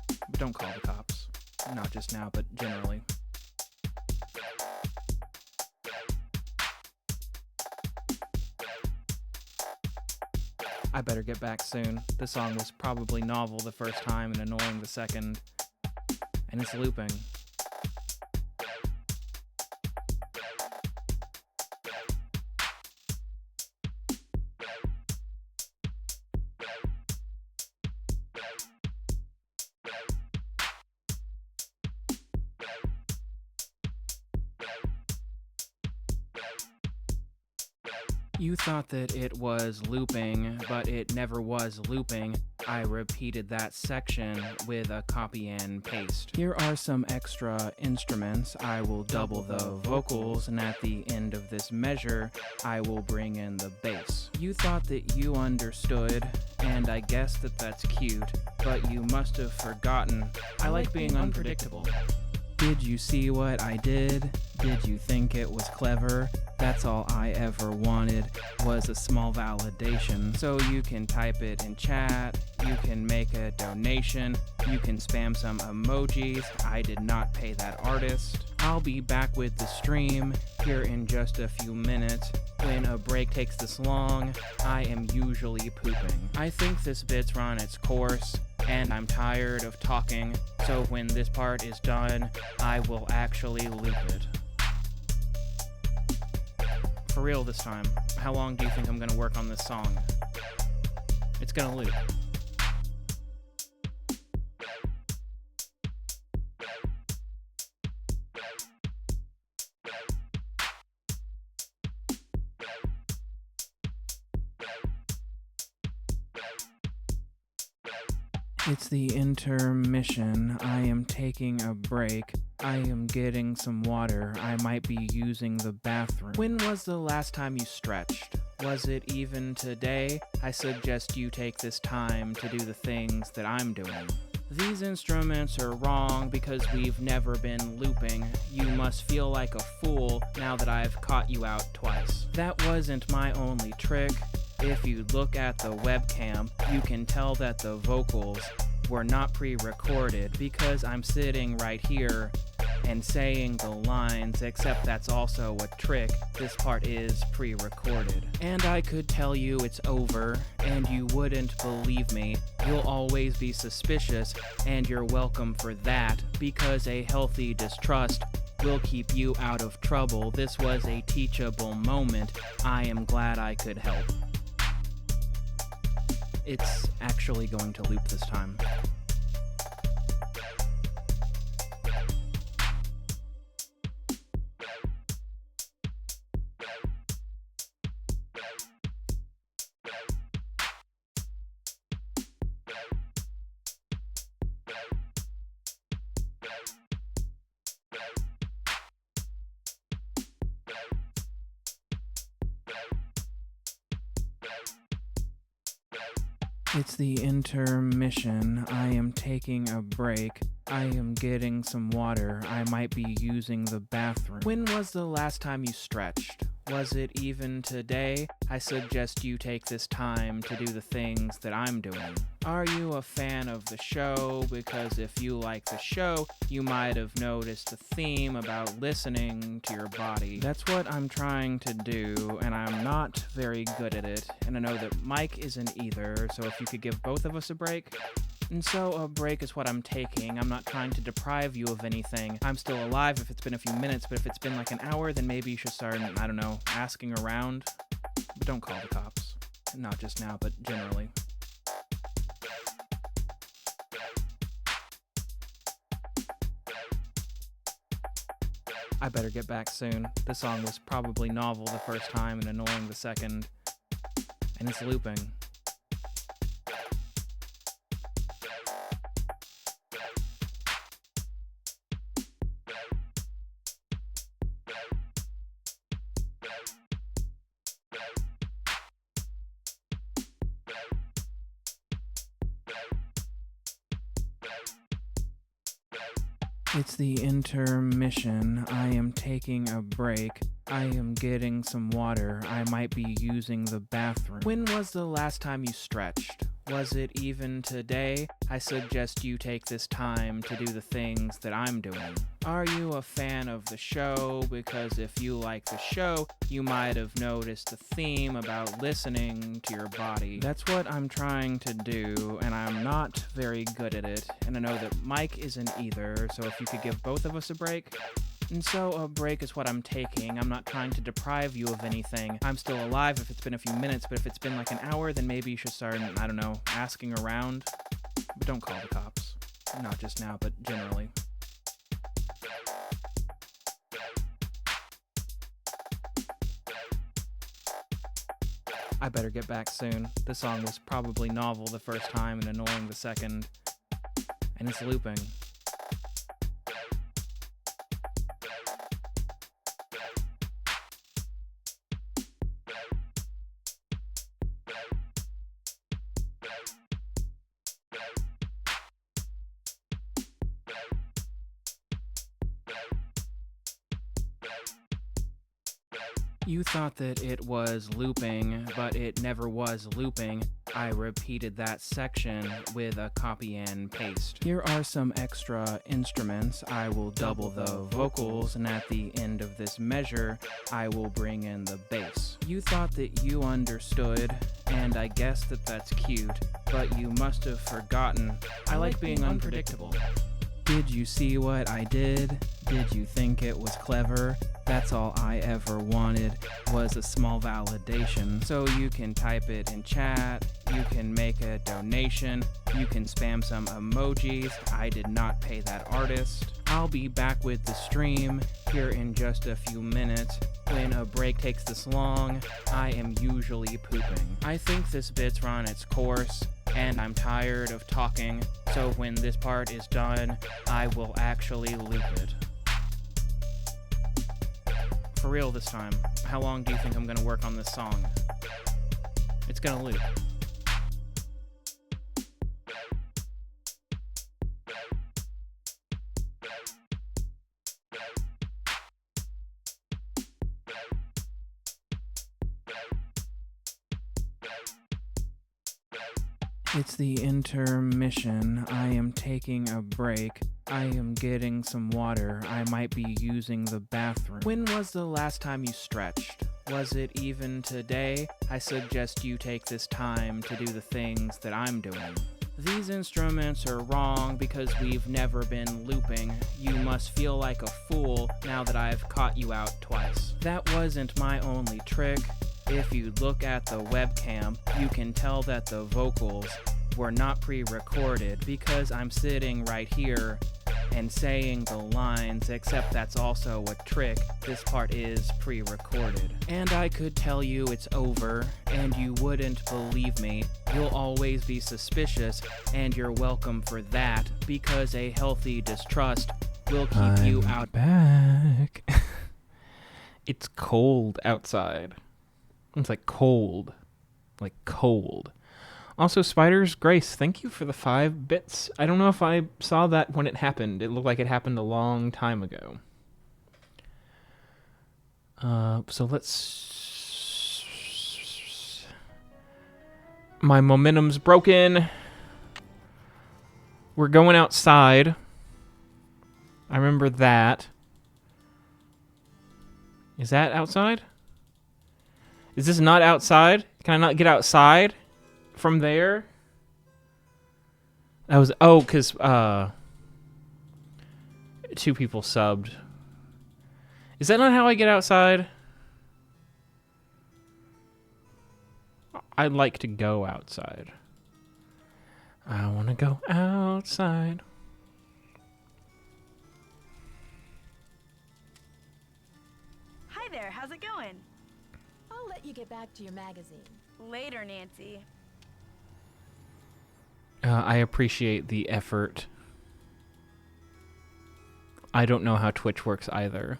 [SPEAKER 1] But don't call the cops. Not just now, but generally. I better get back soon. This song was probably novel the first time and annoying the second. And it's looping. You thought that it was looping, but it never was looping. I repeated that section with a copy and paste. Here are some extra instruments. I will double the vocals, and at the end of this measure, I will bring in the bass. You thought that you understood, and I guess that that's cute, but you must have forgotten. I like being unpredictable. Did you see what I did? Did you think it was clever? That's all I ever wanted was a small validation. So you can type it in chat, you can make a donation, you can spam some emojis. I did not pay that artist. I'll be back with the stream here in just a few minutes. When a break takes this long, I am usually pooping. I think this bit's run its course, and I'm tired of talking, so when this part is done, I will actually loop it. For real this time, how long do you think I'm gonna work on this song? It's gonna loop. It's the intermission. I am taking a break. I am getting some water. I might be using the bathroom. When was the last time you stretched? Was it even today? I suggest you take this time to do the things that I'm doing. These instruments are wrong because we've never been looping. You must feel like a fool now that I've caught you out twice. That wasn't my only trick. If you look at the webcam, you can tell that the vocals were not pre-recorded because I'm sitting right here and saying the lines, except that's also a trick. This part is pre-recorded. And I could tell you it's over, and you wouldn't believe me. You'll always be suspicious, and you're welcome for that, because a healthy distrust will keep you out of trouble. This was a teachable moment. I am glad I could help. It's actually going to loop this time. It's the intermission. I am taking a break. I am getting some water. I might be using the bathroom. When was the last time you stretched? Was it even today? I suggest you take this time to do the things that I'm doing. Are you a fan of the show? Because if you like the show, you might have noticed a theme about listening to your body. That's what I'm trying to do, and I'm not very good at it. And I know that Mike isn't either, so if you could give both of us a break. And so a break is what I'm taking. I'm not trying to deprive you of anything. I'm still alive if it's been a few minutes, but if it's been like an hour, then maybe you should start, I don't know, asking around. But don't call the cops. Not just now, but generally. I better get back soon. This song was probably novel the first time and annoying the second. And it's looping. It's the intermission. I am taking a break. I am getting some water. I might be using the bathroom. When was the last time you stretched? Was it even today? I suggest you take this time to do the things that I'm doing. Are you a fan of the show? Because if you like the show, you might have noticed a theme about listening to your body. That's what I'm trying to do, and I'm not very good at it. And I know that Mike isn't either, so if you could give both of us a break. And so a break is what I'm taking. I'm not trying to deprive you of anything. I'm still alive if it's been a few minutes, but if it's been like an hour, then maybe you should start, I don't know, asking around. But don't call the cops. Not just now, but generally. I better get back soon. This song was probably novel the first time and annoying the second. And it's looping. You thought that it was looping, but it never was looping. I repeated that section with a copy and paste. Here are some extra instruments. I will double the vocals, and at the end of this measure, I will bring in the bass. You thought that you understood, and I guess that that's cute, but you must have forgotten. I like being unpredictable. Did you see what I did? Did you think it was clever? That's all I ever wanted, was a small validation. So you can type it in chat, you can make a donation, you can spam some emojis. I did not pay that artist. I'll be back with the stream here in just a few minutes. When a break takes this long, I am usually pooping. I think this bit's run its course, and I'm tired of talking, so when this part is done, I will actually loop it. For real this time, how long do you think I'm gonna work on this song? It's gonna loop. It's the intermission. I am taking a break. I am getting some water. I might be using the bathroom. When was the last time you stretched? Was it even today? I suggest you take this time to do the things that I'm doing. These instruments are wrong because we've never been looping. You must feel like a fool now that I've caught you out twice. That wasn't my only trick. If you look at the webcam, you can tell that the vocals were not pre-recorded because I'm sitting right here and saying the lines, except that's also a trick. This part is pre-recorded. And I could tell you it's over, and you wouldn't believe me. You'll always be suspicious, and you're welcome for that, because a healthy distrust will keep you out. Back. It's cold outside. It's like cold. Like cold. Also, Spider's Grace, thank you for the 5 bits. I don't know if I saw that when it happened. It looked like it happened a long time ago. So let's... My momentum's broken. We're going outside. I remember that. Is that outside? Is this not outside? Can I not get outside from there? That was... Oh, because 2 people subbed. Is that not how I get outside? I'd like to go outside. I want to go outside.
[SPEAKER 3] Hi there, how's it going?
[SPEAKER 4] I'll let you get back to your magazine.
[SPEAKER 3] Later, Nancy.
[SPEAKER 1] I appreciate the effort. I don't know how Twitch works either.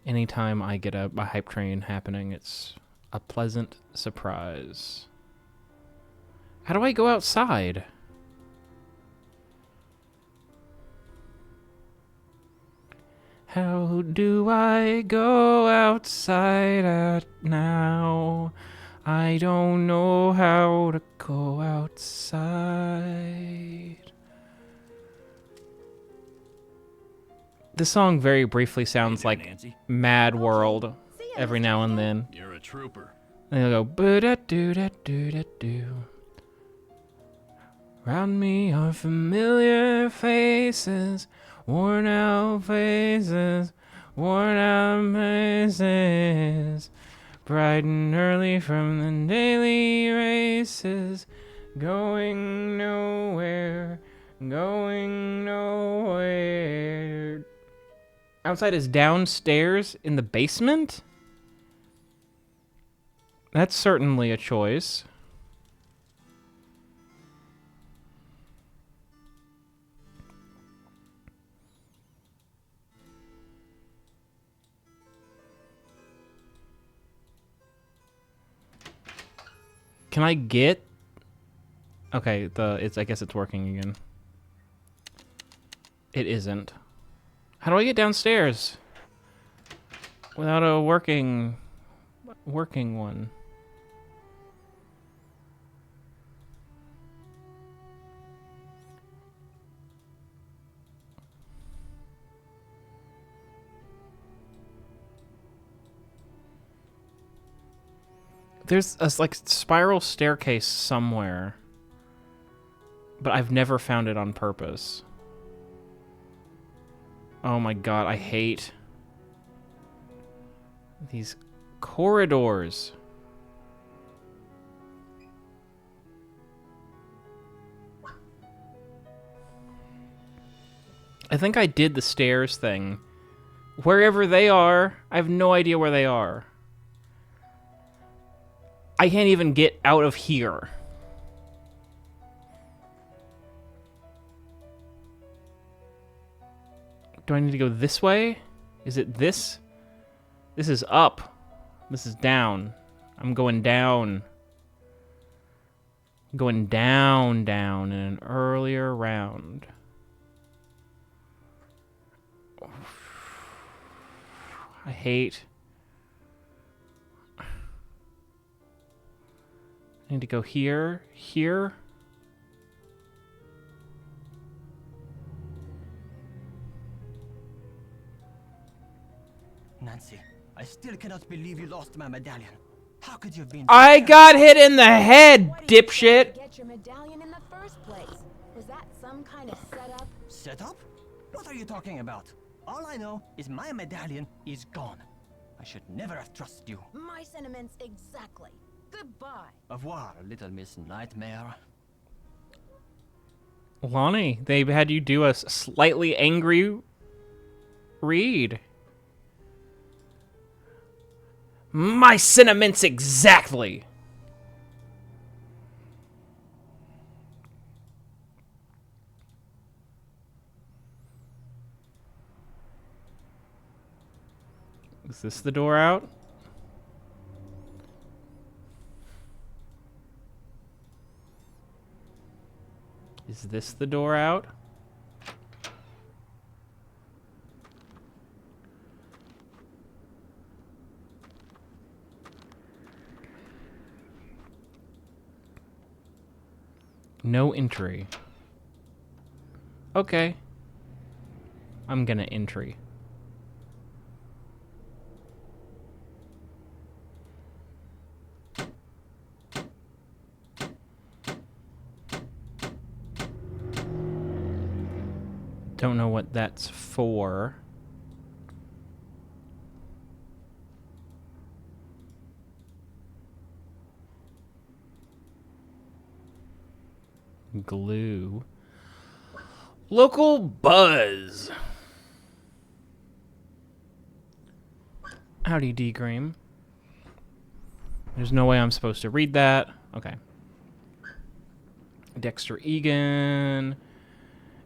[SPEAKER 1] Anytime I get a hype train happening, it's a pleasant surprise. How do I go outside? How do I go outside now? I don't know how to go outside. This song very briefly sounds like
[SPEAKER 2] Nancy?
[SPEAKER 1] Mad World every now and then.
[SPEAKER 2] You're a trooper.
[SPEAKER 1] And they'll go boo-da-doo-da-doo-da-doo. Round me are familiar faces, worn out faces, worn out faces. Bright and early from the daily races, going nowhere, going nowhere. Outside is downstairs in the basement? That's certainly a choice. Can I get... Okay, I guess it's working again. It isn't. How do I get downstairs? Without a working one. There's a like spiral staircase somewhere, but I've never found it on purpose. Oh my god, I hate these corridors. I think I did the stairs thing. Wherever they are, I have no idea where they are. I can't even get out of here. Do I need to go this way? Is it this? This is up. This is down. I'm going down. Going down in an earlier round. I hate... I need to go here, here.
[SPEAKER 9] Nancy, I still cannot believe you lost my medallion. How could you have been...
[SPEAKER 1] I got hit in the head, dipshit!
[SPEAKER 4] Get your medallion in the first place. Was that some kind of setup?
[SPEAKER 9] Setup? What are you talking about? All I know is my medallion is gone. I should never have trusted you.
[SPEAKER 4] My sentiments exactly. Goodbye.
[SPEAKER 9] Au revoir, little Miss Nightmare.
[SPEAKER 1] Lonnie, they had you do a slightly angry read. My sentiments exactly. Is this the door out? Is this the door out? No entry. Okay. I'm gonna entry. Don't know what that's for. Glue. Local buzz. Howdy, D. Graham. There's no way I'm supposed to read that. Okay. Dexter Egan.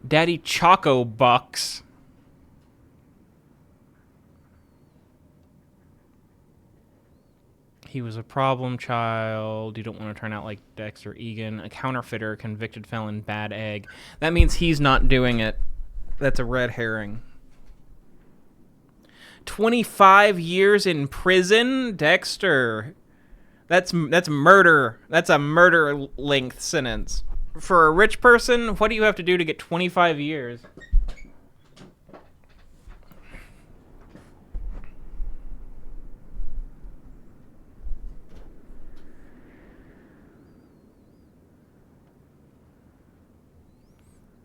[SPEAKER 1] Daddy Choco Bucks. He was a problem child. You don't want to turn out like Dexter Egan. A counterfeiter, convicted felon, bad egg. That means he's not doing it. That's a red herring. 25 years in prison? Dexter. That's murder. That's a murder length sentence. For a rich person, what do you have to do to get 25 years?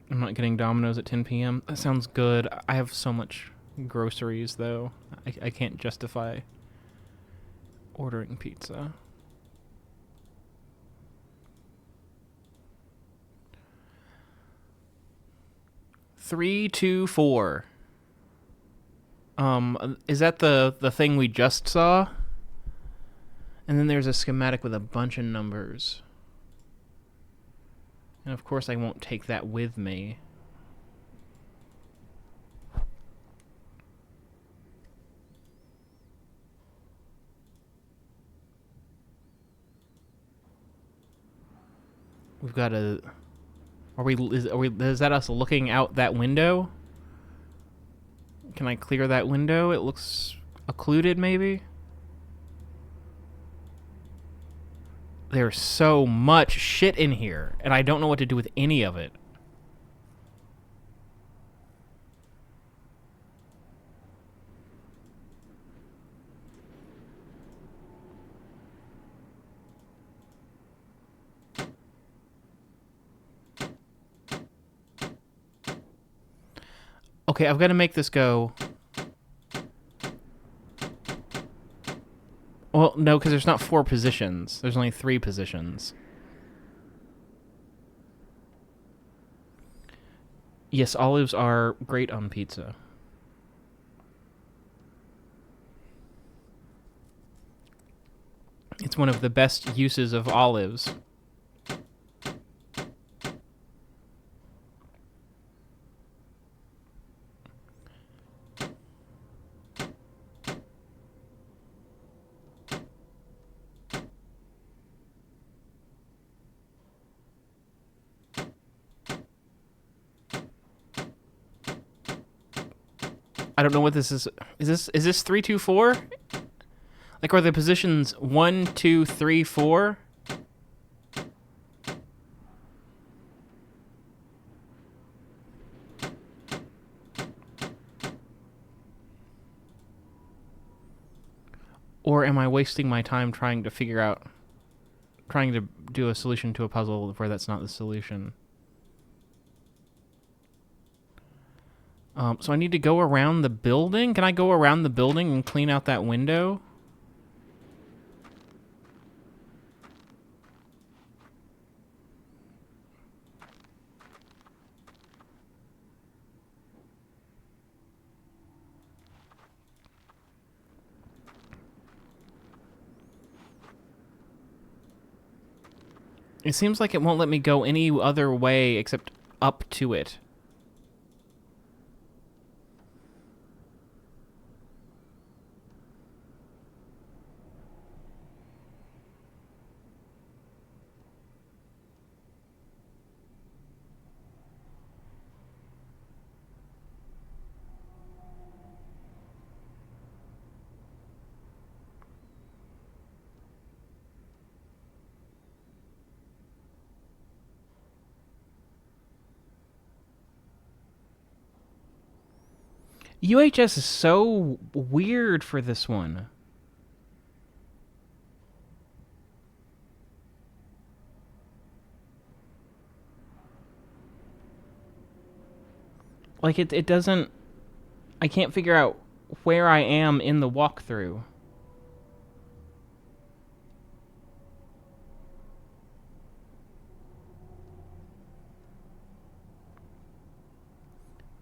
[SPEAKER 1] I'm not getting Domino's at 10 p.m. That sounds good. I have so much groceries, though. I can't justify ordering pizza. Three, 2, 4. Is that the thing we just saw? And then there's a schematic with a bunch of numbers. And of course I won't take that with me. We've got a... Is that us looking out that window? Can I clear that window? It looks Occluded, maybe? There's so much shit in here, and I don't know what to do with any of it. Okay, I've got to make this go. Well, no, because there's not 4 positions. There's only 3 positions. Yes, olives are great on pizza. It's one of the best uses of olives. I don't know what this is. Is this 3, 2, 4? Like, are the positions 1, 2, 3, 4? Or am I wasting my time trying to do a solution to a puzzle where that's not the solution? So I need to go around the building? Can I go around the building and clean out that window? It seems like it won't let me go any other way except up to it. UHS is so weird for this one. Like, it doesn't... I can't figure out where I am in the walkthrough.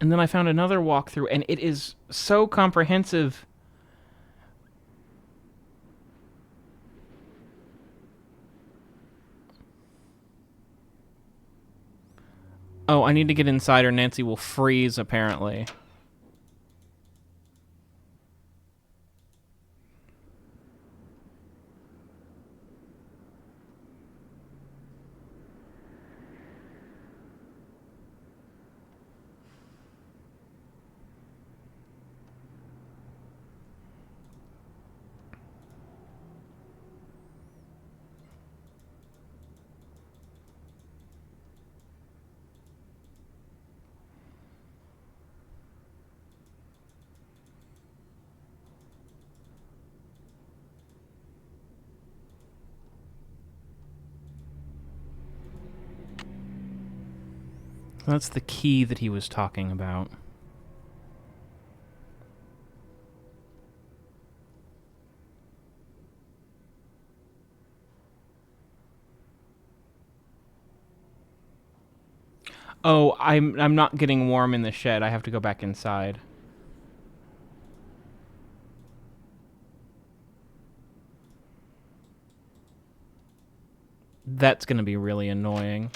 [SPEAKER 1] And then I found another walkthrough, and it is so comprehensive. Oh, I need to get inside or Nancy will freeze, apparently. That's the key that he was talking about. Oh, I'm not getting warm in the shed. I have to go back inside. That's going to be really annoying.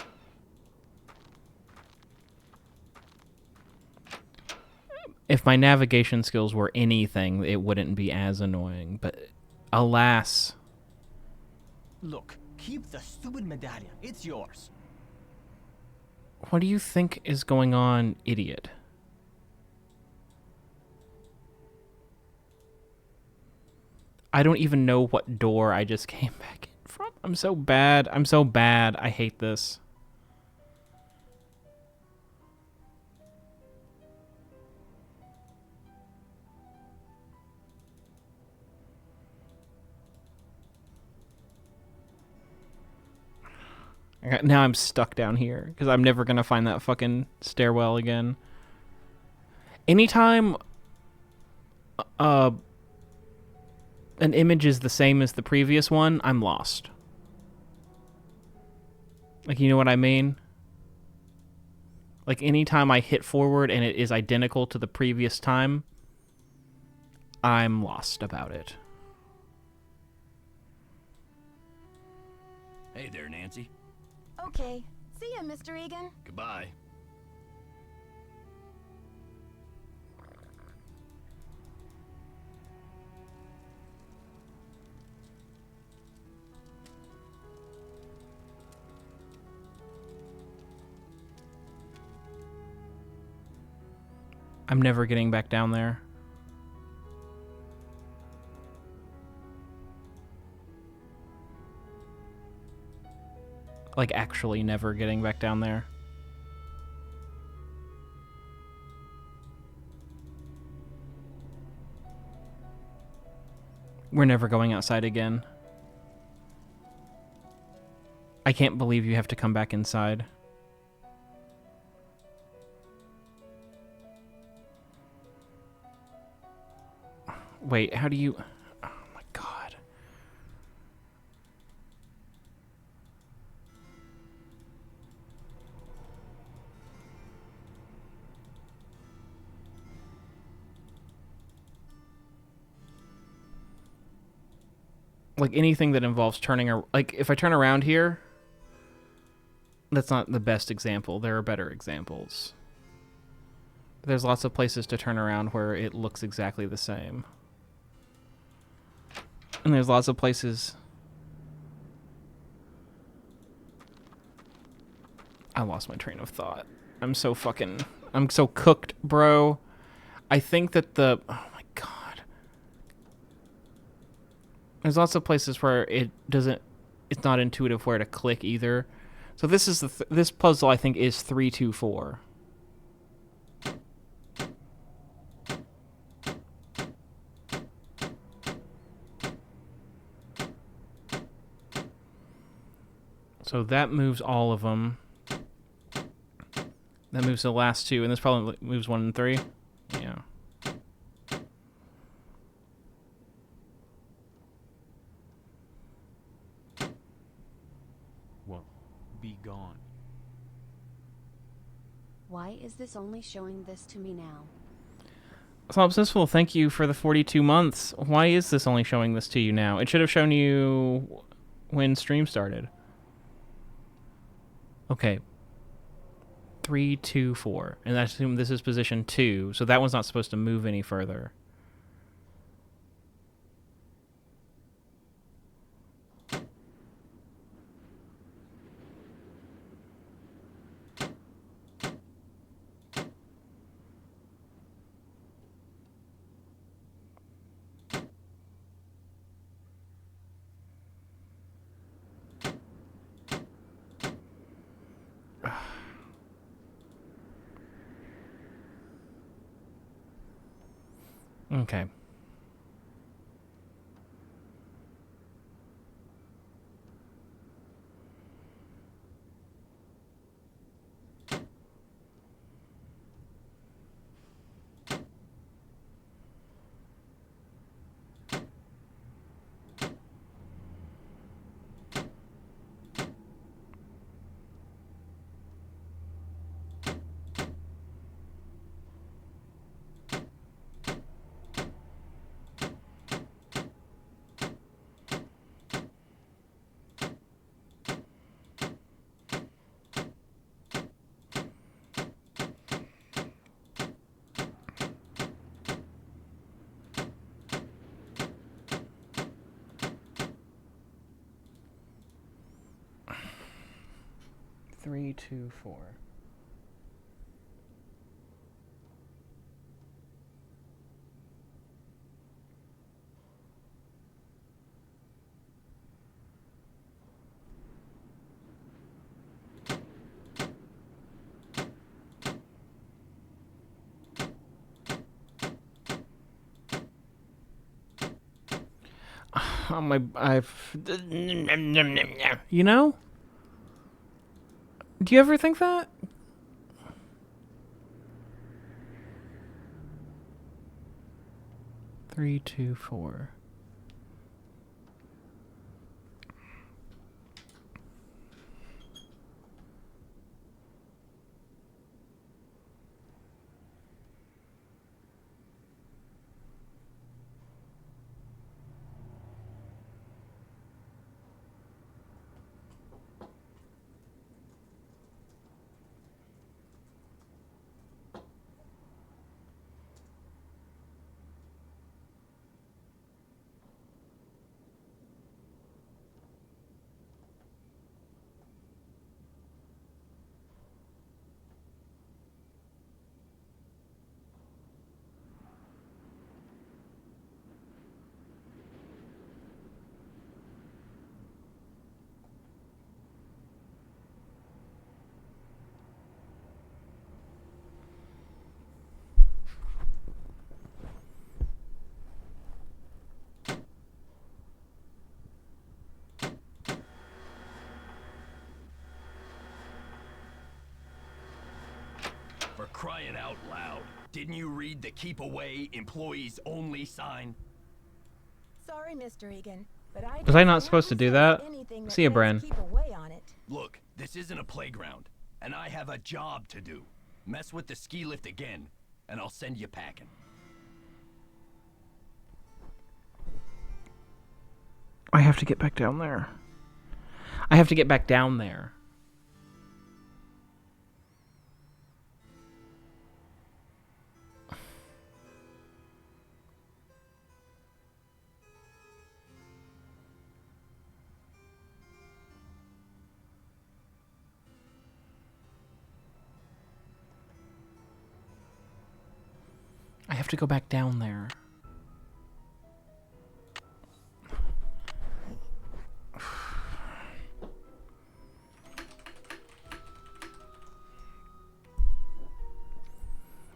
[SPEAKER 1] If my navigation skills were anything, it wouldn't be as annoying, but alas.
[SPEAKER 9] Look, keep the stupid medallion. It's yours.
[SPEAKER 1] What do you think is going on, idiot? I don't even know what door I just came back in from. I'm so bad. I'm so bad. I hate this. Now I'm stuck down here because I'm never going to find that fucking stairwell again. Anytime an image is the same as the previous one, I'm lost. Like, you know what I mean? Like, anytime I hit forward and it is identical to the previous time, I'm lost about it.
[SPEAKER 2] Hey there, Nancy.
[SPEAKER 4] Okay. See ya, Mr. Egan.
[SPEAKER 2] Goodbye.
[SPEAKER 1] I'm never getting back down there. Like, actually never getting back down there. We're never going outside again. I can't believe you have to come back inside. Wait, how do you... Oh my god. Like, anything that involves turning... Like, if I turn around here... That's not the best example. There are better examples. There's lots of places to turn around where it looks exactly the same. And there's lots of places... I lost my train of thought. I'm so cooked, bro. I think that the... Oh my god. There's lots of places where it doesn't... It's not intuitive where to click either. So this is this puzzle, I think, is 3-2-4. So that moves all of them. That moves the last two, and this probably moves 1 and 3. Yeah.
[SPEAKER 10] WOE.BEGONE.
[SPEAKER 11] Why is this only showing this to me now?
[SPEAKER 1] Solipsisful, thank you for the 42 months. Why is this only showing this to you now? It should have shown you when stream started. Okay. 3, 2, 4. And I assume this is position 2, so that one's not supposed to move any further. Okay. Three, 2, 4. on my... You know? Do you ever think that? Three, two, four.
[SPEAKER 2] For crying out loud. Didn't you read the keep away, employees only sign?
[SPEAKER 4] Sorry, Mr. Egan, but
[SPEAKER 1] Was I not supposed to do that? See ya, Bran.
[SPEAKER 4] Keep away on it.
[SPEAKER 2] Look, this isn't a playground, and I have a job to do. Mess with the ski lift again, and I'll send you packing.
[SPEAKER 1] I have to get back down there. I have to get back down there. I have to go back down there.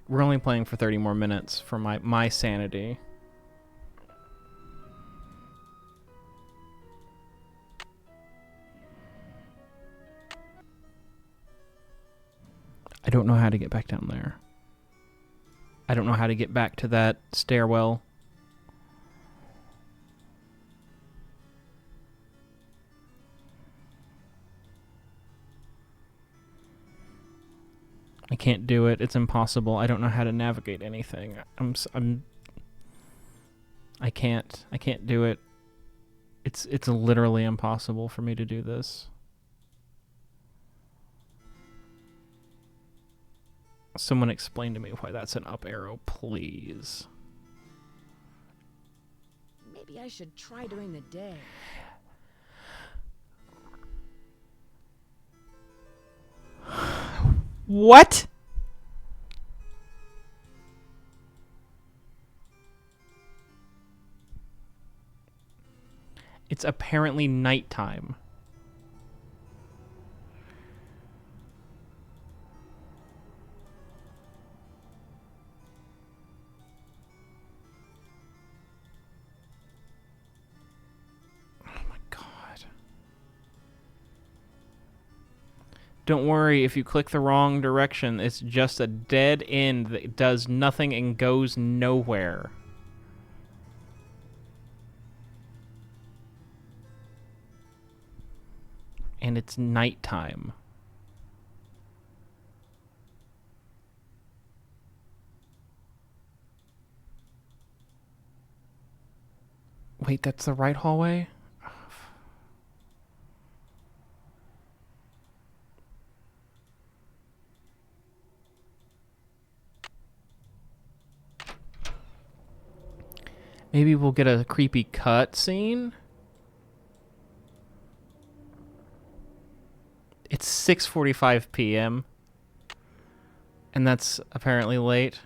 [SPEAKER 1] We're only playing for 30 more minutes for my sanity. I don't know how to get back down there. I don't know how to get back to that stairwell. I can't do it. It's impossible. I don't know how to navigate anything. I can't do it. It's literally impossible for me to do this. Someone explain to me why that's an up arrow, please.
[SPEAKER 4] Maybe I should try during the day.
[SPEAKER 1] What? It's apparently nighttime. Don't worry if you click the wrong direction. It's just a dead end that does nothing and goes nowhere. And it's nighttime. Wait, that's the right hallway? Maybe we'll get a creepy cut scene. It's 6:45 p.m. And that's apparently late.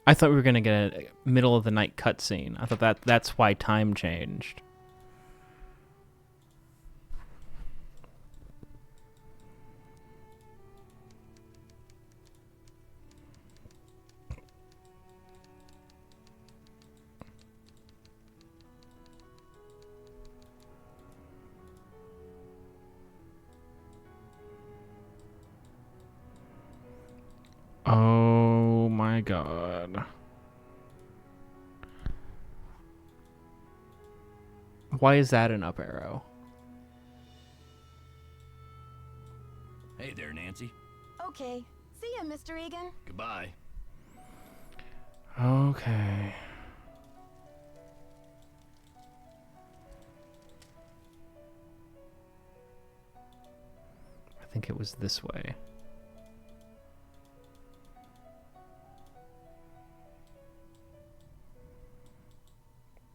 [SPEAKER 1] I thought we were going to get a middle of the night cutscene. I thought that's why time changed. god. Why is that an up arrow?
[SPEAKER 2] Hey there, Nancy.
[SPEAKER 4] Okay. See ya, Mr. Egan.
[SPEAKER 2] Goodbye.
[SPEAKER 1] Okay. I think it was this way.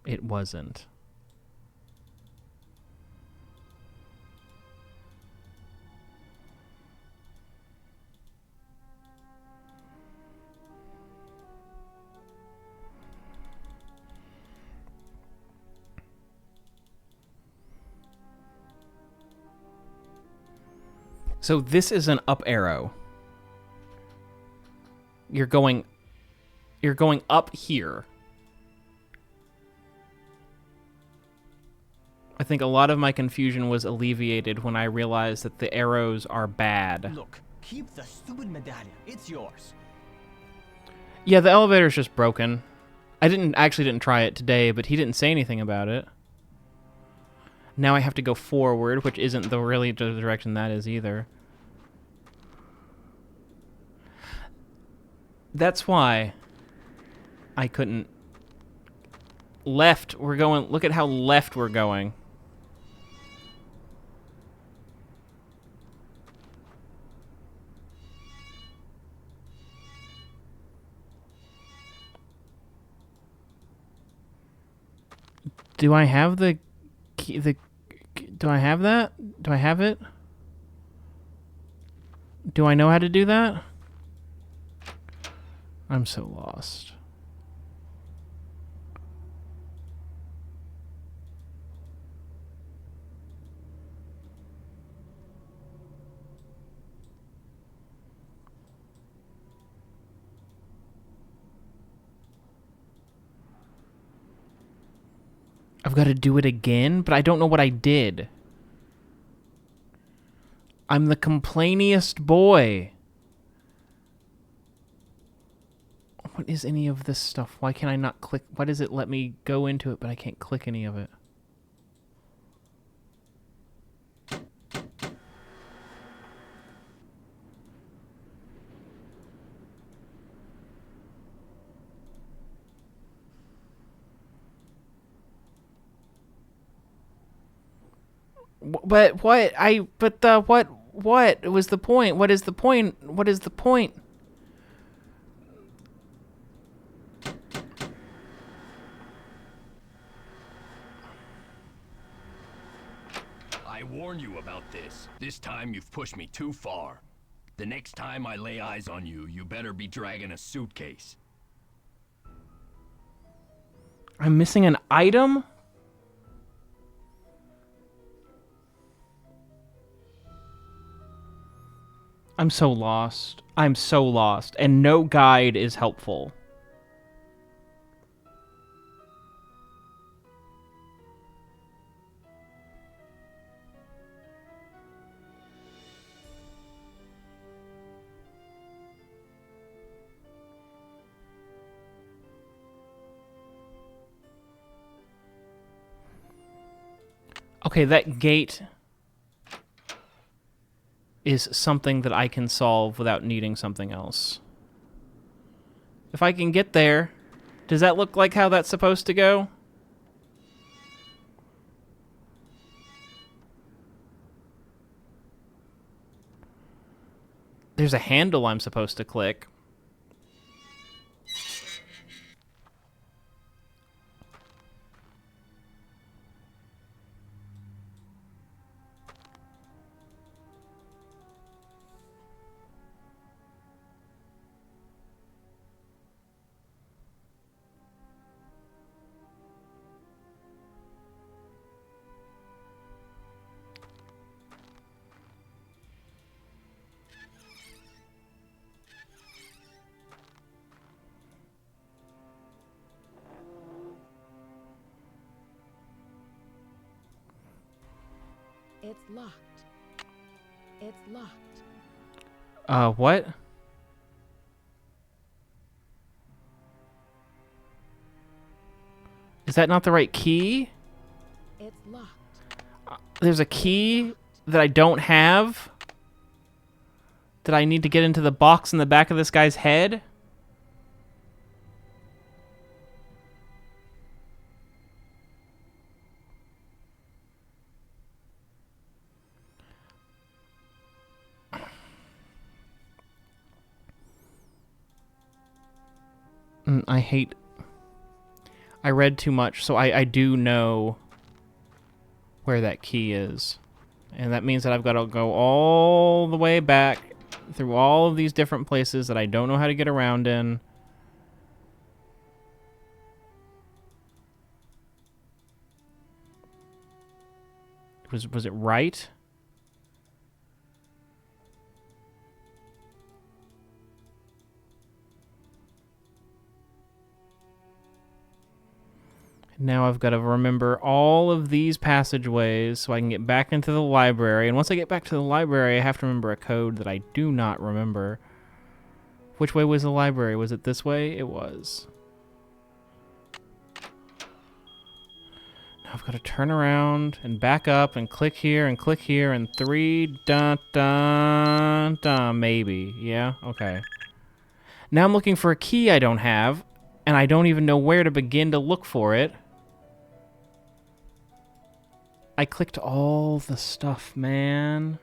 [SPEAKER 1] It wasn't. So this is an up arrow. You're going up here. I think a lot of my confusion was alleviated when I realized that the arrows are bad.
[SPEAKER 9] Look, keep the stupid medallion. It's yours.
[SPEAKER 1] Yeah, the elevator's just broken. I didn't try it today, but he didn't say anything about it. Now I have to go forward, which isn't really the direction that is either. That's why I couldn't. Left, we're going. Look at how left we're going. Do I have the key? Do I have that? Do I have it? Do I know how to do that? I'm so lost. I've got to do it again, but I don't know what I did. I'm the complainiest boy. What is any of this stuff? Why can I not click? Why does it let me go into it, but I can't click any of it? But what? What was the point? What is the point? What is the point?
[SPEAKER 2] I warn you about this. This time you've pushed me too far. The next time I lay eyes on you, you better be dragging a suitcase.
[SPEAKER 1] I'm missing an item? I'm so lost. I'm so lost. And no guide is helpful. Okay, that gate is something that I can solve without needing something else. If I can get there, does that look like how that's supposed to go? There's a handle I'm supposed to click.
[SPEAKER 4] It's locked. It's locked.
[SPEAKER 1] What? Is that not the right key?
[SPEAKER 4] It's locked.
[SPEAKER 1] There's a key that I don't have that I need to get into the box in the back of this guy's head. I read too much, so I do know where that key is. And that means that I've got to go all the way back through all of these different places that I don't know how to get around in. Was it right? Now I've got to remember all of these passageways so I can get back into the library. And once I get back to the library, I have to remember a code that I do not remember. Which way was the library? Was it this way? It was. Now I've got to turn around and back up and click here and 3 dun dun dun maybe. Yeah, okay. Now I'm looking for a key I don't have, and I don't even know where to begin to look for it. I clicked all the stuff, man.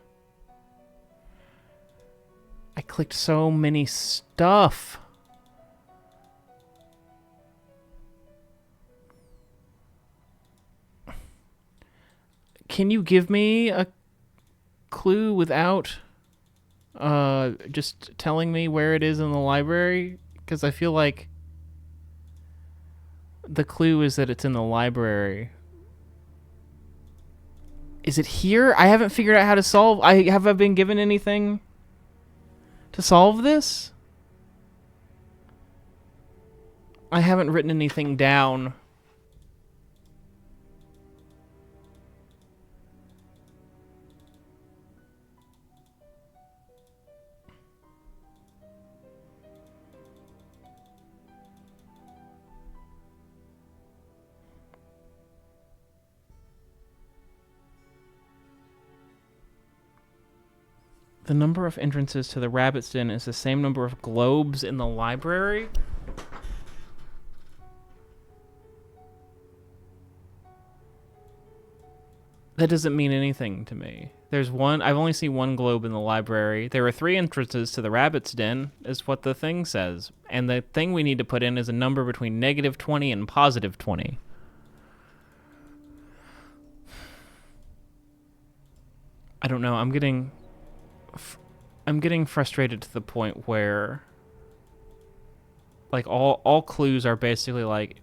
[SPEAKER 1] I clicked so many stuff. Can you give me a clue without just telling me where it is in the library? Because I feel like the clue is that it's in the library. Is it here? I haven't figured out how to solve... Have I been given anything to solve this? I haven't written anything down. The number of entrances to the rabbit's den is the same number of globes in the library? That doesn't mean anything to me. There's one... I've only seen one globe in the library. There are 3 entrances to the rabbit's den, is what the thing says. And the thing we need to put in is a number between -20 and +20. I don't know. I'm getting frustrated to the point where, like, all clues are basically like,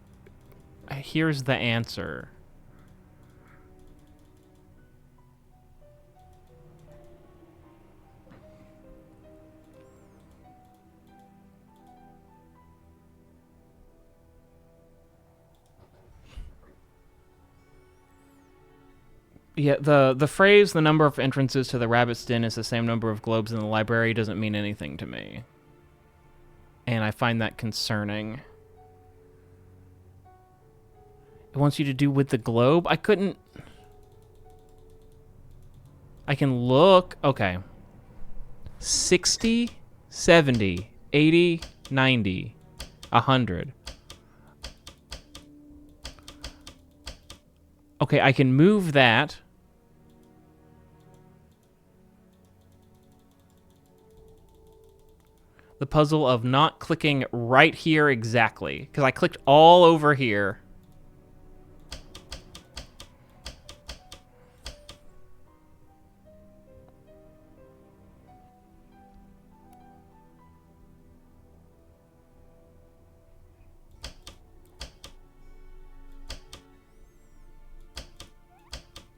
[SPEAKER 1] here's the answer. Yeah, the phrase, the number of entrances to the rabbit's den is the same number of globes in the library, doesn't mean anything to me. And I find that concerning. It wants you to do with the globe? I couldn't... I can look... Okay. 60, 70, 80, 90, 100. Okay, I can move that. The puzzle of not clicking right here exactly, because I clicked all over here.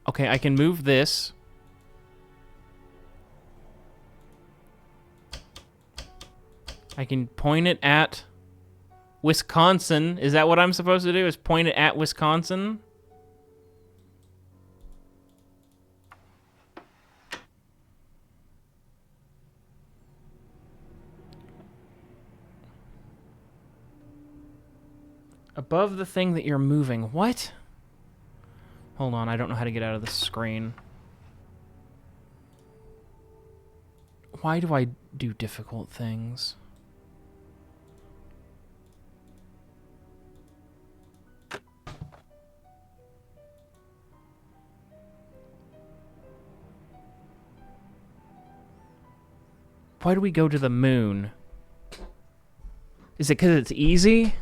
[SPEAKER 1] Okay, I can move this. I can point it at Wisconsin. Is that what I'm supposed to do? Is point it at Wisconsin? Above the thing that you're moving. What? Hold on, I don't know how to get out of this screen. Why do I do difficult things? Why do we go to the moon? Is it because it's easy?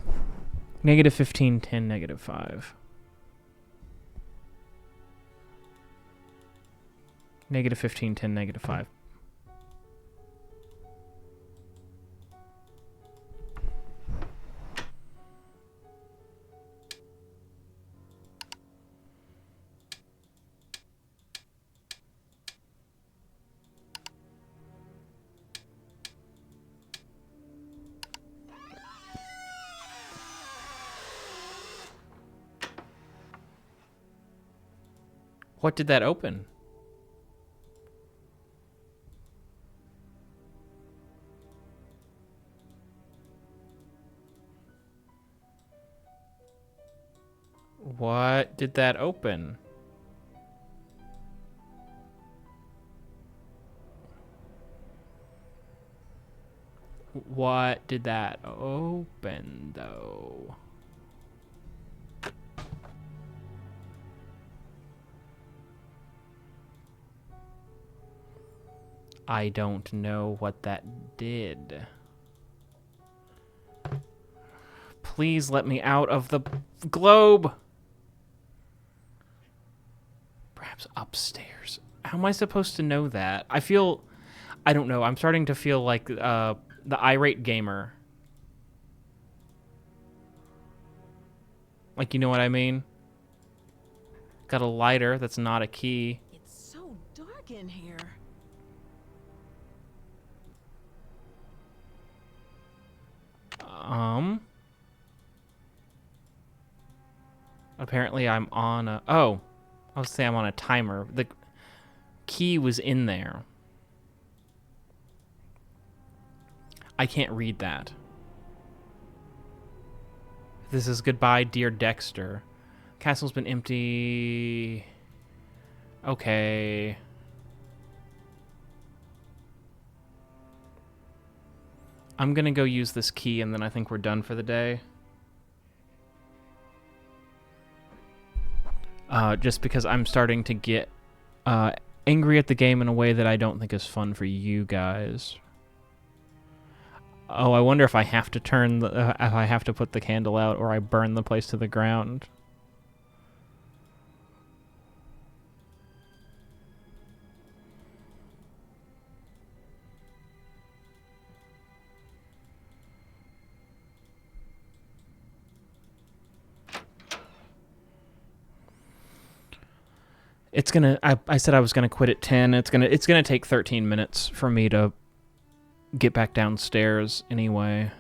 [SPEAKER 1] Negative 15, 10, negative 5. Negative 15, 10, negative 5. What did that open? What did that open? What did that open, though? I don't know what that did. Please let me out of the globe. Perhaps upstairs. How am I supposed to know that? I don't know. I'm starting to feel like the irate gamer. Like, you know what I mean? Got a lighter that's not a key.
[SPEAKER 4] It's so dark in here.
[SPEAKER 1] Apparently I'm on a... Oh. I was saying I'm on a timer. The key was in there. I can't read that. This is goodbye, dear Dexter. Castle's been empty. Okay. I'm gonna go use this key and then I think we're done for the day. Just because I'm starting to get angry at the game in a way that I don't think is fun for you guys. Oh, I wonder if I have to turn the, if I have to put the candle out or I burn the place to the ground. It's gonna. I said I was gonna quit at 10. It's gonna take 13 minutes for me to get back downstairs anyway.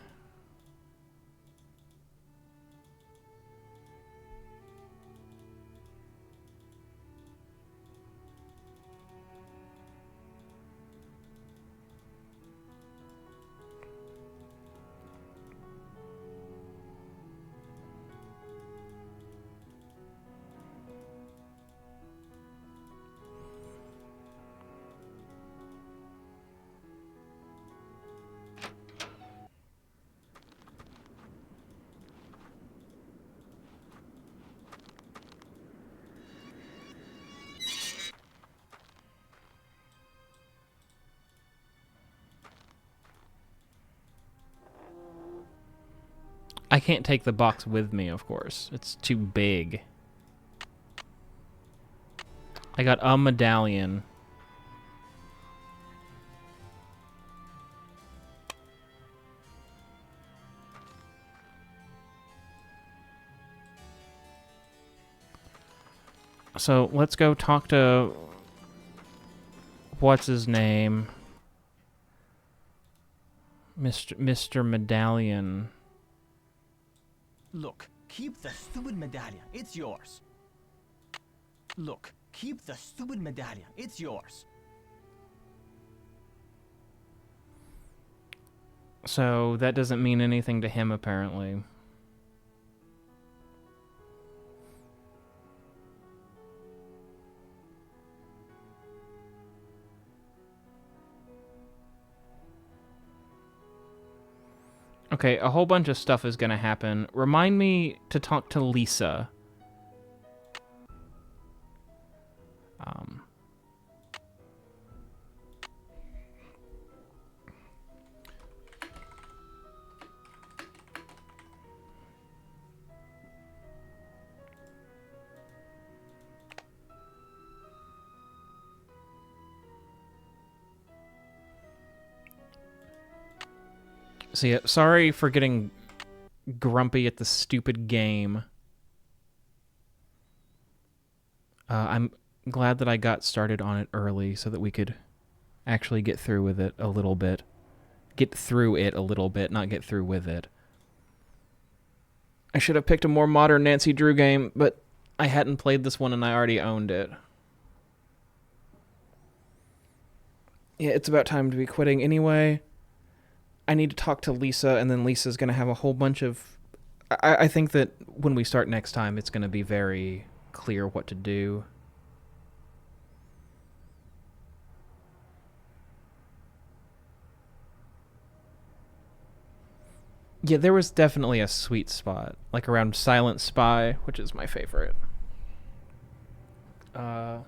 [SPEAKER 1] I can't take the box with me, of course. It's too big. I got a medallion. So let's go talk to... What's his name? Mr. Medallion.
[SPEAKER 9] Look, keep the stupid medallion. It's yours. Look, keep the stupid medallion. It's yours.
[SPEAKER 1] So that doesn't mean anything to him, apparently. Okay, a whole bunch of stuff is gonna happen. Remind me to talk to Lisa. So yeah, sorry for getting grumpy at the stupid game. I'm glad that I got started on it early so that we could actually get through with it a little bit. Get through it a little bit, not get through with it. I should have picked a more modern Nancy Drew game, but I hadn't played this one and I already owned it. Yeah, it's about time to be quitting anyway. I need to talk to Lisa, and then Lisa's going to have a whole bunch of... I think that when we start next time, it's going to be very clear what to do. Yeah, there was definitely a sweet spot, like around Silent Spy, which is my favorite. So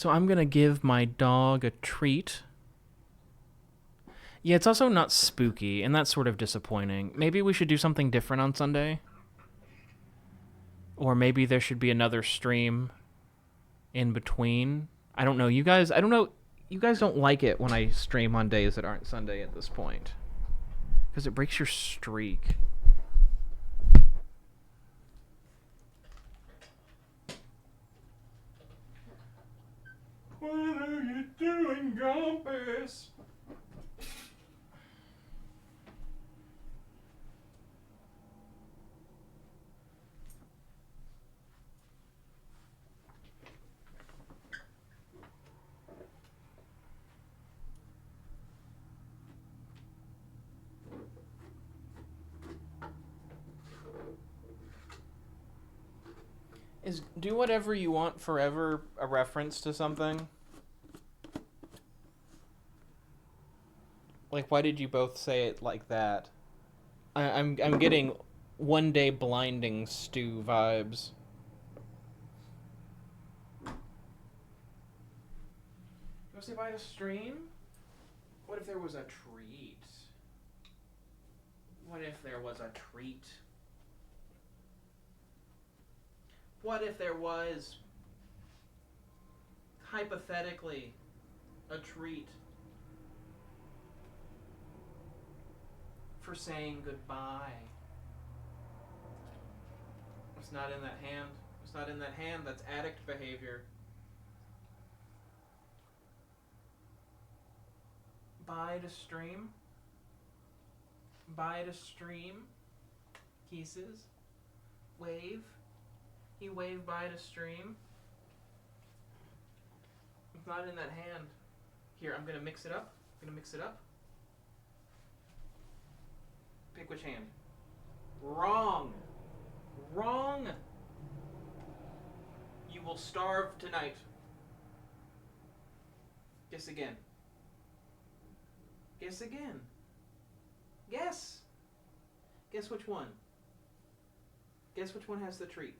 [SPEAKER 1] I'm going to give my dog a treat. Yeah, it's also not spooky, and that's sort of disappointing. Maybe we should do something different on Sunday. Or maybe there should be another stream in between. I don't know. You guys don't like it when I stream on days that aren't Sunday at this point. Because it breaks your streak. What are you doing, Gompus? Is do whatever you want forever a reference to something? Like, why did you both say it like that? I'm getting One Day Blinding Stew vibes. Go say bye to stream? What if there was a treat? What if there was a treat? What if there was, hypothetically, a treat for saying goodbye? It's not in that hand. It's not in that hand. That's addict behavior. Bye to stream. Bye to stream. Kisses. Wave. He waved by to stream. It's not in that hand. Here, I'm gonna mix it up. Pick which hand. Wrong. Wrong. You will starve tonight. Guess again. Guess again. Guess. Guess which one. Guess which one has the treat.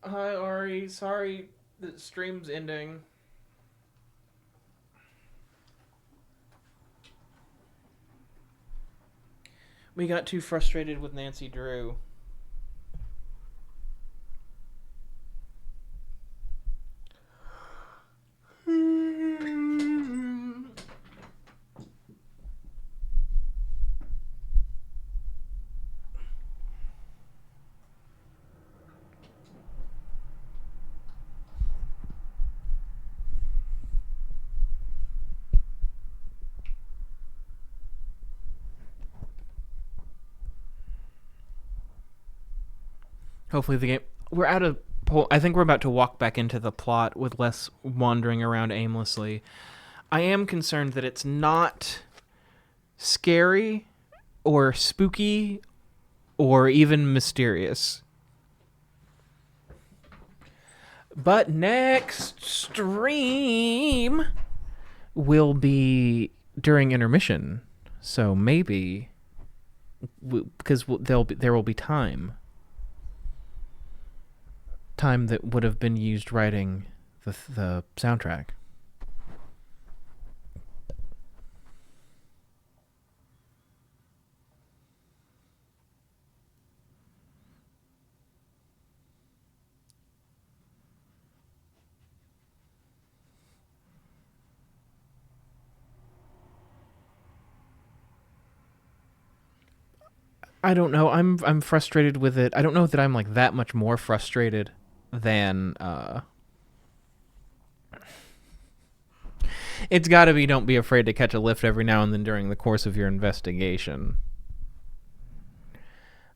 [SPEAKER 1] Hi, Ari. Sorry the stream's ending. We got too frustrated with Nancy Drew. Hopefully the game... We're out of... I think we're about to walk back into the plot with less wandering around aimlessly. I am concerned that it's not scary or spooky or even mysterious. But next stream will be during intermission, so maybe because there will be time that would have been used writing the soundtrack. I don't know. I'm frustrated with it. I don't know that I'm like that much more frustrated than it's got to be don't be afraid to catch a lift every now and then during the course of your investigation.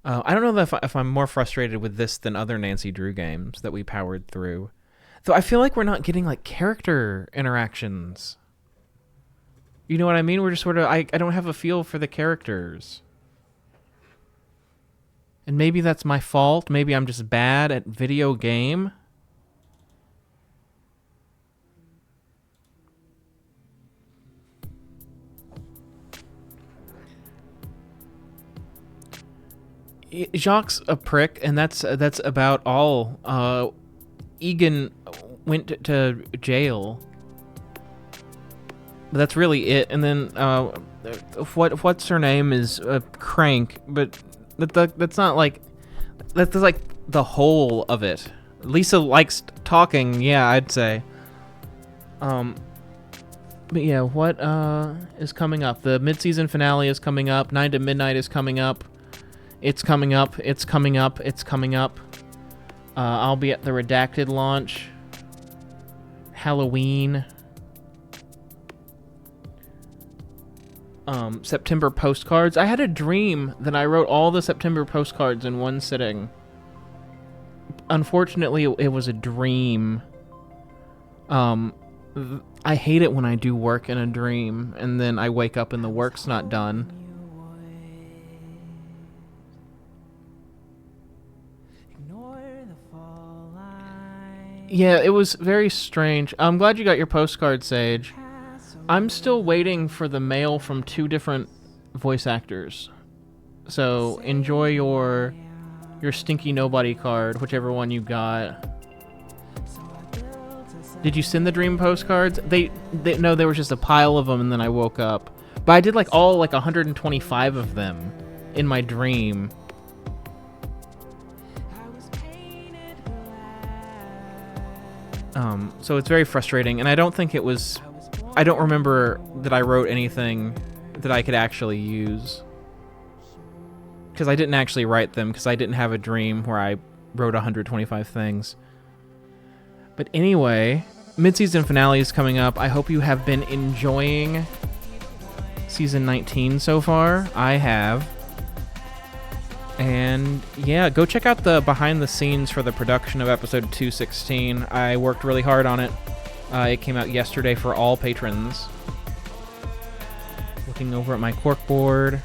[SPEAKER 1] I don't know if I'm more frustrated with this than other Nancy Drew games that we powered through. Though I feel like we're not getting like character interactions. You know what I mean? We're just sort of I don't have a feel for the characters. And maybe that's my fault. Maybe I'm just bad at video game. Jacques a prick, and that's about all. Egan went to jail. But that's really it. And then what's her name is Crank, but that's not like that's like the whole of it. Lisa likes talking, yeah, I'd say. But yeah, what is coming up? The mid-season finale is coming up. 9 to Midnight is coming up. It's coming up. It's coming up. It's coming up. I'll be at the Redacted launch. Halloween. September postcards. I had a dream that I wrote all the September postcards in one sitting. Unfortunately, it was a dream. I hate it when I do work in a dream and then I wake up and the work's not done. Yeah, it was very strange. I'm glad you got your postcard, Sage. I'm still waiting for the mail from 2 different voice actors. So enjoy your stinky nobody card, whichever one you got. Did you send the dream postcards? No, there was just a pile of them and then I woke up. But I did like all 125 of them in my dream. So it's very frustrating, and I don't think it was... I don't remember that I wrote anything that I could actually use. Because I didn't actually write them, because I didn't have a dream where I wrote 125 things. But anyway, mid-season finale is coming up. I hope you have been enjoying Season 19 so far. I have. And yeah, go check out the behind the scenes for the production of episode 216. I worked really hard on it. It came out yesterday for all patrons. Looking over at my corkboard.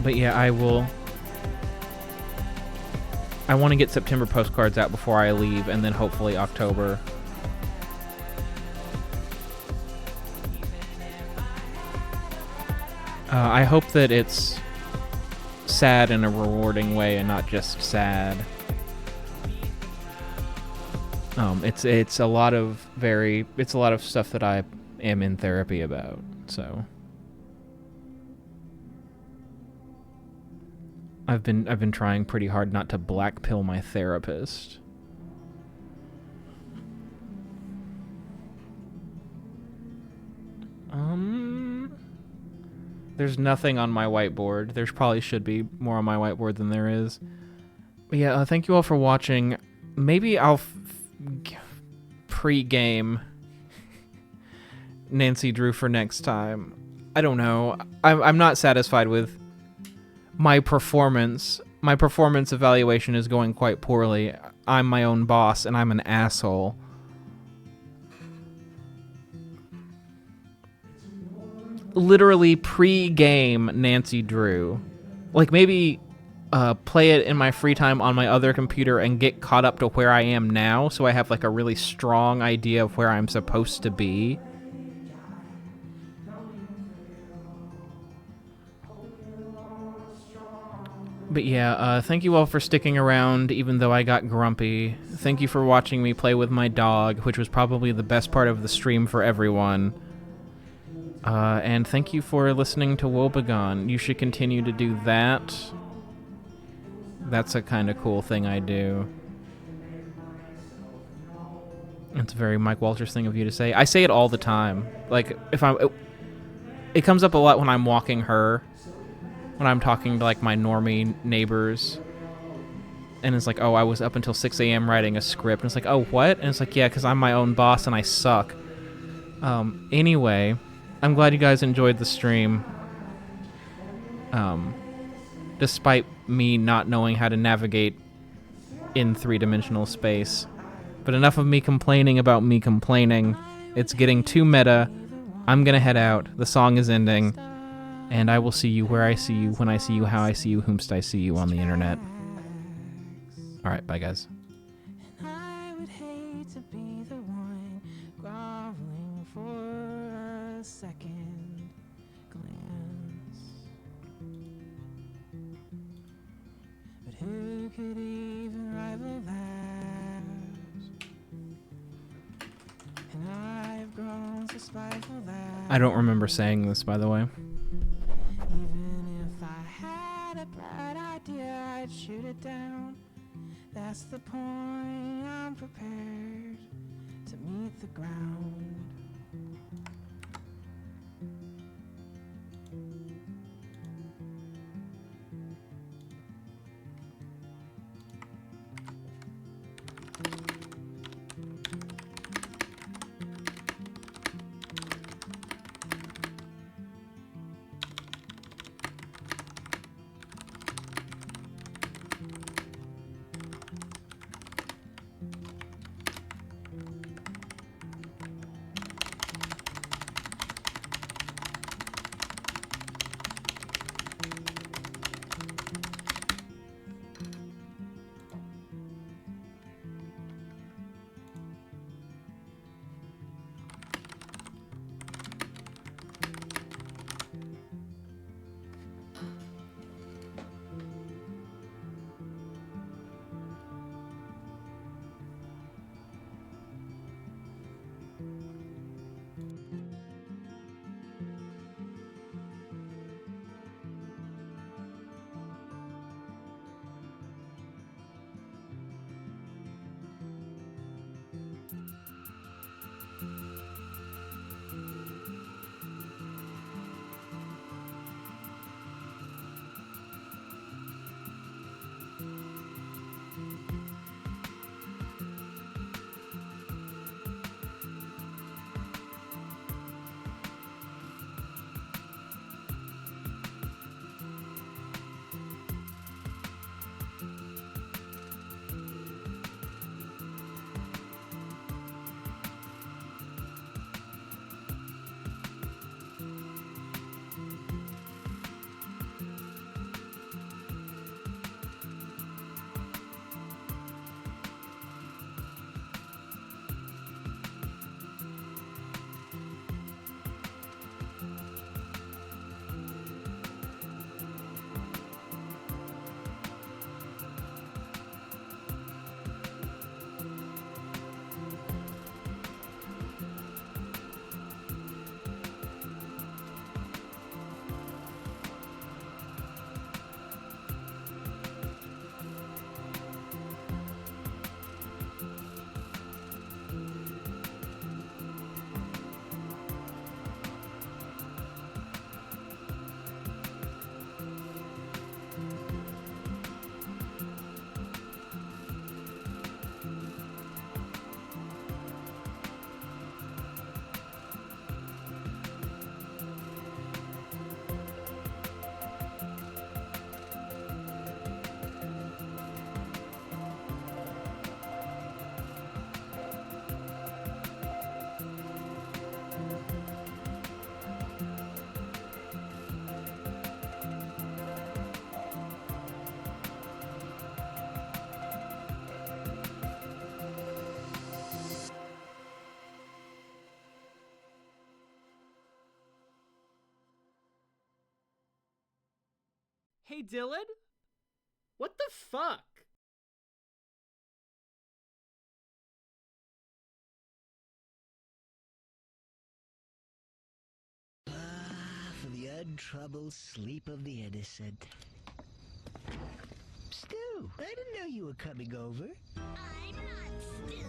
[SPEAKER 1] But yeah, I want to get September postcards out before I leave, and then hopefully October. I hope that it's sad in a rewarding way and not just sad. It's a lot of stuff that I am in therapy about, so I've been trying pretty hard not to black pill my therapist. There's nothing on my whiteboard. There probably should be more on my whiteboard than there is. But yeah, thank you all for watching. Maybe I'll pre-game Nancy Drew for next time. I don't know. I'm not satisfied with my performance. My performance evaluation is going quite poorly. I'm my own boss, and I'm an asshole. literally pre-game Nancy Drew. Like, maybe play it in my free time on my other computer and get caught up to where I am now, so I have, like, a really strong idea of where I'm supposed to be. But yeah, thank you all for sticking around, even though I got grumpy. Thank you for watching me play with my dog, which was probably the best part of the stream for everyone. And thank you for listening to WOE.BEGONE. You should continue to do that. That's a kind of cool thing I do. It's a very Mike Walters thing of you to say. I say it all the time. Like, if I'm... It comes up a lot when I'm walking her. When I'm talking to, like, my normie neighbors. And it's like, oh, I was up until 6 a.m. writing a script. And it's like, oh, what? And it's like, yeah, because I'm my own boss and I suck. Anyway, I'm glad you guys enjoyed the stream. Despite me not knowing how to navigate in three-dimensional space. But enough of me complaining about me complaining. It's getting too meta. I'm gonna head out. The song is ending. And I will see you where I see you, when I see you, how I see you, whomst I see you on the internet. Alright, bye guys.
[SPEAKER 12] I would hate to be the one groveling for a second glance. But who could even rival that? And I've grown so spiteful that
[SPEAKER 1] I don't remember saying this, by the way.
[SPEAKER 12] even if I had a bright idea, I'd shoot it down. That's the point, I'm prepared to meet the ground.
[SPEAKER 1] Hey, Dylan? What the fuck?
[SPEAKER 13] For the untroubled sleep of the innocent. Stu, I didn't know you were coming over.
[SPEAKER 6] I'm not Stu.